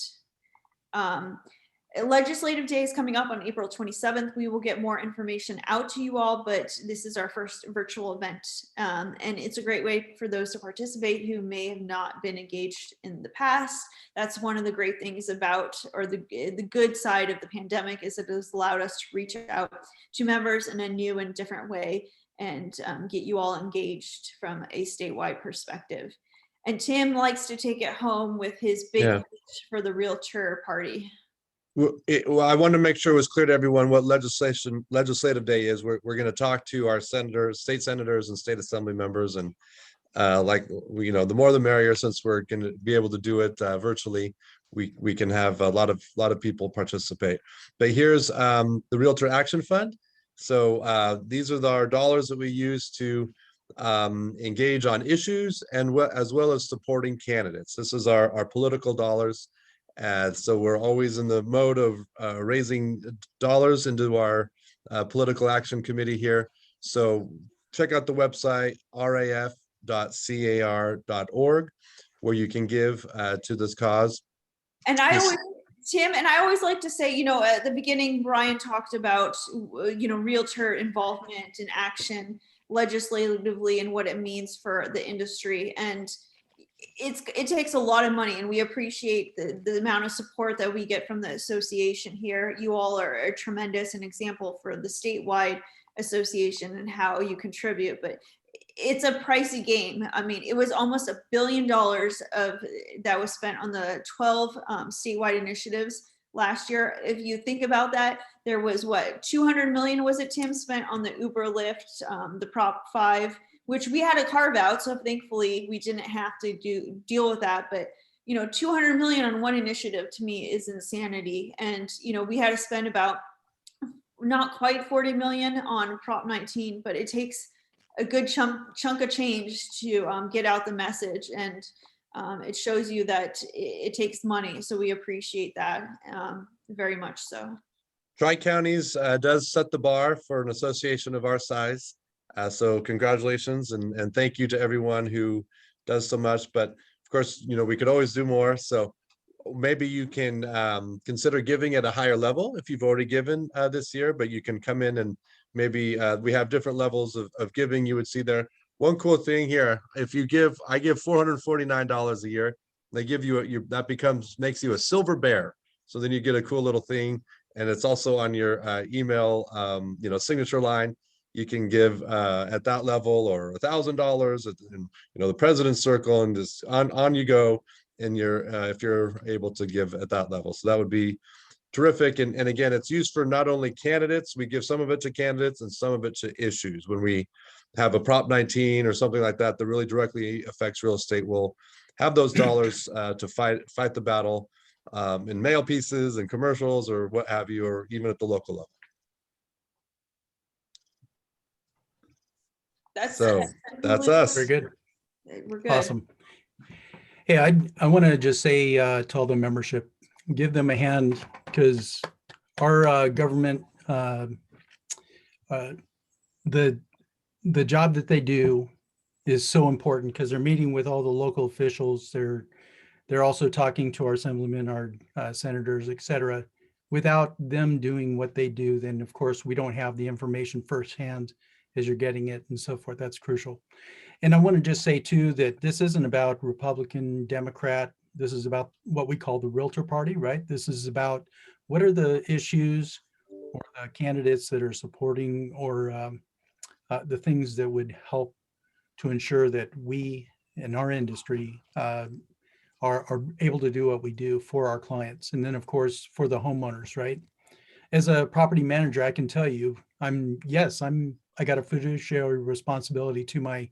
Legislative Day is coming up on April 27th. We will get more information out to you all, but this is our first virtual event. And it's a great way for those to participate who may have not been engaged in the past. That's one of the great things about, or the good side of the pandemic, is it has allowed us to reach out to members in a new and different way and get you all engaged from a statewide perspective. And Tim likes to take it home with his big pitch for the Realtor party. Well, I want to make sure it was clear to everyone what legislative day is. We're going to talk to our senators, state senators and state assembly members. And the more the merrier, since we're going to be able to do it virtually, we can have a lot of people participate. But here's the Realtor Action Fund. So these are our dollars that we use to engage on issues and as well as supporting candidates. This is our political dollars. So we're always in the mode of raising dollars into our political action committee here. So check out the website raf.car.org, where you can give to this cause. And I always like to say, at the beginning, Brian talked about, realtor involvement and action legislatively and what it means for the industry. And it takes a lot of money, and we appreciate the amount of support that we get from the association here. You all are a tremendous an example for the statewide association and how you contribute, but it's a pricey game. I mean, it was almost $1 billion that was spent on the 12 statewide initiatives last year. If you think about that, there was 200 million, was it, Tim, spent on the Uber, Lyft, the Prop 5, which we had to carve out. So thankfully we didn't have to deal with that. But, 200 million on one initiative to me is insanity. And, we had to spend about not quite 40 million on Prop 19, but it takes a good chunk of change to get out the message. And it shows you that it takes money. So we appreciate that very much so. Tri-Counties does set the bar for an association of our size. So congratulations and thank you to everyone who does so much. But of course, we could always do more. So maybe you can consider giving at a higher level if you've already given this year, but you can come in and maybe we have different levels of giving. You would see there. One cool thing here, if you give, I give $449 a year. They give you makes you a silver bear. So then you get a cool little thing, and it's also on your email, signature line. You can give at that level, or $1,000 in the President's Circle, and just on you go. And if you're able to give at that level, so that would be terrific. And again, it's used for not only candidates. We give some of it to candidates and some of it to issues. When we have a Prop 19 or something like that that really directly affects real estate, we'll have those dollars to fight the battle in mail pieces and commercials or what have you, or even at the local level. That's us. Very good. We're good. Awesome. Hey, I want to just say to all the membership, give them a hand, because our government, the job that they do is so important, because they're meeting with all the local officials. They're also talking to our assemblymen, our senators, et cetera. Without them doing what they do, then of course we don't have the information firsthand as you're getting it and so forth. That's crucial. And I want to just say too that this isn't about Republican, Democrat. This is about what we call the Realtor Party, right? This is about what are the issues or the candidates that are supporting, or the things that would help to ensure that we in our industry are able to do what we do for our clients. And then of course, for the homeowners, right? As a property manager, I can tell you, I got a fiduciary responsibility to my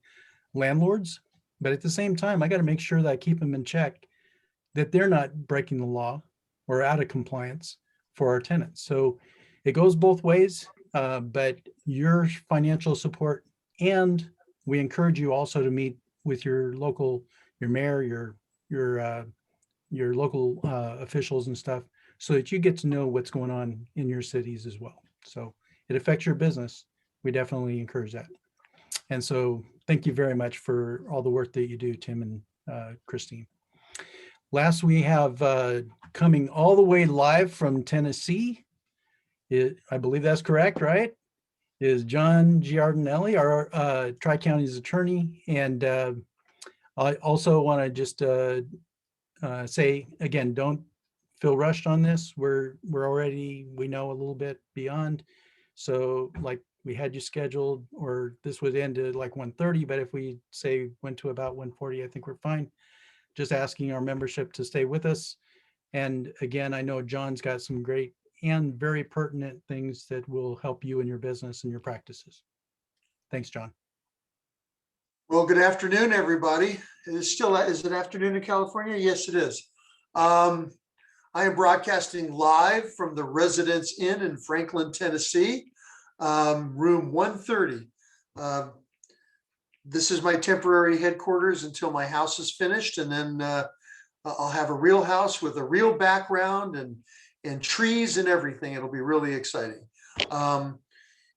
landlords, but at the same time, I got to make sure that I keep them in check, that they're not breaking the law or out of compliance for our tenants. So it goes both ways, but your financial support, and we encourage you also to meet with your mayor, your local officials and stuff, so that you get to know what's going on in your cities as well. So it affects your business. We definitely encourage that. And so thank you very much for all the work that you do, Tim and Christine. Last, we have coming all the way live from Tennessee. I believe that's correct, right? Is John Giardinelli, our Tri-County's attorney. And I also want to just say again, don't feel rushed on this. We're already, we know a little bit beyond. So like we had you scheduled, or this would end at like 1:30, but if we say went to about 1:40, I think we're fine. Just asking our membership to stay with us. And again, I know John's got some great and very pertinent things that will help you in your business and your practices. Thanks, John. Well, good afternoon, everybody. Is it afternoon in California? Yes, it is. I am broadcasting live from the Residence Inn in Franklin, Tennessee, room 130. This is my temporary headquarters until my house is finished, and then I'll have a real house with a real background and trees and everything. It'll be really exciting.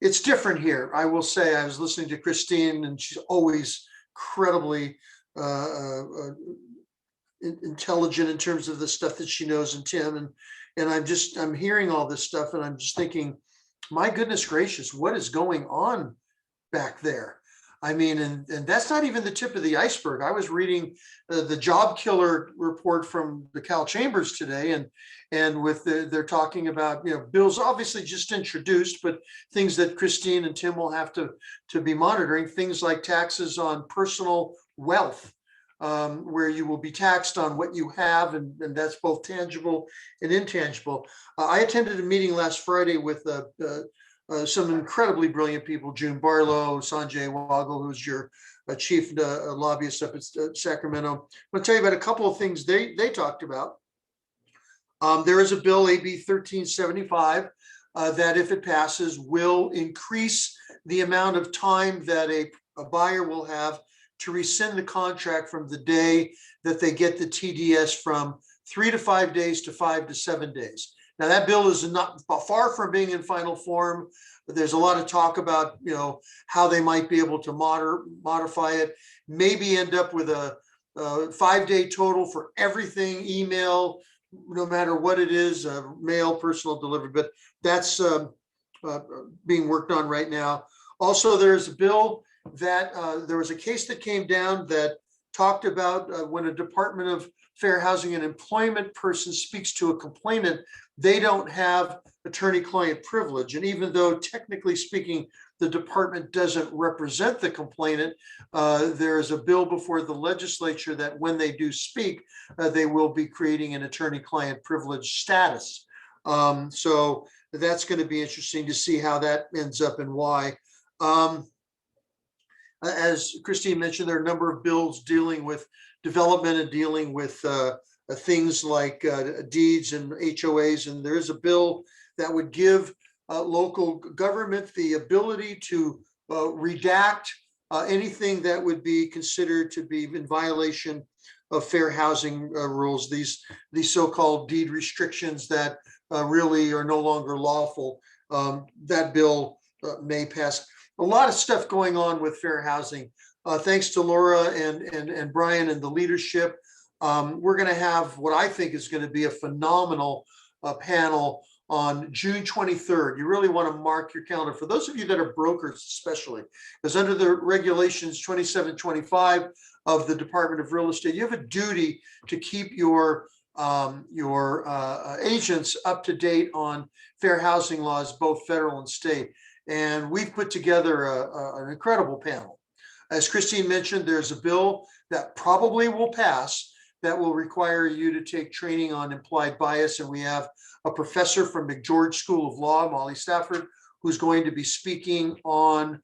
It's different here. I will say, I was listening to Christine, and she's always incredibly intelligent in terms of the stuff that she knows, and Tim, and I'm hearing all this stuff, and I'm just thinking, my goodness gracious, what is going on back there? I mean, and that's not even the tip of the iceberg. I was reading the job killer report from the Cal Chambers today, and with they're talking about, bills obviously just introduced, but things that Christine and Tim will have to be monitoring, things like taxes on personal wealth, where you will be taxed on what you have, and that's both tangible and intangible. I attended a meeting last Friday with some incredibly brilliant people, June Barlow, Sanjay Waggle, who's your chief lobbyist up at Sacramento. I'll tell you about a couple of things they talked about. There is a bill, AB 1375, that if it passes, will increase the amount of time that a buyer will have to rescind the contract from the day that they get the TDS, from 3 to 5 days to 5 to 7 days. Now, that bill is not far from being in final form. There's a lot of talk about, how they might be able to modify it, maybe end up with a 5-day total for everything, email, no matter what it is, mail, personal delivery, but that's being worked on right now. Also, there's a bill that there was a case that came down that talked about when a Department of Fair Housing and Employment person speaks to a complainant, they don't have attorney-client privilege. And even though technically speaking, the department doesn't represent the complainant, there is a bill before the legislature that when they do speak, they will be creating an attorney-client privilege status. So that's going to be interesting to see how that ends up and why. As Christine mentioned, there are a number of bills dealing with development and dealing with things like deeds and HOAs. And there is a bill that would give local government the ability to redact anything that would be considered to be in violation of fair housing rules, these so-called deed restrictions that really are no longer lawful. That bill may pass. A lot of stuff going on with fair housing. Thanks to Laura and Brian and the leadership. We're going to have what I think is going to be a phenomenal panel on June 23rd. You really want to mark your calendar. For those of you that are brokers especially, because under the regulations 2725 of the Department of Real Estate, you have a duty to keep your agents up to date on fair housing laws, both federal and state. And we've put together an incredible panel. As Christine mentioned, there's a bill that probably will pass that will require you to take training on implied bias. And we have a professor from McGeorge School of Law, Molly Stafford, who's going to be speaking on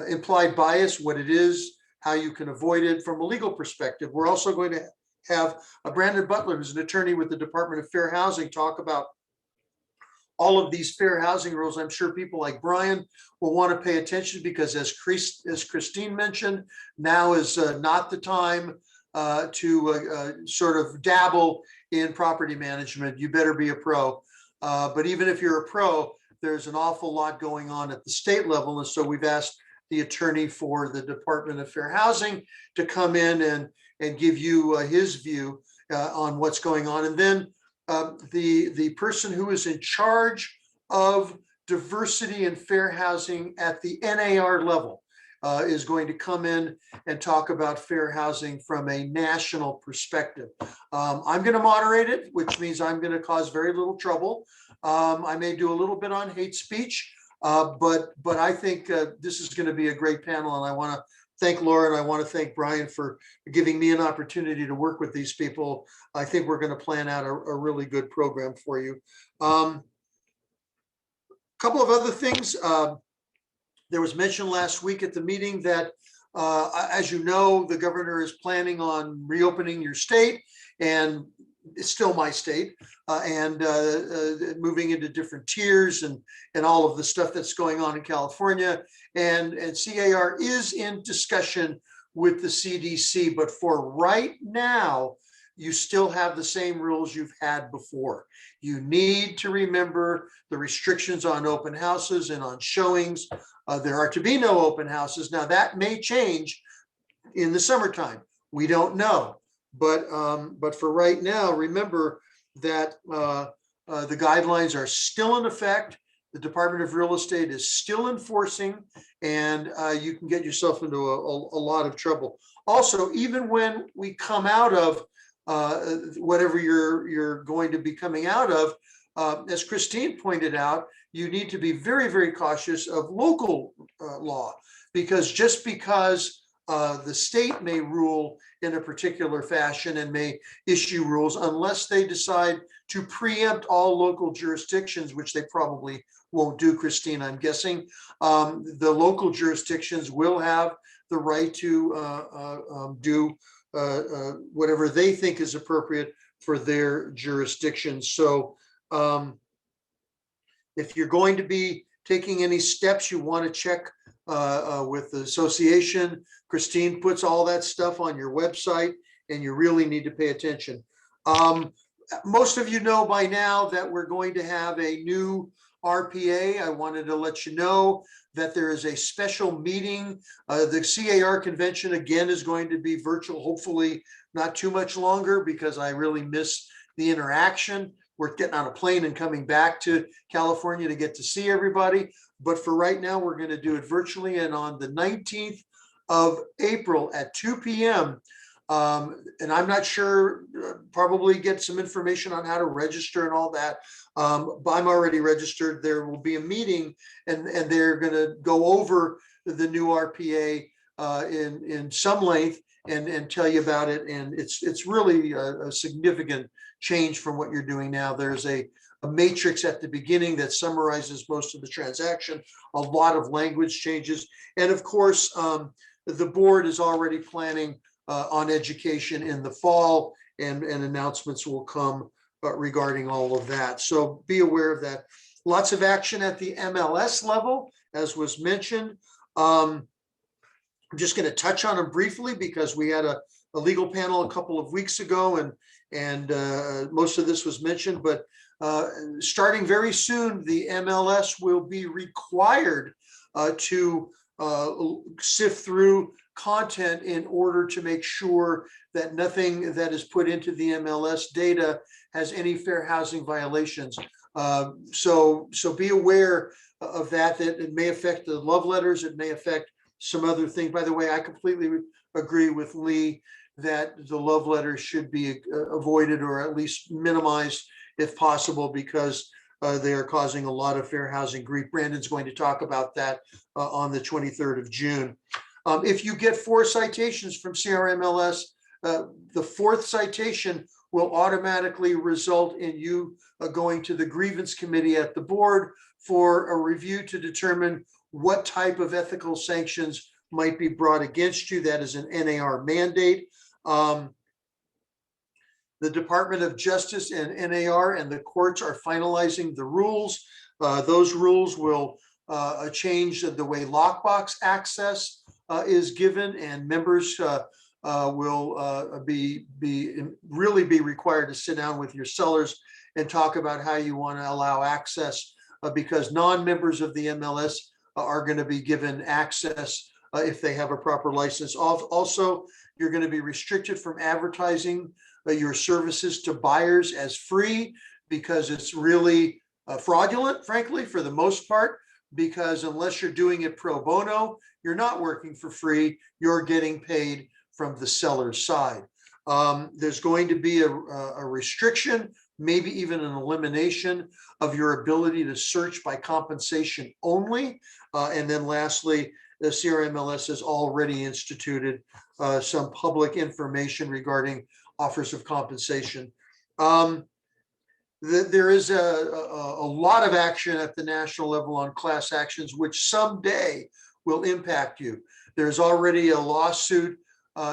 implied bias, what it is, how you can avoid it from a legal perspective. We're also going to have Brandon Butler, who's an attorney with the Department of Fair Housing, talk about all of these fair housing rules. I'm sure people like Brian will want to pay attention because as Christine mentioned, now is not the time to sort of dabble in property management. You better be a pro. But even if you're a pro, there's an awful lot going on at the state level. And so we've asked the attorney for the Department of Fair Housing to come in and give you his view. on what's going on. And then the person who is in charge of diversity and fair housing at the NAR level is going to come in and talk about fair housing from a national perspective. I'm going to moderate it, which means I'm going to cause very little trouble. I may do a little bit on hate speech, but I think this is going to be a great panel, and I want to thank Laura and I want to thank Brian for giving me an opportunity to work with these people. I think we're going to plan out a really good program for you. Couple of other things. There was mentioned last week at the meeting that, as you know, the governor is planning on reopening your state, and it's still my state, and moving into different tiers and all of the stuff that's going on in California. And CAR is in discussion with the CDC, but for right now, you still have the same rules you've had before. You need to remember the restrictions on open houses and on showings. There are to be no open houses. Now that may change in the summertime. We don't know. But for right now, remember that the guidelines are still in effect. The Department of Real Estate is still enforcing, and you can get yourself into a lot of trouble. Also, even when we come out of whatever you're going to be coming out of, as Christine pointed out, you need to be very, very cautious of local law, because just because the state may rule in a particular fashion and may issue rules, unless they decide to preempt all local jurisdictions, which they probably won't do, Christine, I'm guessing, the local jurisdictions will have the right to do whatever they think is appropriate for their jurisdiction. So if you're going to be taking any steps, you want to check with the association. Christine puts all that stuff on your website, and you really need to pay attention. Most of you know by now that we're going to have a new RPA. I wanted to let you know that there is a special meeting. The CAR convention again is going to be virtual, hopefully not too much longer, because I really miss the interaction. We're getting on a plane and coming back to California to get to see everybody. But for right now, we're going to do it virtually. And on the 19th of April at 2 p.m., and I'm not sure, probably get some information on how to register and all that. But I'm already registered. There will be a meeting, and they're going to go over the new RPA in some length and tell you about it. And it's really a significant change from what you're doing now. There's a matrix at the beginning that summarizes most of the transaction, a lot of language changes. And of course, the board is already planning on education in the fall, and announcements will come regarding all of that. So be aware of that. Lots of action at the MLS level, as was mentioned. I'm just going to touch on them briefly because we had a legal panel a couple of weeks ago, and most of this was mentioned, but starting very soon, the MLS will be required to sift through content in order to make sure that nothing that is put into the MLS data has any fair housing violations. So be aware of that it may affect the love letters. It may affect some other things. By the way, I completely agree with Lee that the love letters should be avoided or at least minimized if possible, because they are causing a lot of fair housing grief. Brandon's going to talk about that on the 23rd of June. If you get 4 citations from CRMLS, the 4th citation will automatically result in you going to the grievance committee at the board for a review to determine what type of ethical sanctions might be brought against you. That is an NAR mandate. The Department of Justice and NAR and the courts are finalizing the rules. Those rules will change the way lockbox access is given, and members will really be required to sit down with your sellers and talk about how you want to allow access, because non-members of the MLS are going to be given access if they have a proper license. Also, you're going to be restricted from advertising your services to buyers as free, because it's really fraudulent, frankly, for the most part, because unless you're doing it pro bono, you're not working for free, you're getting paid from the seller's side. There's going to be a restriction, maybe even an elimination of your ability to search by compensation only. And then lastly, the CRMLS has already instituted some public information regarding offers of compensation. There is a lot of action at the national level on class actions, which someday will impact you. There's already a lawsuit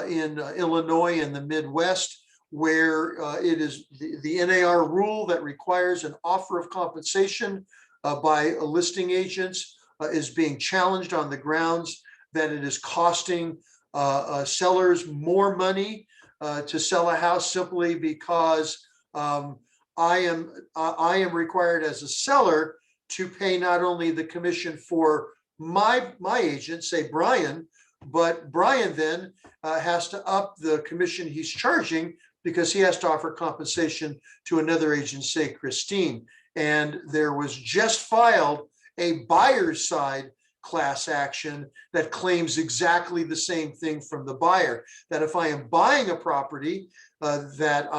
in Illinois in the Midwest, where it is the NAR rule that requires an offer of compensation by listing agents is being challenged on the grounds that it is costing sellers more money to sell a house, simply because I am required as a seller to pay not only the commission for my agent, say Brian, but Brian then has to up the commission he's charging, because he has to offer compensation to another agent, say Christine. And there was just filed a buyer's side class action that claims exactly the same thing from the buyer, that if I am buying a property that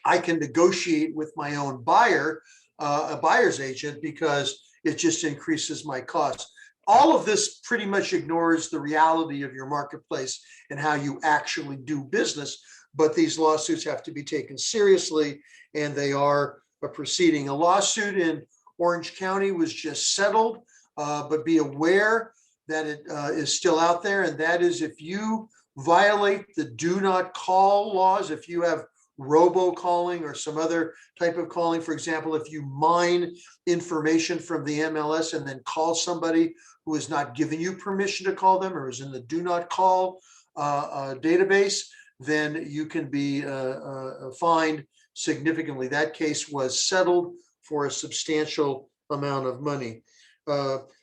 I can negotiate with my own buyer, a buyer's agent, because it just increases my costs. All of this pretty much ignores the reality of your marketplace and how you actually do business, but these lawsuits have to be taken seriously, and they are proceeding. A lawsuit in Orange County was just settled, but be aware that it is still out there, and that is if you violate the do not call laws, if you have robocalling or some other type of calling. For example, if you mine information from the MLS and then call somebody who has not given you permission to call them or is in the do not call database, then you can be fined significantly. That case was settled for a substantial amount of money.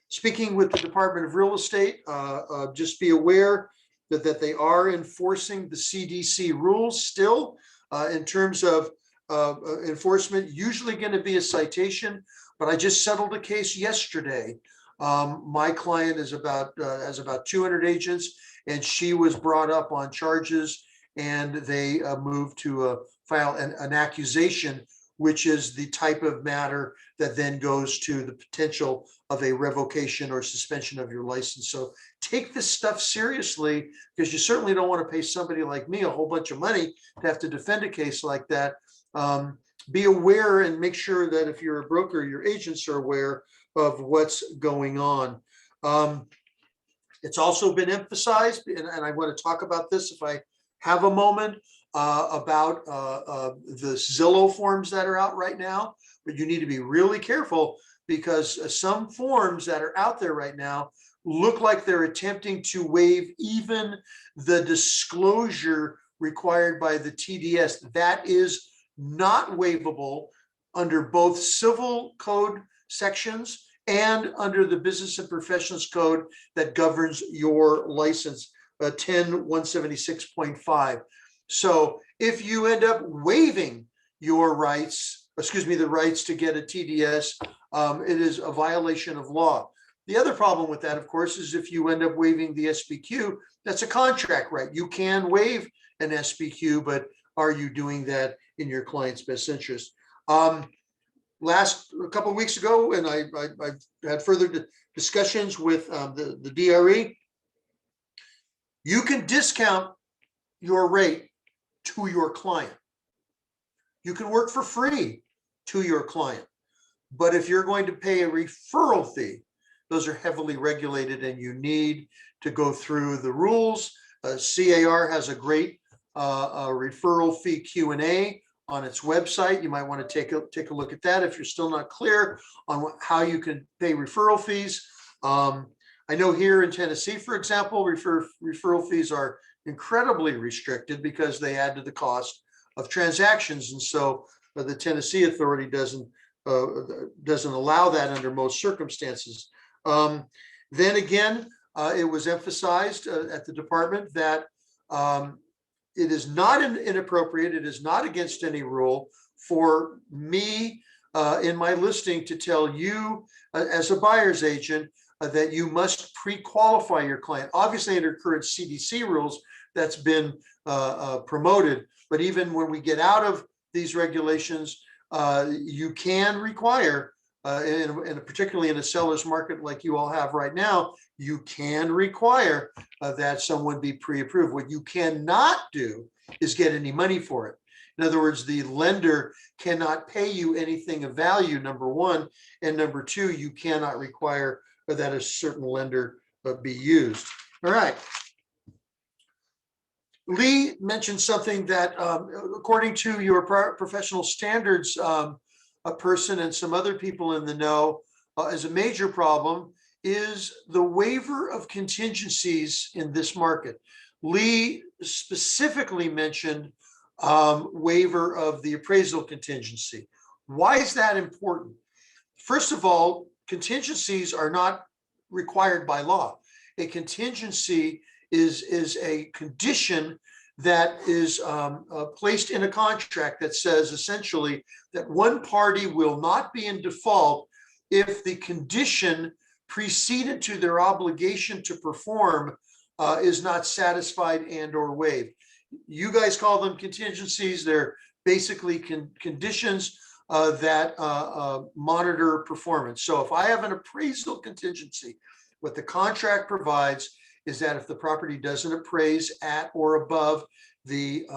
Speaking with the Department of Real Estate, just be aware that they are enforcing the CDC rules still. In terms of enforcement, usually going to be a citation, but I just settled a case yesterday. My client has about 200 agents, and she was brought up on charges, and they moved to file an accusation, which is the type of matter that then goes to the potential of a revocation or suspension of your license. So take this stuff seriously, because you certainly don't want to pay somebody like me a whole bunch of money to have to defend a case like that. Be aware and make sure that if you're a broker, your agents are aware of what's going on. It's also been emphasized, and I want to talk about this if I have a moment, about the Zillow forms that are out right now, but you need to be really careful, because some forms that are out there right now look like they're attempting to waive even the disclosure required by the TDS. That is not waivable under both civil code sections and under the Business and Professions Code that governs your license, 10.176.5. So if you end up waiving your rights, the rights to get a TDS, it is a violation of law. The other problem with that, of course, is if you end up waiving the SBQ, that's a contract right. You can waive an SBQ, but are you doing that in your client's best interest? A couple of weeks ago, and I had further discussions with the DRE, you can discount your rate to your client. You can work for free to your client. But if you're going to pay a referral fee, those are heavily regulated, and you need to go through the rules. C.A.R. has a great referral fee Q&A on its website. You might want to take a look at that if you're still not clear on how you can pay referral fees. I know here in Tennessee, for example, referral fees are incredibly restricted because they add to the cost of transactions, and so the Tennessee authority doesn't allow that under most circumstances. Then again, it was emphasized at the department that it is not inappropriate. It is not against any rule for me in my listing to tell you as a buyer's agent that you must pre-qualify your client. Obviously, under current CDC rules, that's been promoted. But even when we get out of these regulations, you can require, and particularly in a seller's market like you all have right now, you can require that someone be pre-approved. What you cannot do is get any money for it. In other words, the lender cannot pay you anything of value, number one. And number two, you cannot require that a certain lender be used. All right. Leigh mentioned something that, according to your professional standards, a person and some other people in the know, is a major problem, is the waiver of contingencies in this market. Leigh specifically mentioned waiver of the appraisal contingency. Why is that important? First of all, contingencies are not required by law. A contingency is a condition that is placed in a contract that says essentially that one party will not be in default if the condition preceded to their obligation to perform is not satisfied and or waived. You guys call them contingencies. They're basically conditions that monitor performance. So if I have an appraisal contingency, what the contract provides is that if the property doesn't appraise at or above the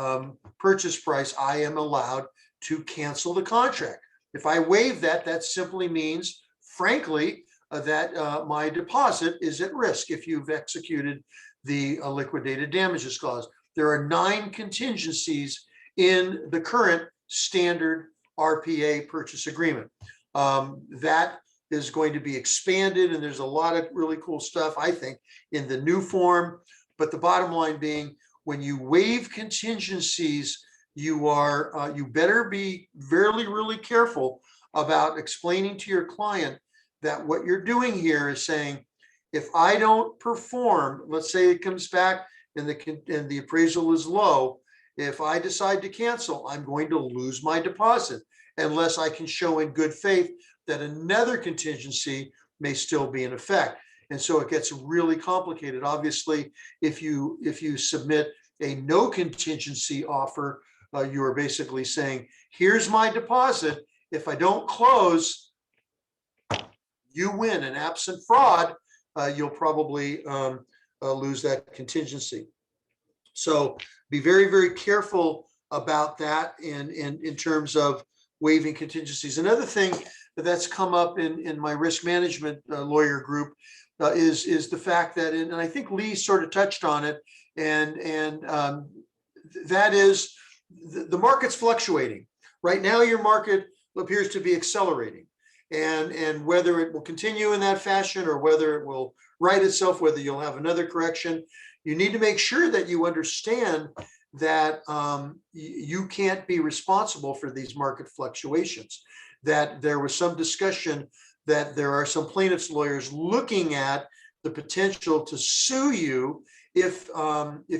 purchase price, I am allowed to cancel the contract. If I waive that, that simply means, frankly, that my deposit is at risk if you've executed the liquidated damages clause. There are 9 contingencies in the current standard RPA purchase agreement. That is going to be expanded, and there's a lot of really cool stuff, I think, in the new form. But the bottom line being, when you waive contingencies, you better be really careful about explaining to your client that what you're doing here is saying, if I don't perform, let's say it comes back and the appraisal is low, if I decide to cancel, I'm going to lose my deposit unless I can show in good faith that another contingency may still be in effect. And so it gets really complicated. Obviously, if you submit a no contingency offer, you are basically saying, here's my deposit. If I don't close, you win. And absent fraud, you'll probably lose that contingency. So be very careful about that in terms of waiving contingencies. Another thing that's come up in my risk management lawyer group is the fact that, and I think Leigh sort of touched on it, and that is the market's fluctuating. Right now, your market appears to be accelerating, and whether it will continue in that fashion or whether it will right itself, whether you'll have another correction, you need to make sure that you understand that you can't be responsible for these market fluctuations. That there was some discussion that there are some plaintiffs' lawyers looking at the potential to sue you if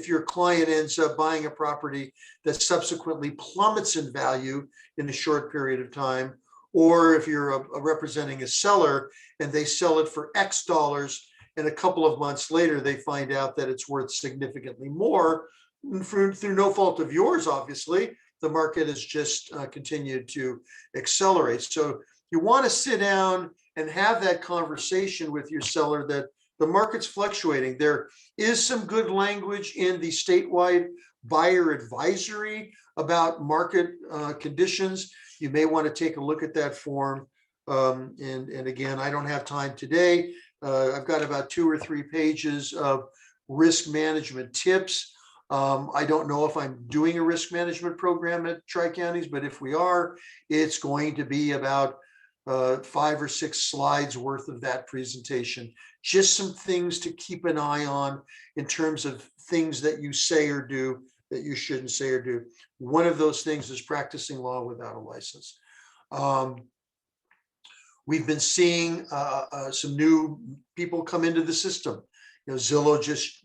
your client ends up buying a property that subsequently plummets in value in a short period of time, or if you're representing a seller and they sell it for X dollars and a couple of months later they find out that it's worth significantly more through no fault of yours. Obviously, the market has just continued to accelerate. So you want to sit down and have that conversation with your seller that the market's fluctuating. There is some good language in the statewide buyer advisory about market conditions. You may want to take a look at that form. And again, I don't have time today. I've got about 2 or 3 pages of risk management tips. I don't know if I'm doing a risk management program at Tri-Counties, but if we are, it's going to be about 5 or 6 slides worth of that presentation. Just some things to keep an eye on in terms of things that you say or do that you shouldn't say or do. One of those things is practicing law without a license. We've been seeing some new people come into the system. Zillow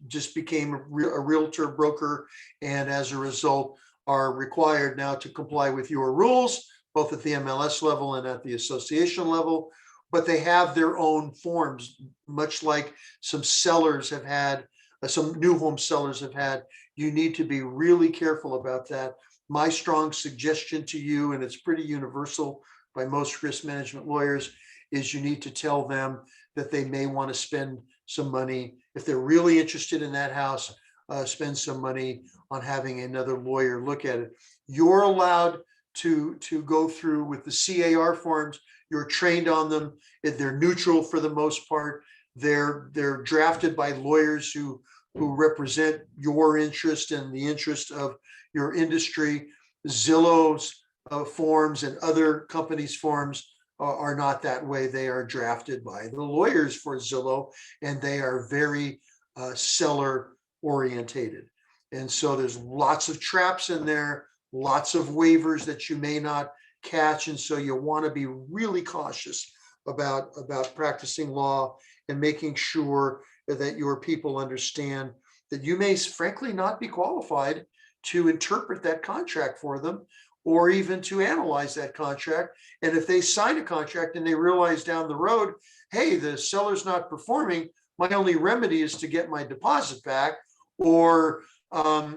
just became a realtor broker, and as a result are required now to comply with your rules, both at the MLS level and at the association level. But they have their own forms, much like some sellers have had, some new home sellers have had. You need to be really careful about that. My strong suggestion to you, and it's pretty universal by most risk management lawyers, is you need to tell them that they may want to spend some money. If they're really interested in that house, spend some money on having another lawyer look at it. You're allowed to go through with the C.A.R. forms. You're trained on them. They're neutral for the most part. They're drafted by lawyers who represent your interest and the interest of your industry. Zillow's forms and other companies' forms are not that way. They are drafted by the lawyers for Zillow, and they are very seller orientated. And so there's lots of traps in there, lots of waivers that you may not catch. And so you want to be really cautious about practicing law and making sure that your people understand that you may frankly not be qualified to interpret that contract for them, or even to analyze that contract. And if they sign a contract and they realize down the road, hey, the seller's not performing, my only remedy is to get my deposit back. Or what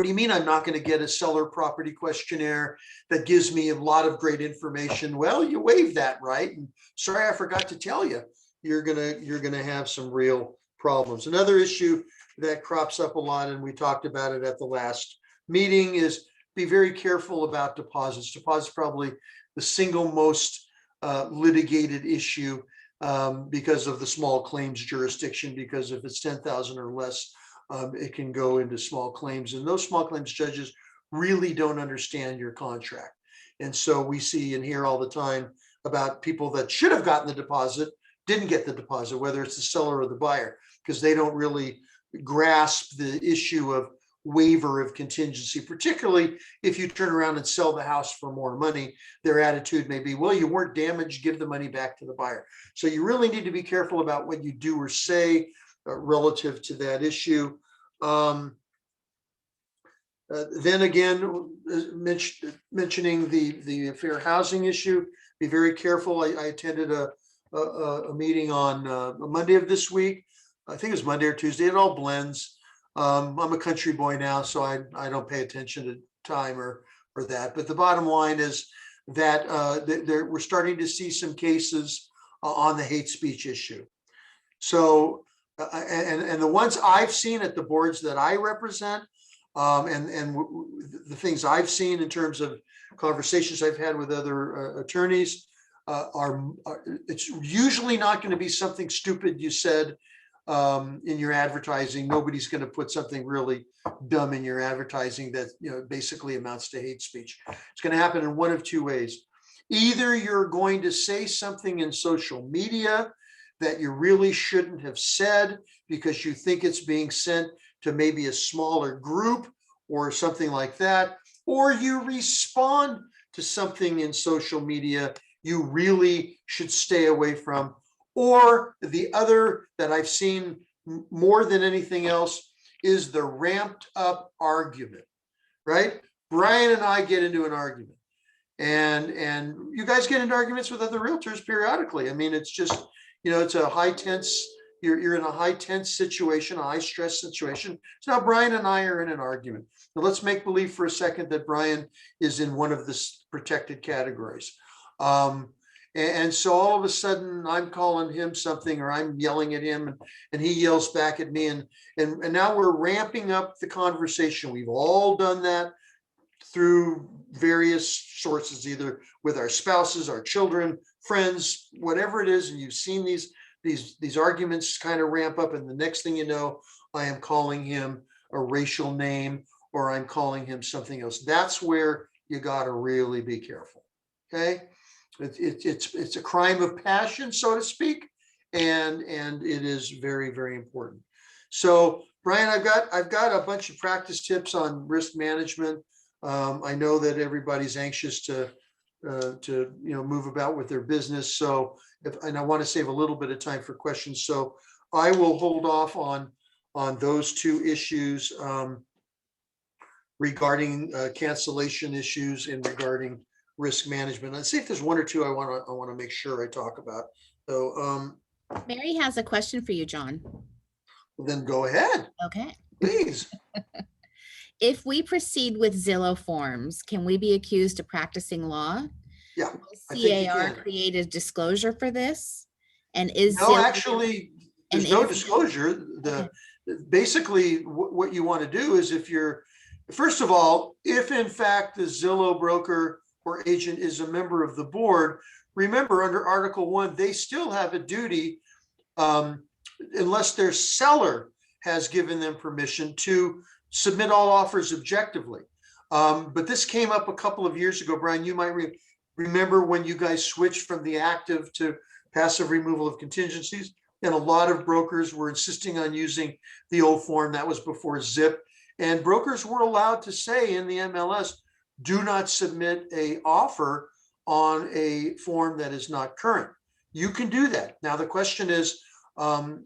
do you mean I'm not going to get a seller property questionnaire that gives me a lot of great information? Well, you waive that right. And sorry, I forgot to tell you, you're gonna have some real problems. Another issue that crops up a lot, and we talked about it at the last meeting, is be very careful about deposits. Deposits probably the single most litigated issue because of the small claims jurisdiction, because if it's 10,000 or less, it can go into small claims, and those small claims judges really don't understand your contract. And so we see and hear all the time about people that should have gotten the deposit, didn't get the deposit, whether it's the seller or the buyer, because they don't really grasp the issue of waiver of contingency, particularly if you turn around and sell the house for more money. Their attitude may be, well, you weren't damaged, give the money back to the buyer. So you really need to be careful about what you do or say relative to that issue. Then again, mentioning the fair housing issue, be very careful. I attended a meeting on a Monday of this week. I think it was Monday or Tuesday. It all blends. I'm a country boy now, so I don't pay attention to time or that. But the bottom line is that we're starting to see some cases on the hate speech issue. So, and the ones I've seen at the boards that I represent, and the things I've seen in terms of conversations I've had with other attorneys, it's usually not going to be something stupid you said in your advertising. Nobody's going to put something really dumb in your advertising that basically amounts to hate speech. It's going to happen in one of two ways. Either you're going to say something in social media that you really shouldn't have said because you think it's being sent to maybe a smaller group or something like that, or you respond to something in social media you really should stay away from. Or the other that I've seen more than anything else is the ramped up argument, right? Brian and I get into an argument, and you guys get into arguments with other realtors periodically. I mean, it's just, it's a high tense, you're in a high tense situation, a high stress situation. So now Brian and I are in an argument. Now let's make believe for a second that Brian is in one of the protected categories. And so all of a sudden I'm calling him something, or I'm yelling at him, and he yells back at me. And now we're ramping up the conversation. We've all done that through various sources, either with our spouses, our children, friends, whatever it is. And you've seen these arguments kind of ramp up. And the next thing you know, I am calling him a racial name, or I'm calling him something else. That's where you got to really be careful. Okay. It's a crime of passion, so to speak, and it is very, very important. So, Brian, I've got a bunch of practice tips on risk management. I know that everybody's anxious to move about with their business. So, and I want to save a little bit of time for questions. So, I will hold off on those two issues regarding cancellation issues and regarding risk management. Let's see if there's one or two I want to make sure I talk about. So Mary has a question for you, John. then go ahead, Okay. please. If we proceed with Zillow forms, can we be accused of practicing law? Yeah, Will I think you C.A.R. can. create a disclosure for this? And is No, Zillow- actually, there's and no is- disclosure. Basically, what you want to do is first of all, if in fact the Zillow broker or agent is a member of the board, remember under Article 1, they still have a duty, unless their seller has given them permission, to submit all offers objectively. But this came up a couple of years ago, Brian, you might remember when you guys switched from the active to passive removal of contingencies, and a lot of brokers were insisting on using the old form. That was before ZIP, and brokers were allowed to say in the MLS, do not submit a offer on a form that is not current. You can do that. Now the question is, can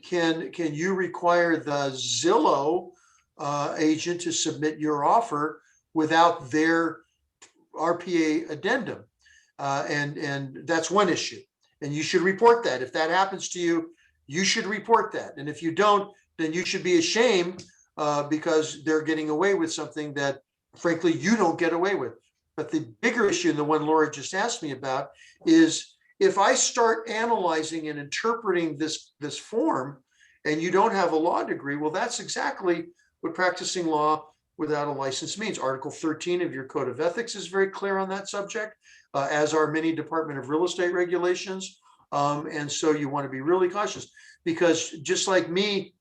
you require the Zillow agent to submit your offer without their RPA addendum? And that's one issue. And you should report that. If that happens to you, you should report that. And if you don't, then you should be ashamed because they're getting away with something that, frankly, you don't get away with. But the bigger issue, and the one Laura just asked me about, is if I start analyzing and interpreting this form and you don't have a law degree, well, that's exactly what practicing law without a license means. Article 13 of your Code of Ethics is very clear on that subject, as are many Department of Real Estate regulations. And so you want to be really cautious, because just like me,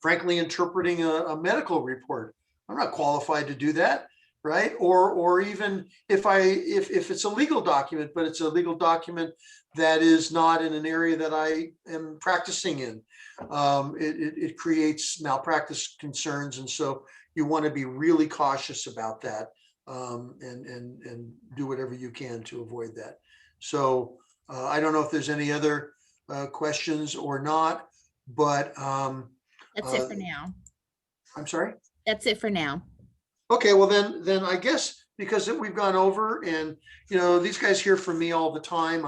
frankly, interpreting a medical report, I'm not qualified to do that, right? Or even if it's a legal document, but it's a legal document that is not in an area that I am practicing in, it creates malpractice concerns. And so you want to be really cautious about that, and do whatever you can to avoid that. So I don't know if there's any other questions or not, but That's it for now. I'm sorry. That's it for now. Okay, well then I guess because we've gone over, and these guys hear from me all the time.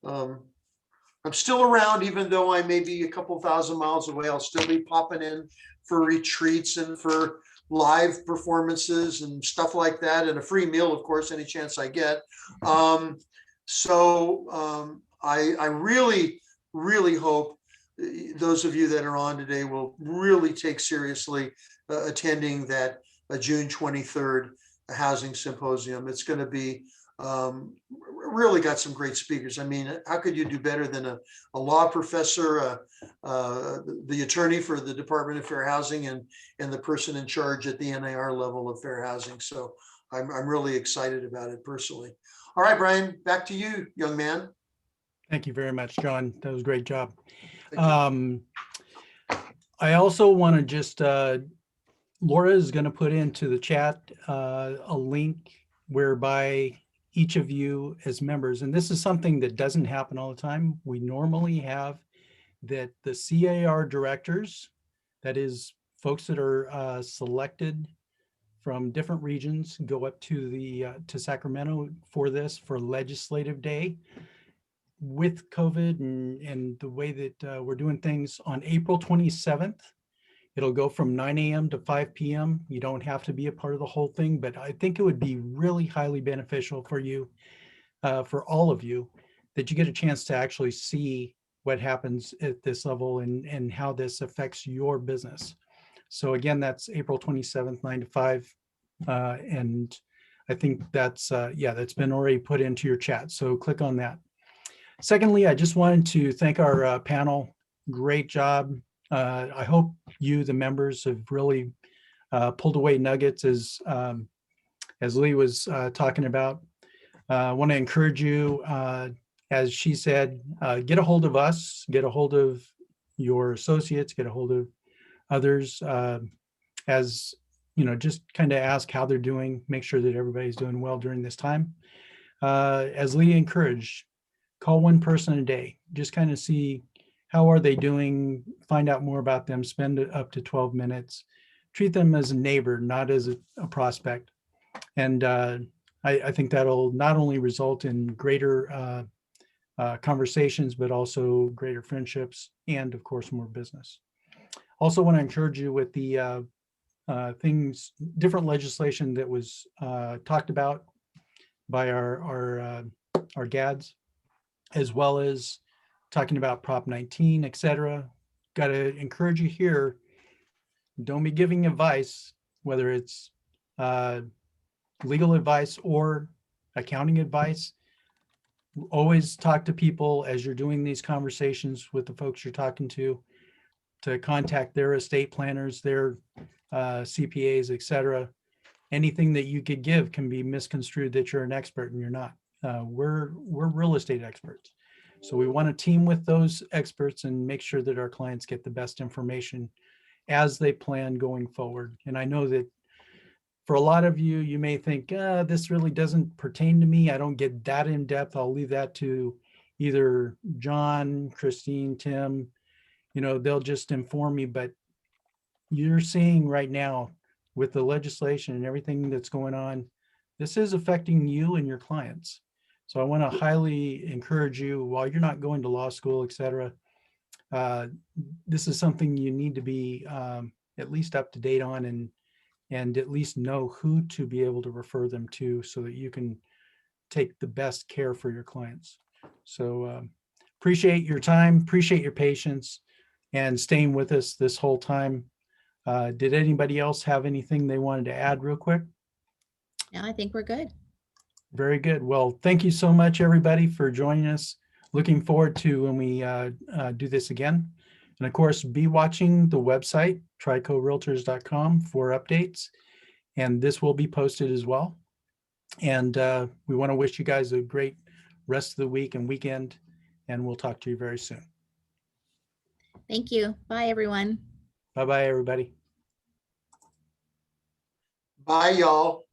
I'm still around, even though I may be a couple thousand miles away. I'll still be popping in for retreats and for live performances and stuff like that, and a free meal, of course, any chance I get. So I really, really hope those of you that are on today will really take seriously attending that June 23rd housing symposium. It's going to be really got some great speakers. I mean, how could you do better than a law professor, the attorney for the Department of Fair Housing, and the person in charge at the NAR level of fair housing? So I'm really excited about it personally. All right, Brian, back to you, young man. Thank you very much, John. That was a great job. Thank you. I also want to just, Laura is going to put into the chat a link whereby each of you as members, and this is something that doesn't happen all the time. We normally have that the C.A.R. directors, that is folks that are selected from different regions, go up to to Sacramento for legislative day. With COVID and the way that we're doing things, on April 27th, it'll go from 9 a.m. to 5 p.m. You don't have to be a part of the whole thing, but I think it would be really highly beneficial for you, for all of you, that you get a chance to actually see what happens at this level and how this affects your business. So again, that's April 27th, 9 to 5. And I think that's, that's been already put into your chat. So click on that. Secondly, I just wanted to thank our panel. Great job. I hope you, the members, have really pulled away nuggets as Leigh was talking about. I want to encourage you, as she said, get a hold of us, get a hold of your associates, get a hold of others, as just kind of ask how they're doing, make sure that everybody's doing well during this time. As Leigh encouraged, call one person a day, just kind of see how are they doing, find out more about them, spend up to 12 minutes, treat them as a neighbor, not as a prospect. And I think that'll not only result in greater conversations, but also greater friendships and of course, more business. Also want to encourage you with the different legislation that was talked about by our GADs, as well as talking about Prop 19, et cetera. Got to encourage you here. Don't be giving advice, whether it's legal advice or accounting advice. Always talk to people as you're doing these conversations with the folks you're talking to contact their estate planners, their CPAs, et cetera. Anything that you could give can be misconstrued that you're an expert and you're not. We're real estate experts. So we want to team with those experts and make sure that our clients get the best information as they plan going forward. And I know that for a lot of you, you may think, this really doesn't pertain to me. I don't get that in depth. I'll leave that to either John, Christine, Tim. They'll just inform me. But you're seeing right now with the legislation and everything that's going on, this is affecting you and your clients. So I want to highly encourage you, while you're not going to law school, et cetera, this is something you need to be at least up to date on and at least know who to be able to refer them to so that you can take the best care for your clients. So appreciate your time, appreciate your patience and staying with us this whole time. Did anybody else have anything they wanted to add real quick? No, I think we're good. Very good. Well, thank you so much, everybody, for joining us. Looking forward to when we do this again. And of course, be watching the website, tricorealtors.com, for updates. And this will be posted as well. And we want to wish you guys a great rest of the week and weekend. And we'll talk to you very soon. Thank you. Bye, everyone. Bye-bye, everybody. Bye, y'all.